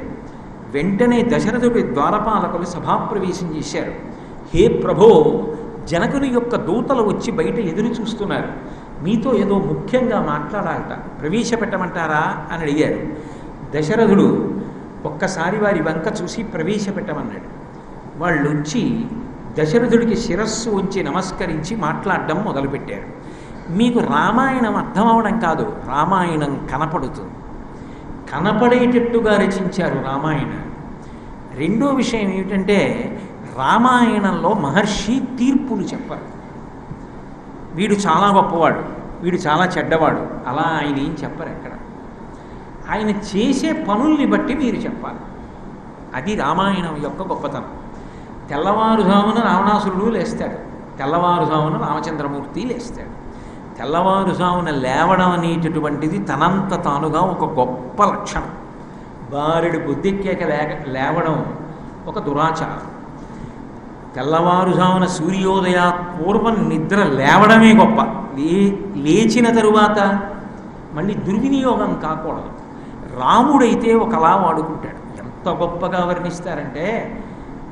వెంటనే దశరథుడి ద్వారపాలకులు సభాప్రవేశం చేశారు. హే ప్రభో, జనకుని యొక్క దూతలు వచ్చి బయట ఎదురు చూస్తున్నారు, మీతో ఏదో ముఖ్యంగా మాట్లాడాలట, ప్రవేశపెట్టమంటారా అని అడిగారు. దశరథుడు ఒక్కసారి వారి వంక చూసి ప్రవేశపెట్టమన్నాడు. వాళ్ళు వచ్చి దశరథుడికి శిరస్సు ఉంచి నమస్కరించి మాట్లాడడం మొదలుపెట్టారు. మీకు రామాయణం అర్థం అవడం కాదు, రామాయణం కనపడుతుంది, కనపడేటట్టుగా రచించారు రామాయణం. రెండో విషయం ఏమిటంటే రామాయణంలో మహర్షి తీర్పులు చెప్పారు. వీడు చాలా గొప్పవాడు, వీడు చాలా చెడ్డవాడు, అలా ఆయన ఏం చెప్పరు. ఎక్కడ ఆయన చేసే పనుల్ని బట్టి మీరు చెప్పాలి. అది రామాయణం యొక్క గొప్పతనం. తెల్లవారుజామున రావణాసురుడు లేస్తాడు, తెల్లవారుజామున రామచంద్రమూర్తి లేస్తాడు. తెల్లవారుజామున లేవడం అనేటటువంటిది తనంత తానుగా ఒక గొప్ప లక్షణం. బారెడు బుద్ధిక్యాక లేవడం ఒక దురాచారం. తెల్లవారుజామున సూర్యోదయ పూర్వం నిద్ర లేవడమే గొప్ప. లేచిన తరువాత మళ్ళీ దుర్వినియోగం కాకూడదు. రాముడైతే ఒకలా వాడుకుంటాడు. ఎంత గొప్పగా వర్ణిస్తారంటే,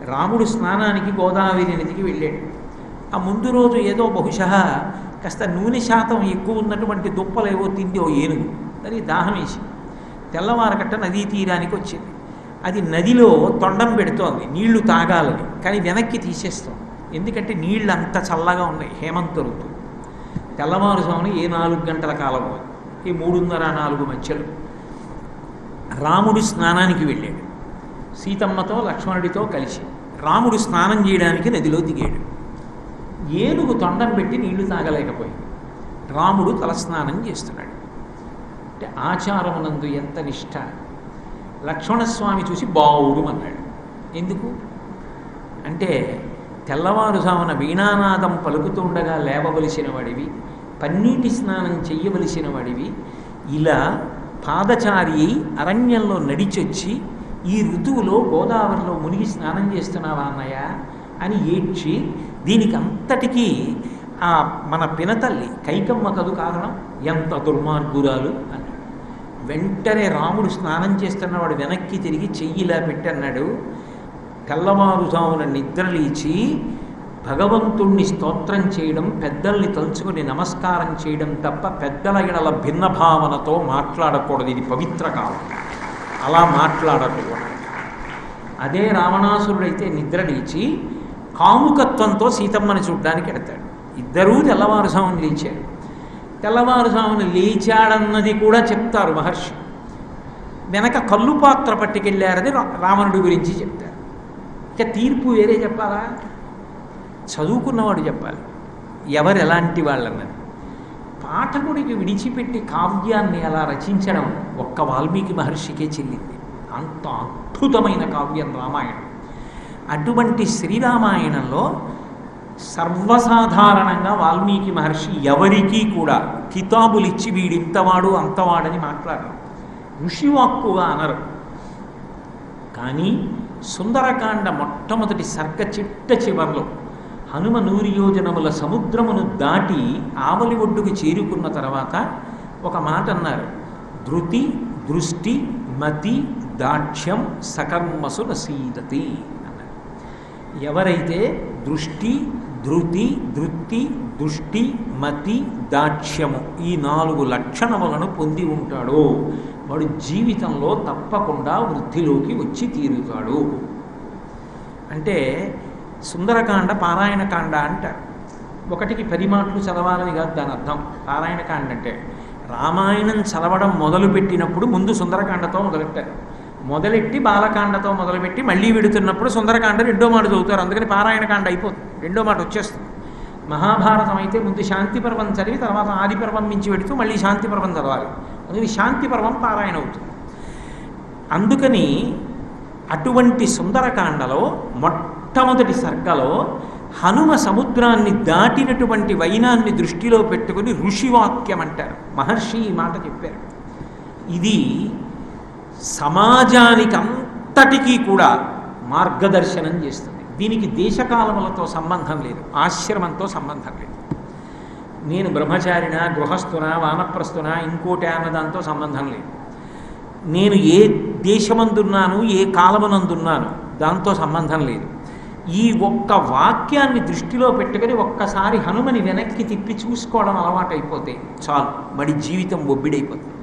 రాముడు స్నానానికి గోదావరి నదికి వెళ్ళాడు. ఆ ముందు రోజు ఏదో బహుశా కాస్త నూనె శాతం ఎక్కువ ఉన్నటువంటి దుప్పలేవో తింది ఓ ఏనుగు. అది దాహం వేసి తెల్లవారకట్ట నదీ తీరానికి వచ్చింది. అది నదిలో తొండం పెడుతోంది నీళ్లు తాగాలని, కానీ వెనక్కి తీసేస్తోంది. ఎందుకంటే నీళ్ళు అంత చల్లగా ఉన్నాయి. హేమంత ఋతువు, తెల్లవారుజామున 4 గంటల కాలం, 3:30-4 మధ్యలో రాముడు స్నానానికి వెళ్ళాడు. సీతమ్మతో లక్ష్మణుడితో కలిసి రాముడు స్నానం చేయడానికి నదిలో దిగాడు. ఏనుగు తొండం పెట్టి నీళ్లు తాగలేకపోయింది. రాముడు తలస్నానం చేస్తున్నాడు. అంటే ఆచారమునందు ఎంత నిష్ఠ! లక్ష్మణస్వామి చూసి బావుడు అన్నాడు. ఎందుకు అంటే, తెల్లవారుజామున వీణానాదం పలుకుతుండగా లేవవలసిన వాడివి, పన్నీటి స్నానం చెయ్యవలసిన వాడివి, ఇలా పాదచారి అరణ్యంలో నడిచొచ్చి ఈ ఋతువులో గోదావరిలో మునిగి స్నానం చేస్తున్నావా అన్నయ్య అని ఏడ్చి, దీనికి అంతటికీ మన పినతల్లి కైకమ్మ కదు కారణం, ఎంత దుర్మార్గురాలు అన్నాడు. వెంటనే రాముడు స్నానం చేస్తున్నవాడు వెనక్కి తిరిగి చెయ్యిలా పెట్టన్నాడు, తెల్లవారుజామున నిద్రలేచి భగవంతుణ్ణి స్తోత్రం చేయడం, పెద్దల్ని తలుచుకొని నమస్కారం చేయడం తప్ప పెద్దల ఎడల భిన్న భావనతో మాట్లాడకూడదు. ఇది పవిత్ర కాలం, అలా మాట్లాడకూడదు. అదే రావణాసురుడైతే నిద్రలేచి కాముకత్వంతో సీతమ్మని చూడ్డానికి ఎడతాడు. ఇద్దరూ తెల్లవారుజామున లేచారు. తెల్లవారుజామున లేచాడన్నది కూడా చెప్తారు మహర్షి. వెనక కళ్ళు పాత్ర పట్టుకెళ్ళారని రావణుడి గురించి చెప్తారు. ఇక తీర్పు వేరే చెప్పాలా? చదువుకున్నవాడు చెప్పాలి ఎవరు ఎలాంటి వాళ్ళన్నది. పాఠకుడికి విడిచిపెట్టి కావ్యాన్ని అలా రచించడం ఒక్క వాల్మీకి మహర్షికే చెల్లింది. అంత అద్భుతమైన కావ్యం రామాయణం. అటువంటి శ్రీరామాయణంలో సర్వసాధారణంగా వాల్మీకి మహర్షి ఎవరికీ కూడా కితాబులిచ్చి వీడింతవాడు అంతవాడని మాట్లాడరు, ఋషివాక్కుగా అనరు. కానీ సుందరకాండ మొట్టమొదటి సర్గ చిట్ట చివర్లో హనుమ 100 యోజనముల సముద్రమును దాటి ఆవలి ఒడ్డుకు చేరుకున్న తర్వాత ఒక మాట అన్నారు, ధృతి దృష్టి మతి దాక్ష్యం సకర్మసు నసీదతి అన్నారు. ఎవరైతే దృష్టి ధృతి దృత్తి దుష్టి మతి దాక్ష్యము ఈ 4 లక్షణములను పొంది ఉంటాడో వాడు జీవితంలో తప్పకుండా వృద్ధిలోకి వచ్చి తీరుతాడు. అంటే సుందరకాండ పారాయణకాండ అంటారు. 1కి 10 మాటలు చదవాలని కాదు దాని అర్థం. పారాయణకాండ అంటే రామాయణం చదవడం మొదలుపెట్టినప్పుడు ముందు సుందరకాండతో మొదలెట్టారు. మొదలెట్టి బాలకాండతో మొదలుపెట్టి మళ్ళీ విడుతున్నప్పుడు సుందరకాండ 2వ మాట చదువుతారు. అందుకని పారాయణకాండ అయిపోతుంది, 2వ మాట వచ్చేస్తుంది. మహాభారతం అయితే ముందు శాంతి పర్వం చదివి తర్వాత ఆది పర్వం మించి పెడుతూ మళ్ళీ శాంతి పర్వం చదవాలి. అందుకని శాంతి పర్వం పారాయణ అవుతుంది. అందుకని అటువంటి సుందరకాండలో మొట్టమొదటి సర్గలో హనుమ సముద్రాన్ని దాటినటువంటి వైనాన్ని దృష్టిలో పెట్టుకుని ఋషివాక్యం అంటారు. మహర్షి ఈ మాట చెప్పారు. ఇది సమాజానికి అంతటికీ కూడా మార్గదర్శనం చేస్తుంది. దీనికి దేశకాలములతో సంబంధం లేదు, ఆశ్రమంతో సంబంధం లేదు. నేను బ్రహ్మచారిన, గృహస్థున, వానప్రస్థున, ఇంకోటి అన్నదాంతో సంబంధం లేదు. నేను ఏ దేశమందున్నాను, ఏ కాలమునందున్నాను దాంతో సంబంధం లేదు. ఈ ఒక్క వాక్యాన్ని దృష్టిలో పెట్టుకొని ఒక్కసారి హనుమని వెనక్కి తిప్పి చూసుకోవడం అలవాటైపోతే చాలు, మడి జీవితం ఒబ్బిడైపోతుంది.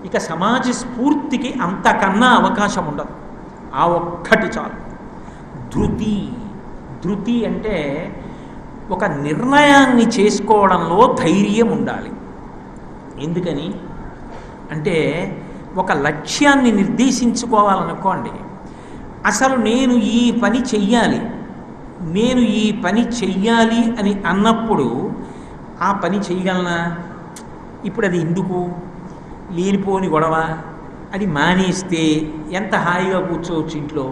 ఇక సమాజ స్ఫూర్తికి అంతకన్నా అవకాశం ఉండదు. ఆ ఒక్కటి చాలు. ధృతి అంటే ఒక నిర్ణయాన్ని చేసుకోవడంలో ధైర్యం ఉండాలి. ఎందుకని అంటే ఒక లక్ష్యాన్ని నిర్దేశించుకోవాలనుకోండి, అసలు నేను ఈ పని చెయ్యాలి అని అన్నప్పుడు ఆ పని చేయగలనా? ఇప్పుడు అది ఎందుకు లేనిపోని గొడవ, అది మానేస్తే ఎంత హాయిగా కూర్చోవచ్చు ఇంట్లో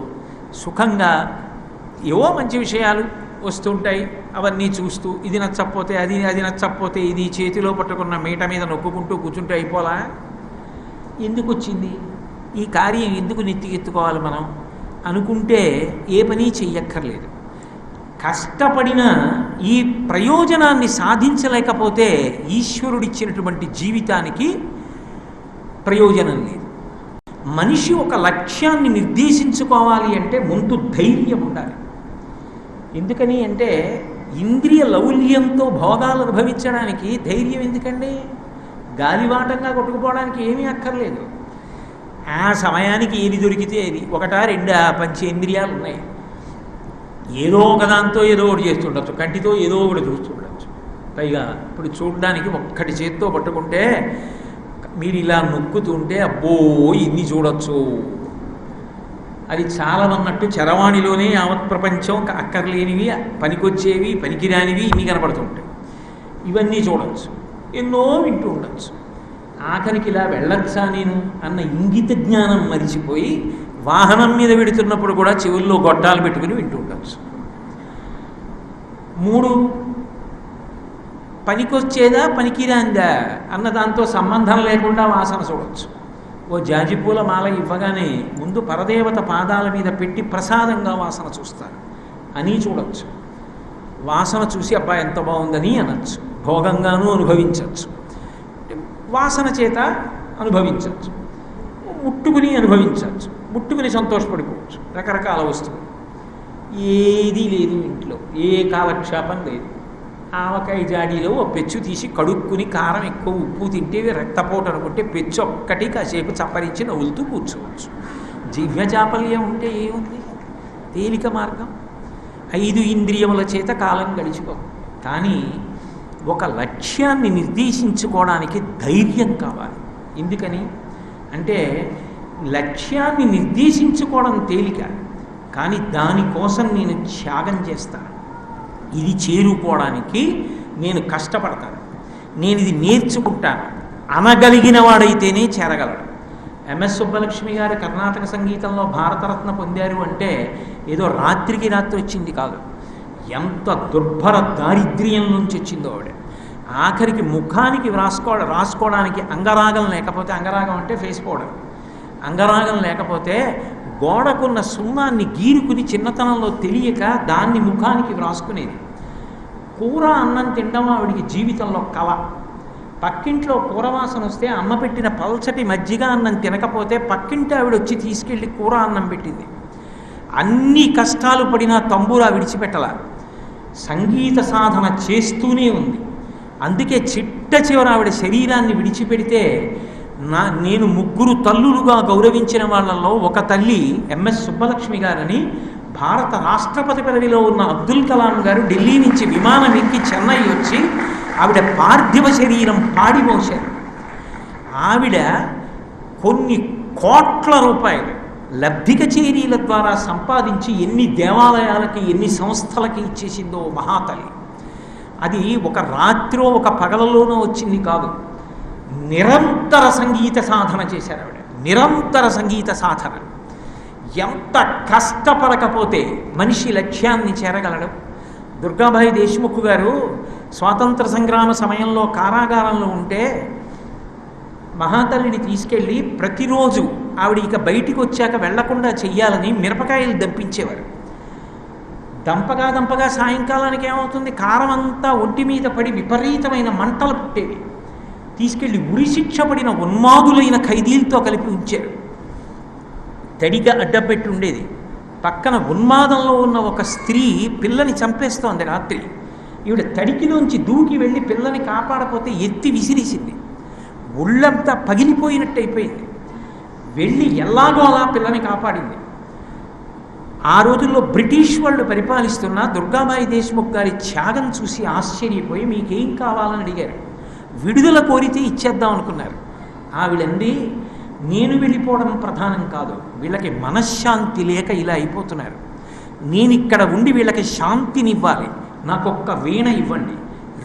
సుఖంగా. ఏవో మంచి విషయాలు వస్తుంటాయి, అవన్నీ చూస్తూ ఇది నచ్చకపోతే అది నచ్చకపోతే ఇది చేతిలో పట్టుకున్న మీట మీద నొక్కుంటూ కూర్చుంటే అయిపోలా? ఎందుకు వచ్చింది ఈ కార్యం, ఎందుకు నెత్తికెత్తుకోవాలి మనం అనుకుంటే ఏ పని చెయ్యక్కర్లేదు. కష్టపడిన ఈ ప్రయోజనాన్ని సాధించలేకపోతే ఈశ్వరుడిచ్చినటువంటి జీవితానికి ప్రయోజనం లేదు. మనిషి ఒక లక్ష్యాన్ని నిర్దేశించుకోవాలి అంటే ముందు ధైర్యం ఉండాలి. ఎందుకని అంటే ఇంద్రియ లౌల్యంతో భోగాలు అనుభవించడానికి ధైర్యం ఎందుకండి? గాలివాటంగా కొట్టుకుపోవడానికి ఏమీ అక్కర్లేదు. ఆ సమయానికి ఏది దొరికితే అది, ఒకటా రెండా పంచేంద్రియాలు ఉన్నాయి. ఏదో ఒకదాంతో ఏదో ఒకటి చేస్తుండొచ్చు, కంటితో ఏదో ఒకటి చూస్తుండొచ్చు. పైగా ఇప్పుడు చూడడానికి ఒక్కటి చేత్తో పట్టుకుంటే మీరు ఇలా నొక్కుతుంటే అబ్బో ఇన్ని చూడొచ్చు. అది చాలవన్నట్టు చరవాణిలోనే యావత్ ప్రపంచం అక్కర్లేనివి, పనికొచ్చేవి, పనికిరానివి ఇన్ని కనపడుతుంటాయి. ఇవన్నీ చూడవచ్చు, ఎన్నో వింటూ ఉండొచ్చు. ఆఖరికి ఇలా వెళ్ళొచ్చా నేను అన్న ఇంగిత జ్ఞానం మరిచిపోయి వాహనం మీద పెడుతున్నప్పుడు కూడా చెవుల్లో గొట్టాలు పెట్టుకుని వింటూ ఉండొచ్చు. 3 పనికొచ్చేదా పనికిరాందా అన్న దాంతో సంబంధం లేకుండా వాసన చూడవచ్చు. ఓ జాజిపూల మాల ఇవ్వగానే ముందు పరదేవత పాదాల మీద పెట్టి ప్రసాదంగా వాసన చూస్తారు అని చూడవచ్చు. వాసన చూసి అబ్బా ఎంత బాగుందని అనొచ్చు, భోగంగానూ అనుభవించవచ్చు, వాసన చేత అనుభవించవచ్చు, ముట్టుకుని అనుభవించవచ్చు, ముట్టుకుని సంతోషపడిపోవచ్చు. రకరకాల వస్తువులు. ఏదీ లేదు ఇంట్లో, ఏ కాలక్షేపం లేదు. ఆవకాయ జాడీలో ఓ పెచ్చు తీసి కడుక్కుని కారం ఎక్కువ ఉప్పు తింటే రక్తపోటు అనుకుంటే పెచ్చు ఒక్కటి కాసేపు చప్పరించి నవ్వులుతూ కూర్చోవచ్చు. జివ్య చాపల్యం ఉంటే ఏముంది? తేలిక మార్గం. 5 ఇంద్రియముల చేత కాలం గడిచిపో. కానీ ఒక లక్ష్యాన్ని నిర్దేశించుకోవడానికి ధైర్యం కావాలి. ఎందుకని అంటే లక్ష్యాన్ని నిర్దేశించుకోవడం తేలిక, కానీ దానికోసం నేను త్యాగం చేస్తాను. ఇది చేరుకోవడానికి నేను కష్టపడతాను, నేను ఇది నేర్చుకుంటాను అనగలిగిన వాడైతేనే చేరగలడు. ఎంఎస్ సుబ్బలక్ష్మి గారు కర్ణాటక సంగీతంలో భారతరత్న పొందారు అంటే ఏదో రాత్రికి రాత్రి వచ్చింది కాదు. ఎంత దుర్భర దారిద్ర్యం నుంచి వచ్చిందో ఆవిడ. ఆఖరికి ముఖానికి రాసుకోవడానికి అంగరాగం లేకపోతే, అంగరాగం అంటే ఫేస్ పౌడర్, అంగరాగం లేకపోతే గోడకున్న సున్నాన్ని గీరుకుని చిన్నతనంలో తెలియక దాన్ని ముఖానికి వ్రాసుకునేది. కూర అన్నం తినడం ఆవిడికి జీవితంలో కళ. పక్కింట్లో కూరవాసన వస్తే అమ్మ పెట్టిన పల్చటి మజ్జిగ అన్నం తినకపోతే పక్కింటి ఆవిడ వచ్చి తీసుకెళ్ళి కూర అన్నం పెట్టింది. అన్ని కష్టాలు పడినా తంబూరా విడిచిపెట్టల, సంగీత సాధన చేస్తూనే ఉంది. అందుకే చిట్ట చివర ఆవిడ శరీరాన్ని విడిచిపెడితే నేను 3 తల్లులుగా గౌరవించిన వాళ్ళల్లో ఒక తల్లి ఎంఎస్ సుబ్బలక్ష్మి గారని భారత రాష్ట్రపతి పదవిలో ఉన్న అబ్దుల్ కలాం గారు ఢిల్లీ నుంచి విమానం ఎక్కి చెన్నై వచ్చి ఆవిడ పార్థివ శరీరం పాడిమోశారు. ఆవిడ కొన్ని కోట్ల రూపాయలు లబ్ధి కచేరీల ద్వారా సంపాదించి ఎన్ని దేవాలయాలకి ఎన్ని సంస్థలకి ఇచ్చేసిందో మహాతల్లి. అది ఒక రాత్రో ఒక పగలలోనో వచ్చింది కాదు. నిరంతర సంగీత సాధన చేశారు ఆవిడ. నిరంతర సంగీత సాధన. ఎంత కష్టపడకపోతే మనిషి లక్ష్యాన్ని చేరగలడు. దుర్గాబాయి దేశ్ముఖ్ గారు స్వాతంత్ర సంగ్రామ సమయంలో కారాగారంలో ఉంటే మహాతల్లిని తీసుకెళ్ళి ప్రతిరోజు ఆవిడ ఇక బయటికి వచ్చాక వెళ్లకుండా చెయ్యాలని మిరపకాయలు దంపించేవారు. దంపగా సాయంకాలానికి ఏమవుతుంది, కారం అంతా ఒంటి మీద పడి విపరీతమైన మంటలు పుట్టేవి. తీసుకెళ్ళి ఉరిశిక్ష పడిన ఉన్మాదులైన ఖైదీలతో కలిపి ఉంచారు. తడిగా అడ్డపెట్టి ఉండేది. పక్కన ఉన్మాదంలో ఉన్న ఒక స్త్రీ పిల్లని చంపేస్తోంది రాత్రి. ఈవిడ తడికిలోంచి దూకి వెళ్ళి పిల్లని కాపాడపోతే ఎత్తి విసిరేసింది. ఒళ్ళంతా పగిలిపోయినట్టు అయిపోయింది. వెళ్ళి ఎలాగో అలా పిల్లని కాపాడింది. ఆ రోజుల్లో బ్రిటిష్ వాళ్ళు పరిపాలిస్తున్న దుర్గాబాయి దేశ్ముఖ్ గారి త్యాగం చూసి ఆశ్చర్యపోయి మీకేం కావాలని అడిగారు. విడుదల కోరితే ఇచ్చేద్దాం అనుకున్నారు. ఆవిడండి, నేను వెళ్ళిపోవడం ప్రధానం కాదు, వీళ్ళకి మనశ్శాంతి లేక ఇలా అయిపోతున్నారు. నేను ఇక్కడ ఉండి వీళ్ళకి శాంతినివ్వాలి, నాకొక్క వీణ ఇవ్వండి,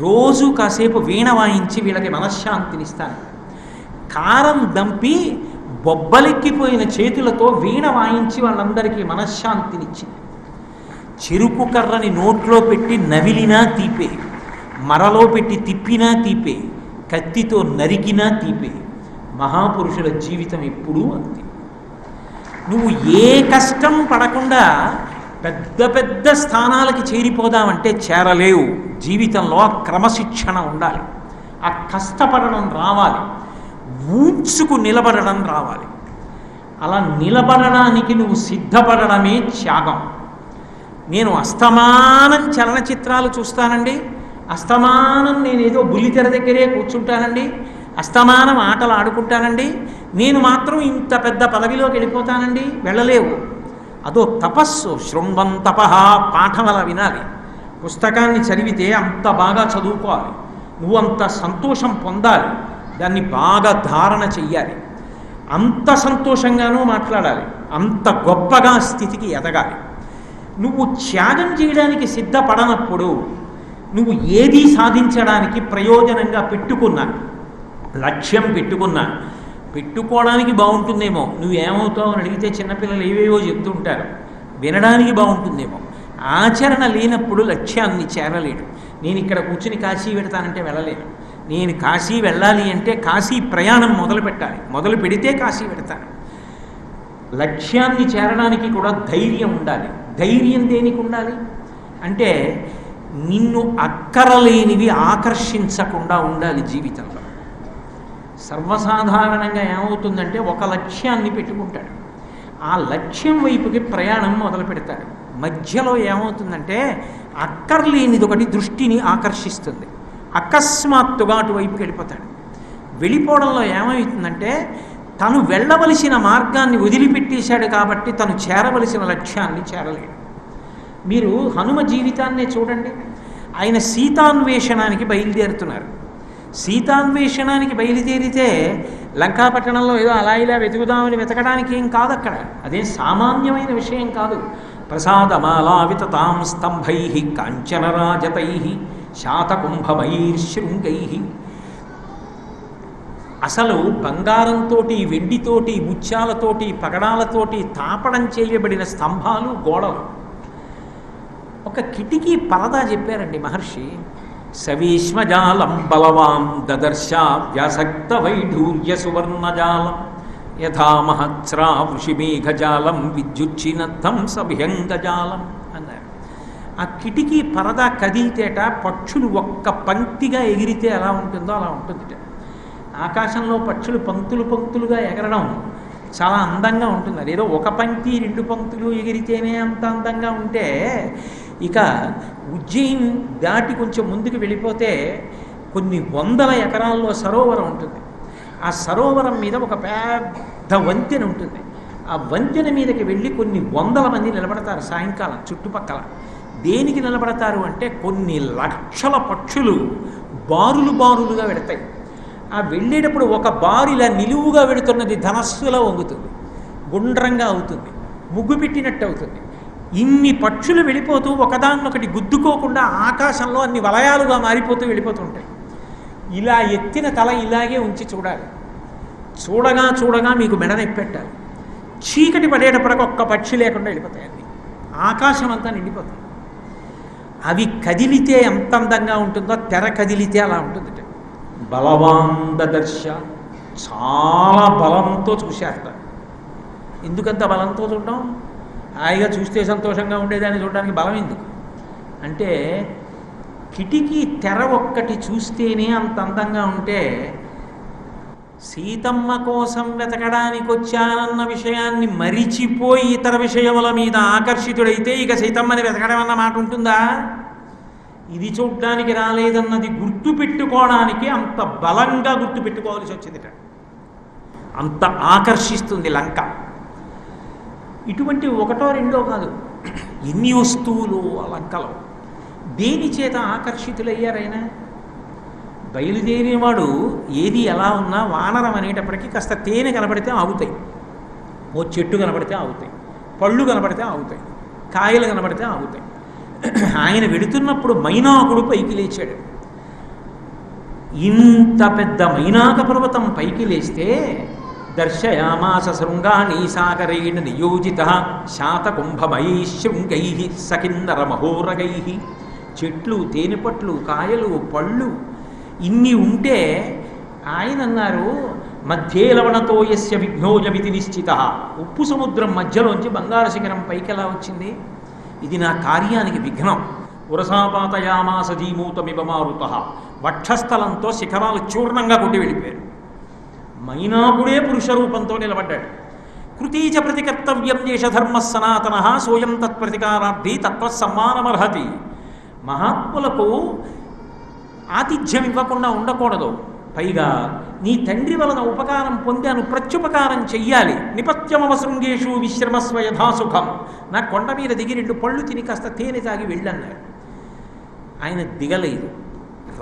రోజు కాసేపు వీణ వాయించి వీళ్ళకి మనశ్శాంతినిస్తాను. కారం దంపి బొబ్బలెక్కిపోయిన చేతులతో వీణ వాయించి వాళ్ళందరికీ మనశ్శాంతినిచ్చింది. చెరుకు కర్రని నోట్లో పెట్టి నవిలినా తీపే, మరలో పెట్టి తిప్పినా తీపే, కత్తితో నరికినా తీపే. మహాపురుషుల జీవితం ఎప్పుడూ అంతే. నువ్వు ఏ కష్టం పడకుండా పెద్ద పెద్ద స్థానాలకి చేరిపోదామంటే చేరలేవు. జీవితంలో ఆ క్రమశిక్షణ ఉండాలి, ఆ కష్టపడడం రావాలి, ఊడ్చుకు నిలబడడం రావాలి. అలా నిలబడడానికి నువ్వు సిద్ధపడడమే త్యాగం. నేను అస్తమానం చలనచిత్రాలు చూస్తానండి, అస్తమానం నేనేదో బుల్లితెర దగ్గరే కూర్చుంటానండి, అస్తమానం ఆటలు ఆడుకుంటానండి, నేను మాత్రం ఇంత పెద్ద పదవిలోకి వెళ్ళిపోతానండి, వెళ్ళలేవు. అదో తపస్సు. శృణ్వం తపః, పాఠం అలా వినాలి. పుస్తకాన్ని చదివితే అంత బాగా చదువుకోవాలి, నువ్వు అంత సంతోషం పొందాలి, దాన్ని బాగా ధారణ చెయ్యాలి, అంత సంతోషంగానూ మాట్లాడాలి, అంత గొప్పగా స్థితికి ఎదగాలి. నువ్వు త్యాగం చేయడానికి సిద్ధపడనప్పుడు నువ్వు ఏదీ సాధించడానికి ప్రయోజనంగా పెట్టుకున్నా, లక్ష్యం పెట్టుకోవడానికి బాగుంటుందేమో, నువ్వేమవుతావు అని అడిగితే చిన్నపిల్లలు ఏవేవో చెప్తుంటారు, వినడానికి బాగుంటుందేమో, ఆచరణ లేనప్పుడు లక్ష్యాన్ని చేరలేడు. నేను ఇక్కడ కూర్చుని కాశీ పెడతానంటే వెళ్ళలేను. నేను కాశీ వెళ్ళాలి అంటే కాశీ ప్రయాణం మొదలు పెట్టాలి, మొదలు పెడితే కాశీ పెడతాను. లక్ష్యాన్ని చేరడానికి కూడా ధైర్యం ఉండాలి. ధైర్యం దేనికి ఉండాలి అంటే నిన్ను అక్కరలేనివి ఆకర్షించకుండా ఉండాలి జీవితంలో. సర్వసాధారణంగా ఏమవుతుందంటే ఒక లక్ష్యాన్ని పెట్టుకుంటాడు, ఆ లక్ష్యం వైపుకి ప్రయాణం మొదలు పెడతాడు. మధ్యలో ఏమవుతుందంటే అక్కర్లేనిది ఒకటి దృష్టిని ఆకర్షిస్తుంది, అకస్మాత్తుగా అటువైపుకి వెళ్ళిపోతాడు. వెళ్ళిపోవడంలో ఏమవుతుందంటే తను వెళ్ళవలసిన మార్గాన్ని వదిలిపెట్టేశాడు కాబట్టి తను చేరవలసిన లక్ష్యాన్ని చేరలేడు. మీరు హనుమ జీవితాన్నే చూడండి. ఆయన సీతాన్వేషణానికి బయలుదేరుతున్నారు. సీతాన్వేషణానికి బయలుదేరితే లంకాపట్టణంలో ఏదో అలా ఇలా వెతుకుదామని వెతకడానికి ఏం కాదు అక్కడ, అదేం సామాన్యమైన విషయం కాదు. ప్రసాదమాలావితాం స్తంభై కాంచనరాజతై శాతకుంభమైర్శృంగై. అసలు బంగారంతోటి, వెండితోటి, ముత్యాలతోటి, పగడాలతోటి తాపడం చేయబడిన స్తంభాలు, గోడలు. ఒక కిటికీ పరదా చెప్పారండి మహర్షి. సవీష్మజాలం బలవాం దదర్శ వ్యాసక్త వైఢూర్య సువర్ణజాలం యథా మహత్స్రా వృషిమేఘజాలం విద్యుచ్చినత్తం సభ్యంగజాలం అన్నారు. ఆ కిటికీ పరదా కదిలితేట పక్షులు ఒక్క పంక్తిగా ఎగిరితే ఎలా ఉంటుందో అలా ఉంటుంది. ఆకాశంలో పక్షులు పంక్తులు పంక్తులుగా ఎగరడం చాలా అందంగా ఉంటుంది. అదేదో ఒక పంక్తి రెండు పంక్తులు ఎగిరితేనే అంత అందంగా ఉంటే, ఇక ఉజ్జయిన్ దాటి కొంచెం ముందుకు వెళ్ళిపోతే కొన్ని వందల ఎకరాల్లో సరోవరం ఉంటుంది. ఆ సరోవరం మీద ఒక పెద్ద వంతెన ఉంటుంది. ఆ వంతెన మీదకి వెళ్ళి కొన్ని వందల మంది నిలబడతారు సాయంకాలం చుట్టుపక్కల. దేనికి నిలబడతారు అంటే కొన్ని లక్షల పక్షులు బారులు బారులుగా వెడతాయి. ఆ వెళ్ళేటప్పుడు ఒక బారు ఇలా నిలువుగా వెడుతున్నది ధనస్సులా వంగుతుంది, గుండ్రంగా అవుతుంది, ముగ్గు పెట్టినట్టు అవుతుంది. ఇన్ని పక్షులు వెళ్ళిపోతూ ఒకదాన్నొకటి గుద్దుకోకుండా ఆకాశంలో అన్ని వలయాలుగా మారిపోతూ వెళ్ళిపోతుంటాయి. ఇలా ఎత్తిన తల ఇలాగే ఉంచి చూడాలి. చూడగా చూడగా మీకు మెడనెప్పెట్టాలి. చీకటి పడేటప్పటికి ఒక్క పక్షి లేకుండా వెళ్ళిపోతాయి. అవి ఆకాశం అంతా నిండిపోతాయి. అవి కదిలితే ఎంత అందంగా ఉంటుందో తెర కదిలితే అలా ఉంటుంది. బలవాందర్శ, చాలా బలంతో చూశారట. ఎందుకంత బలంతో చూడడం? హాయిగా చూస్తే సంతోషంగా ఉండేదాన్ని చూడడానికి బలం ఎందుకు అంటే, కిటికీ తెర ఒక్కటి చూస్తేనే అంత అందంగా ఉంటే, సీతమ్మ కోసం వెతకడానికి వచ్చానన్న విషయాన్ని మరిచిపోయి ఇతర విషయముల మీద ఆకర్షితుడైతే ఇక సీతమ్మని వెతకడం అన్న మాట ఉంటుందా? ఇది చూడ్డానికి రాలేదన్నది గుర్తుపెట్టుకోవడానికి అంత బలంగా గుర్తుపెట్టుకోవాల్సి వచ్చిందిట. అంత ఆకర్షిస్తుంది లంక. ఇటువంటి ఒకటో రెండో కాదు, ఎన్ని వస్తువులు ఆ లంకలో. దేని చేత ఆకర్షితులయ్యారైనా? బయలుదేరినవాడు ఏది ఎలా ఉన్నా వానరం అనేటప్పటికీ కాస్త తేనె కనపడితే ఆగుతాయి, ఓ చెట్టు కనపడితే ఆగుతాయి, పళ్ళు కనపడితే ఆగుతాయి, కాయలు కనపడితే ఆగుతాయి. ఆయన వెడుతున్నప్పుడు మైనాకుడు పైకి లేచాడు. ఇంత పెద్ద మైనాక పర్వతం పైకి లేస్తే దర్శయామాస శృంగాణి సాగరేణ నియోజిత శాతకుంభమై శృంగై సకిందర మహోరగై. చెట్లు, తేనెపట్లు, కాయలు, పళ్ళు ఇన్ని ఉంటే ఆయన అన్నారు, మధ్యే లవణతో యస్య విఘ్నోజమితి నిశ్చిత. ఉప్పు సముద్రం మధ్యలోంచి బంగారు శిఖరం పైకి ఎలా వచ్చింది? ఇది నా కార్యానికి విఘ్నం. ఉరసాపాతయామాస జీమూతమివ మారుత. వక్షస్థలంతో శిఖరాలు చూర్ణంగా కొట్టి వెళ్ళిపోయారు. మైనాకుడే పురుష రూపంతో నిలబడ్డాడు. కృతీచ ప్రతికర్తవ్యం దేశ ధర్మ సనాతన సోయం తత్ప్రతికారార్థి తత్వసమ్మానమర్హతి. మహాత్ములకు ఆతిథ్యం ఇవ్వకుండా ఉండకూడదు. పైగా నీ తండ్రి వలన ఉపకారం పొందాను, ప్రత్యుపకారం చెయ్యాలి. నిపత్యమవ శృంగేషు విశ్రమస్వ యథాసుఖం. నా కొండ మీద దిగి 2 పళ్ళు తిని కాస్త తేనె తాగి వెళ్ళన్నారు. ఆయన దిగలేదు.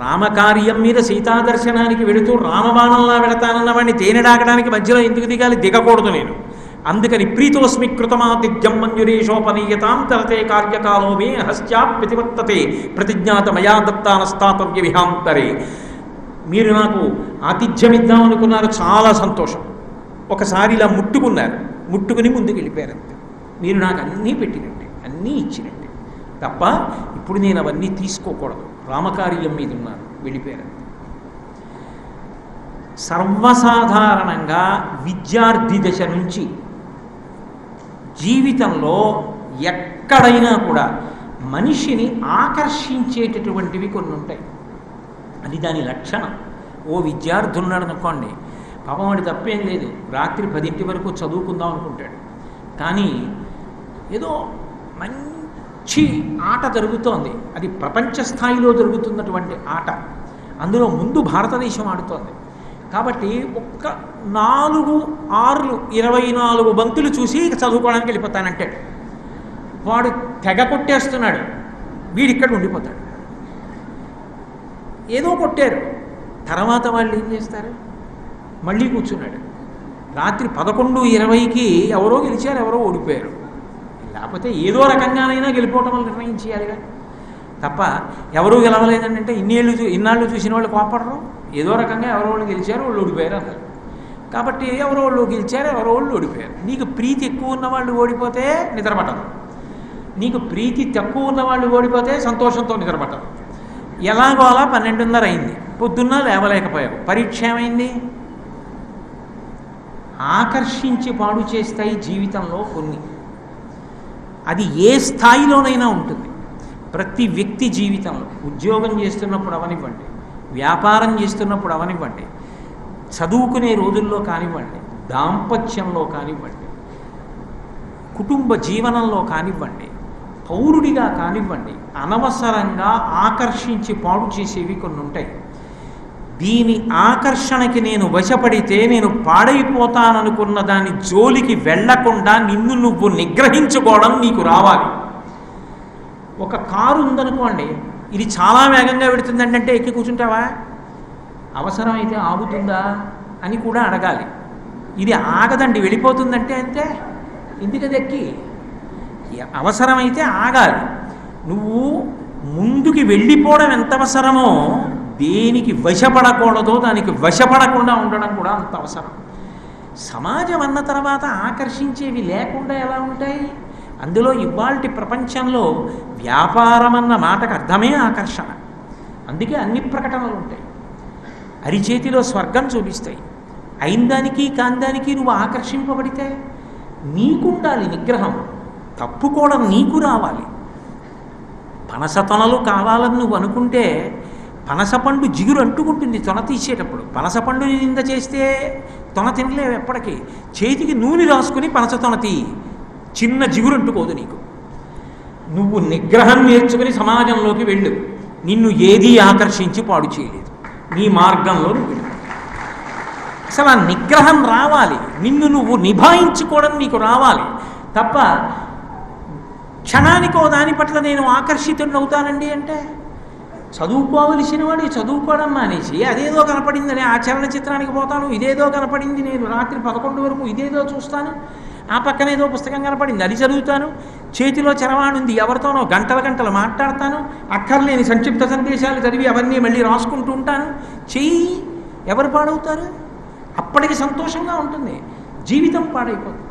రామకార్యం మీద సీతాదర్శనానికి వెళుతూ రామబాణంలా వెళతానన్న వాడిని తేనె డాకడానికి మధ్యలో ఎందుకు దిగాలి? దిగకూడదు నేను. అందుకని ప్రీతోస్మి కృతమాతిథ్యం మంజురేషోపనీయతాం తరతే కార్యకాలో మే హస్త్యా ప్రతివర్తతే ప్రతిజ్ఞాత మయా దత్తానస్తాతవ్య విహాంతరే. మీరు నాకు ఆతిథ్యం ఇద్దామనుకున్నారు, చాలా సంతోషం. ఒకసారి ఇలా ముట్టుకున్నారు, ముట్టుకుని ముందుకు వెళ్ళిపోయారు. అంతే. మీరు నాకు అన్నీ పెట్టినట్టే, అన్నీ ఇచ్చినట్టే తప్ప ఇప్పుడు నేను అవన్నీ తీసుకోకూడదు. రామకార్యం మీద ఉన్నారు, వెళ్ళిపోయారు. సర్వసాధారణంగా విద్యార్థి దశ నుంచి జీవితంలో ఎక్కడైనా కూడా మనిషిని ఆకర్షించేటటువంటివి కొన్ని ఉంటాయి. అది దాని లక్షణం. ఓ విద్యార్థి ఉన్నాడు అనుకోండి, పాపం వాడి తప్పేం లేదు, రాత్రి 10 వరకు చదువుకుందాం అనుకుంటాడు. కానీ ఏదో మంచి ఆట జరుగుతోంది, అది ప్రపంచ స్థాయిలో జరుగుతున్నటువంటి ఆట, అందులో ముందు భారతదేశం ఆడుతోంది. కాబట్టి ఒక్క 4 6 24 బంతులు చూసి ఇక చదువుకోవడానికి వెళ్ళిపోతానంటాడు. వాడు తెగ కొట్టేస్తున్నాడు, వీడిక్కడ ఉండిపోతాడు. ఏదో కొట్టారు, తర్వాత వాళ్ళు ఏం చేస్తారు? మళ్ళీ కూర్చున్నాడు. రాత్రి 11:20కి ఎవరో గెలిచారు, ఎవరో ఓడిపోయారు. లేకపోతే ఏదో రకంగానైనా గెలిపోవటం వల్ల నిర్ణయించేయాలిగా తప్ప ఎవరూ గెలవలేదంటే ఇన్నాళ్ళు చూసిన వాళ్ళు కోపడరు. ఏదో రకంగా ఎవరో వాళ్ళు గెలిచారు, వాళ్ళు ఓడిపోయారు అన్నారు. కాబట్టి ఎవరో వాళ్ళు గెలిచారు, ఎవరో వాళ్ళు ఓడిపోయారు. నీకు ప్రీతి ఎక్కువ ఉన్న వాళ్ళు ఓడిపోతే నిద్రపట్టదు, నీకు ప్రీతి తక్కువ ఉన్న వాళ్ళు ఓడిపోతే సంతోషంతో నిద్రపట్టదు. ఎలాగో అలా 12:30 అయింది, పొద్దున్న లేవలేకపోయావు. పరీక్ష ఏమైంది? ఆకర్షించి పాడు చేస్తాయి జీవితంలో కొన్ని. అది ఏ స్థాయిలోనైనా ఉంటుంది. ప్రతి వ్యక్తి జీవితంలో ఉద్యోగం చేస్తున్నప్పుడు అవనివ్వండి, వ్యాపారం చేస్తున్నప్పుడు అవనివ్వండి, చదువుకునే రోజుల్లో కానివ్వండి, దాంపత్యంలో కానివ్వండి, కుటుంబ జీవనంలో కానివ్వండి, పౌరుడిగా కానివ్వండి, అనవసరంగా ఆకర్షించి పాడు చేసేవి కొన్ని ఉంటాయి. దీని ఆకర్షణకి నేను వశపడితే నేను పాడైపోతాననుకున్న దాని జోలికి వెళ్లకుండా నిన్ను నువ్వు నిగ్రహించుకోవడం నీకు రావాలి. ఒక కారు ఉందనుకోండి, ఇది చాలా వేగంగా వెడుతుందంటే ఎక్కి కూర్చుంటావా? అవసరమైతే ఆగుతుందా అని కూడా అడగాలి. ఇది ఆగదండి, వెళ్ళిపోతుందంటే అంతే. ఎందుకది ఎక్కి అవసరమైతే ఆగాలి. నువ్వు ముందుకి వెళ్ళిపోవడం ఎంత అవసరమో దేనికి వశపడకూడదో దానికి వశపడకుండా ఉండడం కూడా అంత అవసరం. సమాజం అన్న తర్వాత ఆకర్షించేవి లేకుండా ఎలా ఉంటాయి? అందులో ఇవాల్టి ప్రపంచంలో వ్యాపారం అన్న మాటకు అర్థమే ఆకర్షణ. అందుకే అన్ని ప్రకటనలు ఉంటాయి. అరిచేతిలో స్వర్గం చూపిస్తాయి. అయిందానికి కాందానికి నువ్వు ఆకర్షింపబడితే నీకుండాలి నిగ్రహం. తప్పుకోవడం నీకు రావాలి. పనసతొనలు కావాలని నువ్వు అనుకుంటే పనసపండు జిగురు అంటుకుంటుంది తొన తీసేటప్పుడు. పనసపండుని నింద చేస్తే తొన తినలేవు ఎప్పటికీ. చేతికి నూనె రాసుకుని పనస తొన తీ, చిన్న జిగురు అంటుకోదు నీకు. నువ్వు నిగ్రహం నేర్చుకుని సమాజంలోకి వెళ్ళు. నిన్ను ఏదీ ఆకర్షించి పాడు చేయలేదు. నీ మార్గంలో నువ్వు వెళ్ళు. అసలు ఆ నిగ్రహం రావాలి. నిన్ను నువ్వు నిభాయించుకోవడం నీకు రావాలి తప్ప క్షణానికో దాని పట్ల నేను ఆకర్షితుడిని అవుతానండి అంటే చదువుకోవలసిన వాడు చదువుకోవడం మానేసి అదేదో కనపడిందని ఆ చలనచిత్రానికి పోతాను, ఇదేదో కనపడింది నేను రాత్రి 11 వరకు ఇదేదో చూస్తాను, ఆ పక్కన ఏదో పుస్తకం కనపడింది అది చదువుతాను, చేతిలో చరవాణుంది ఎవరితోనో గంటలు మాట్లాడతాను, అక్కర్లేని సంక్షిప్త సందేశాలు చదివి అవన్నీ మళ్ళీ రాసుకుంటూ ఉంటాను. చెయ్యి, ఎవరు పాడవుతారు? అప్పటికి సంతోషంగా ఉంటుంది, జీవితం పాడైపోతుంది.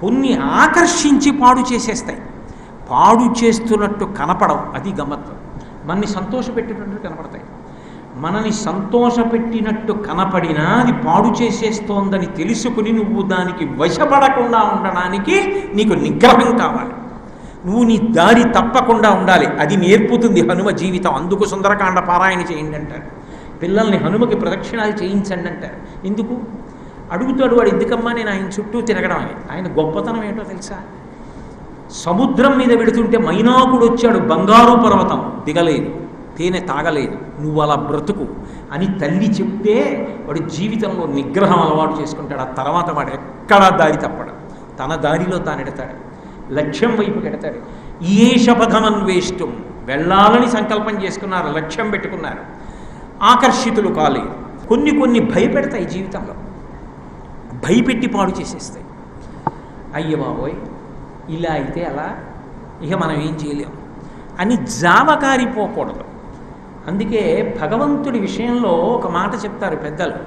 కొన్ని ఆకర్షించి పాడు చేసేస్తాయి. పాడు చేస్తున్నట్టు కనపడవు, అది గమ్మత్తు. మనని సంతోషపెట్టినట్టు కనపడతాయి. మనని సంతోషపెట్టినట్టు కనపడినా అది పాడు చేసేస్తోందని తెలుసుకుని నువ్వు దానికి వశపడకుండా ఉండడానికి నీకు నిగ్రహం కావాలి. నువ్వు నీ దారి తప్పకుండా ఉండాలి. అది నేర్పుతుంది హనుమ జీవితం. అందుకు సుందరకాండ పారాయణ చేయండి అంటారు. పిల్లల్ని హనుమకి ప్రదక్షిణాలు చేయించండి అంటారు. ఎందుకు అడుగుతాడు వాడు, ఎందుకమ్మా నేను ఆయన చుట్టూ తిరగడం అని. ఆయన గొప్పతనం ఏంటో తెలుసా? సముద్రం మీద వెడుతుంటే మైనాకుడు వచ్చాడు, బంగారు పర్వతం దిగలేదు, తేనె తాగలేదు, నువ్వు అలా బ్రతుకు అని తల్లి చెప్తే వాడు జీవితంలో నిగ్రహం అలవాటు చేసుకుంటాడు. ఆ తర్వాత వాడు ఎక్కడా దారి తప్పడు, తన దారిలో తానెడతాడు, లక్ష్యం వైపుకి ఎడతాడు. ఏ శపథమన్వేష్టం, వెళ్ళాలని సంకల్పం చేసుకున్నారు, లక్ష్యం పెట్టుకున్నారు, ఆకర్షితులు కాలేదు. కొన్ని భయపెడతాయి జీవితంలో, భయపెట్టి పాడు చేసేస్తాయి. అయ్య బాబోయ్ ఇలా అయితే అలా, ఇక మనం ఏం చేయలేం అని జామకారిపోకూడదు. అందుకే భగవంతుడి విషయంలో ఒక మాట చెప్తారు పెద్దలు,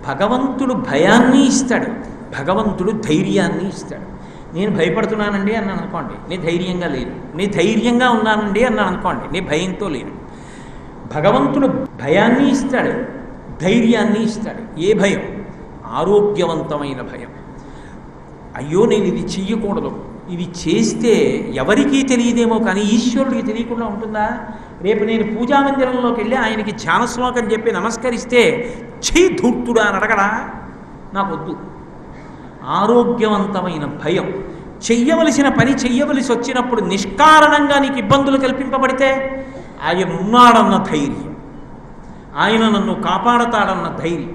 భగవంతుడు భయాన్ని ఇస్తాడు, భగవంతుడు ధైర్యాన్ని ఇస్తాడు. నేను భయపడుతున్నానండి అన్నాను అనుకోండి, నేను ధైర్యంగా లేను. నేను ధైర్యంగా ఉన్నానండి అన్నాను అనుకోండి, నేను భయంతో లేను. భగవంతుడు భయాన్ని ఇస్తాడు, ధైర్యాన్ని ఇస్తాడు. ఏ భయం? ఆరోగ్యవంతమైన భయం. అయ్యో నేను ఇది చెయ్యకూడదు, ఇది చేస్తే ఎవరికీ తెలియదేమో కానీ ఈశ్వరుడికి తెలియకుండా ఉంటుందా? రేపు నేను పూజామందిరంలోకి వెళ్ళి ఆయనకి ధ్యాన శ్లోకం చెప్పి నమస్కరిస్తే ఛీ ధూర్తుడా అని అడగడా? నాకు వద్దు. ఆరోగ్యవంతమైన భయం. చెయ్యవలసిన పని చెయ్యవలసి వచ్చినప్పుడు నిష్కారణంగా నీకు ఇబ్బందులు కల్పింపబడితే ఆయన ఉన్నాడన్న ధైర్యం, ఆయన నన్ను కాపాడతాడన్న ధైర్యం.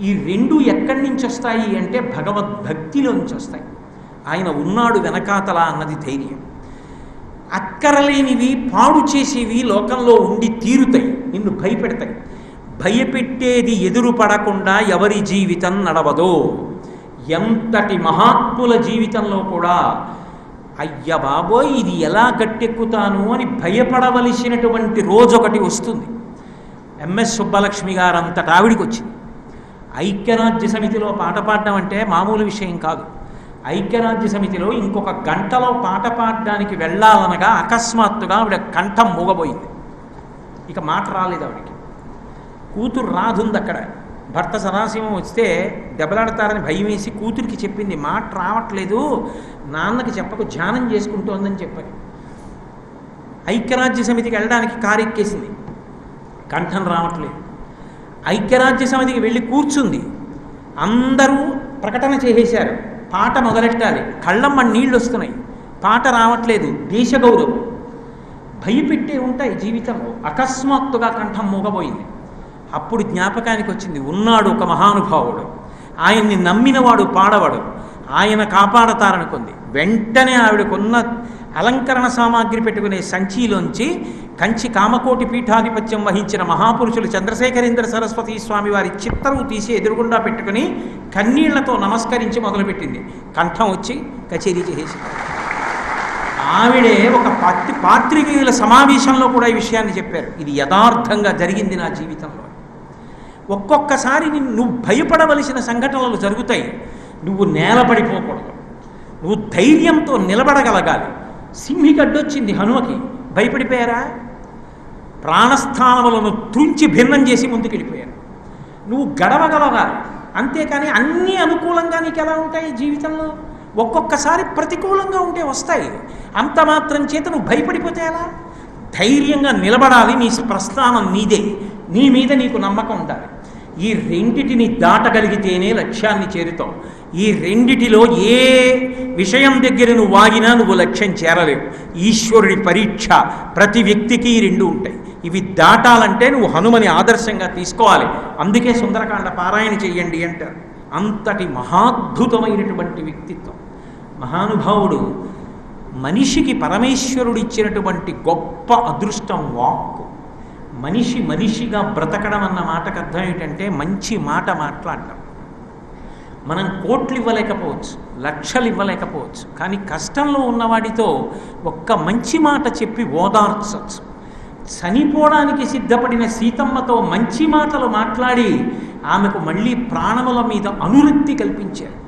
ఈ రెండు ఎక్కడి నుంచి వస్తాయి అంటే భగవద్భక్తిలోంచి వస్తాయి. ఆయన ఉన్నాడు వెనకాతల అన్నది ధైర్యం. అక్కరలేనివి పాడు చేసేవి లోకంలో ఉండి తీరుతాయి, నిన్ను భయపెడతాయి. భయపెట్టేది ఎదురు పడకుండా ఎవరి జీవితం నడవదో. ఎంతటి మహాత్ముల జీవితంలో కూడా అయ్య బాబోయ్ ఇది ఎలా గట్టెక్కుతాను అని భయపడవలసినటువంటి రోజు ఒకటి వస్తుంది. ఎంఎస్ సుబ్బలక్ష్మి గారు అంతటి ఆవిడికి వచ్చింది. ఐక్యరాజ్య సమితిలో పాట పాడడం అంటే మామూలు విషయం కాదు. ఐక్యరాజ్య సమితిలో ఇంకొక గంటలో పాట పాడడానికి వెళ్ళాలనగా అకస్మాత్తుగా ఆవిడ కంఠం మూగబోయింది. ఇక మాట రాలేదు ఆవిడికి. కూతురు రాధుంది అక్కడ. భర్త సదాశివం వస్తే దెబ్బలాడతారని భయం వేసి కూతురికి చెప్పింది, మాట రావట్లేదు, నాన్నకి చెప్పకు, ధ్యానం చేసుకుంటోందని చెప్పారు. ఐక్యరాజ్య సమితికి వెళ్ళడానికి కారు ఎక్కేసింది, కంఠం రావట్లేదు. ఐక్యరాజ్య సమితికి వెళ్ళి కూర్చుంది. అందరూ ప్రకటన చేసేశారు, పాట మొదలెట్టాలి. కళ్ళమ్మ నీళ్ళు వస్తున్నాయి, పాట రావట్లేదు. దేశ గౌరవం భయపెట్టే ఉంటాయి జీవితంలో. అకస్మాత్తుగా కంఠం మూగబోయింది. అప్పుడు జ్ఞాపకానికి వచ్చింది, ఉన్నాడు ఒక మహానుభావుడు, ఆయన్ని నమ్మినవాడు పాడవాడు, ఆయన కాపాడతారనుకుంది. వెంటనే ఆవిడకున్న అలంకరణ సామాగ్రి పెట్టుకునే సంచిలోంచి కంచి కామకోటి పీఠాధిపత్యం వహించిన మహాపురుషులు చంద్రశేఖరేంద్ర సరస్వతి స్వామి వారి చిత్తరు తీసి ఎదురుగుండా పెట్టుకుని కన్నీళ్లతో నమస్కరించి మొదలుపెట్టింది. కంఠం వచ్చి కచేరీ చేసేసింది. ఆవిడే ఒక పాత్రికేయుల సమావేశంలో కూడా ఈ విషయాన్ని చెప్పారు. ఇది యథార్థంగా జరిగింది నా జీవితంలో. ఒక్కొక్కసారి నువ్వు భయపడవలసిన సంఘటనలు జరుగుతాయి, నువ్వు నేలపడిపోకూడదు, నువ్వు ధైర్యంతో నిలబడగలగాలి. సింహికడ్డొచ్చింది హనుమకి, భయపడిపోయారా? ప్రాణస్థానములను తుంచి భిన్నం చేసి ముందుకెళ్ళిపోయారు. నువ్వు గడవగలగాలి, అంతేకాని అన్నీ అనుకూలంగా నీకు ఎలా ఉంటాయి జీవితంలో? ఒక్కొక్కసారి ప్రతికూలంగా ఉంటే వస్తాయి. అంత మాత్రం చేత నువ్వు భయపడిపోతే ఎలా? ధైర్యంగా నిలబడాలి. నీ ప్రస్థానం నీదే, నీ మీద నీకు నమ్మకం ఉండాలి. ఈ రెండిటిని దాటగలిగితేనే లక్ష్యాన్ని చేరుతావు. ఈ రెండిటిలో ఏ విషయం దగ్గర నువ్వు వాగినా నువ్వు లక్ష్యం చేరలేవు. ఈశ్వరుడి పరీక్ష ప్రతి వ్యక్తికి ఈ రెండు ఉంటాయి. ఇవి దాటాలంటే నువ్వు హనుమని ఆదర్శంగా తీసుకోవాలి. అందుకే సుందరకాండ పారాయణ చెయ్యండి అంటారు. అంతటి మహాద్భుతమైనటువంటి వ్యక్తిత్వం మహానుభావుడు. మనిషికి పరమేశ్వరుడు ఇచ్చినటువంటి గొప్ప అదృష్టం వాక్కు. మనిషి మనిషిగా బ్రతకడం అన్న మాటకు అర్థం ఏంటంటే మంచి మాట మాట్లాడటం. మనం కోట్లు ఇవ్వలేకపోవచ్చు, లక్షలు ఇవ్వలేకపోవచ్చు, కానీ కష్టంలో ఉన్నవాడితో ఒక్క మంచి మాట చెప్పి ఓదార్చవచ్చు. చనిపోవడానికి సిద్ధపడిన సీతమ్మతో మంచి మాటలు మాట్లాడి ఆమెకు మళ్ళీ ప్రాణముల మీద అనురక్తి కల్పించారు.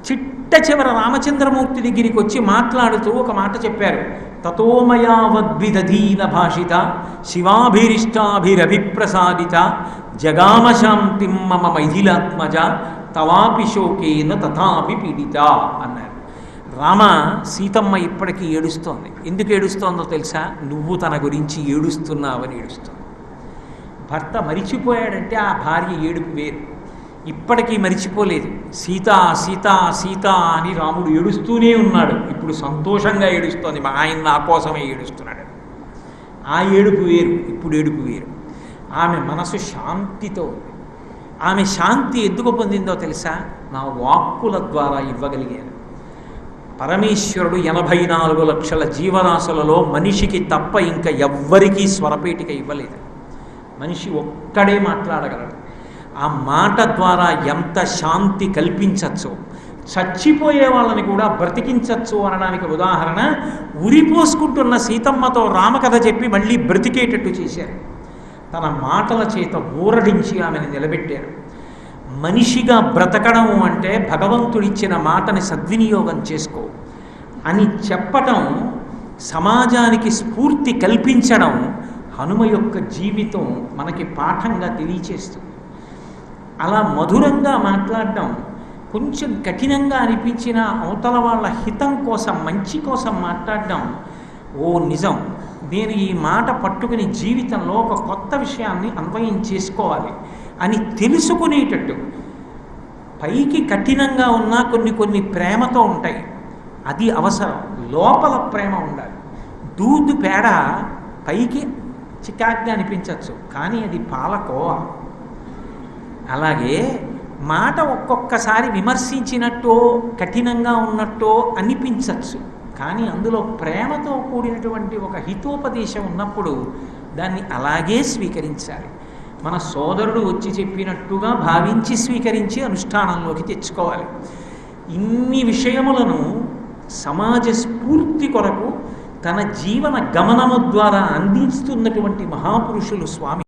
చిట్ట చివర రామచంద్రమూర్తి దగ్గరికి వచ్చి మాట్లాడుతూ ఒక మాట చెప్పారు. తతోమయావద్విదధీన భాషిత శివాభిరిష్టాభిరభిప్రసాదిత జగామశాంతిం మమ మైథిలాత్మజ తవాపి శోకేన తథాపి పీడిత అన్నారు. రామ, సీతమ్మ ఇప్పటికీ ఏడుస్తోంది. ఎందుకు ఏడుస్తోందో తెలుసా? నువ్వు తన గురించి ఏడుస్తున్నావని ఏడుస్తోంది. భర్త మరిచిపోయాడంటే ఆ భార్య ఏడుపు వేరు. ఇప్పటికీ మరిచిపోలేదు. సీత సీత సీత అని రాముడు ఏడుస్తూనే ఉన్నాడు. ఇప్పుడు సంతోషంగా ఏడుస్తోంది, ఆయన నా కోసమే ఏడుస్తున్నాడు. ఆ ఏడుపు వేరు, ఇప్పుడు ఏడుపు వేరు. ఆమె మనసు శాంతితో ఉంది. ఆమె శాంతి ఎందుకు పొందిందో తెలుసా? నా వాక్కుల ద్వారా ఇవ్వగలిగాను. పరమేశ్వరుడు 84 లక్షల జీవరాశులలో మనిషికి తప్ప ఇంకా ఎవ్వరికీ స్వరపేటిక ఇవ్వలేదు. మనిషి ఒక్కడే మాట్లాడగలడు. ఆ మాట ద్వారా ఎంత శాంతి కల్పించచ్చో, చచ్చిపోయే వాళ్ళని కూడా బ్రతికించచ్చు అనడానికి ఉదాహరణ ఉరిపోసుకుంటున్న సీతమ్మతో రామకథ చెప్పి మళ్ళీ బ్రతికేటట్టు చేశారు. తన మాటల చేత ఊరడించి ఆమెను నిలబెట్టారు. మనిషిగా బ్రతకడం అంటే భగవంతుడిచ్చిన మాటని సద్వినియోగం చేసుకో అని చెప్పటం, సమాజానికి స్ఫూర్తి కల్పించడం హనుమ యొక్క జీవితం మనకి పాఠంగా తెలియచేస్తుంది. అలా మధురంగా మాట్లాడడం, కొంచెం కఠినంగా అనిపించిన అవతల వాళ్ళ హితం కోసం, మంచి కోసం మాట్లాడడం, ఓ నిజం, నేను ఈ మాట పట్టుకుని జీవితంలో ఒక కొత్త విషయాన్ని అన్వయం చేసుకోవాలి అని తెలుసుకునేటట్టు. పైకి కఠినంగా ఉన్నా కొన్ని ప్రేమతో ఉంటాయి, అది అవసరం. లోపల ప్రేమ ఉండాలి. దూదు పేడ పైకి చికాగ్గా అనిపించవచ్చు, కానీ అది పాలకోవ. అలాగే మాట ఒక్కొక్కసారి విమర్శించినట్టో కఠినంగా ఉన్నట్టో అనిపించవచ్చు, కానీ అందులో ప్రేమతో కూడినటువంటి ఒక హితోపదేశం ఉన్నప్పుడు దాన్ని అలాగే స్వీకరించాలి. మన సోదరుడు వచ్చి చెప్పినట్టుగా భావించి స్వీకరించి అనుష్ఠానంలోకి తెచ్చుకోవాలి. ఇన్ని విషయములను సమాజ స్ఫూర్తి కొరకు తన జీవన గమనము ద్వారా అందిస్తున్నటువంటి మహాపురుషులు స్వామి.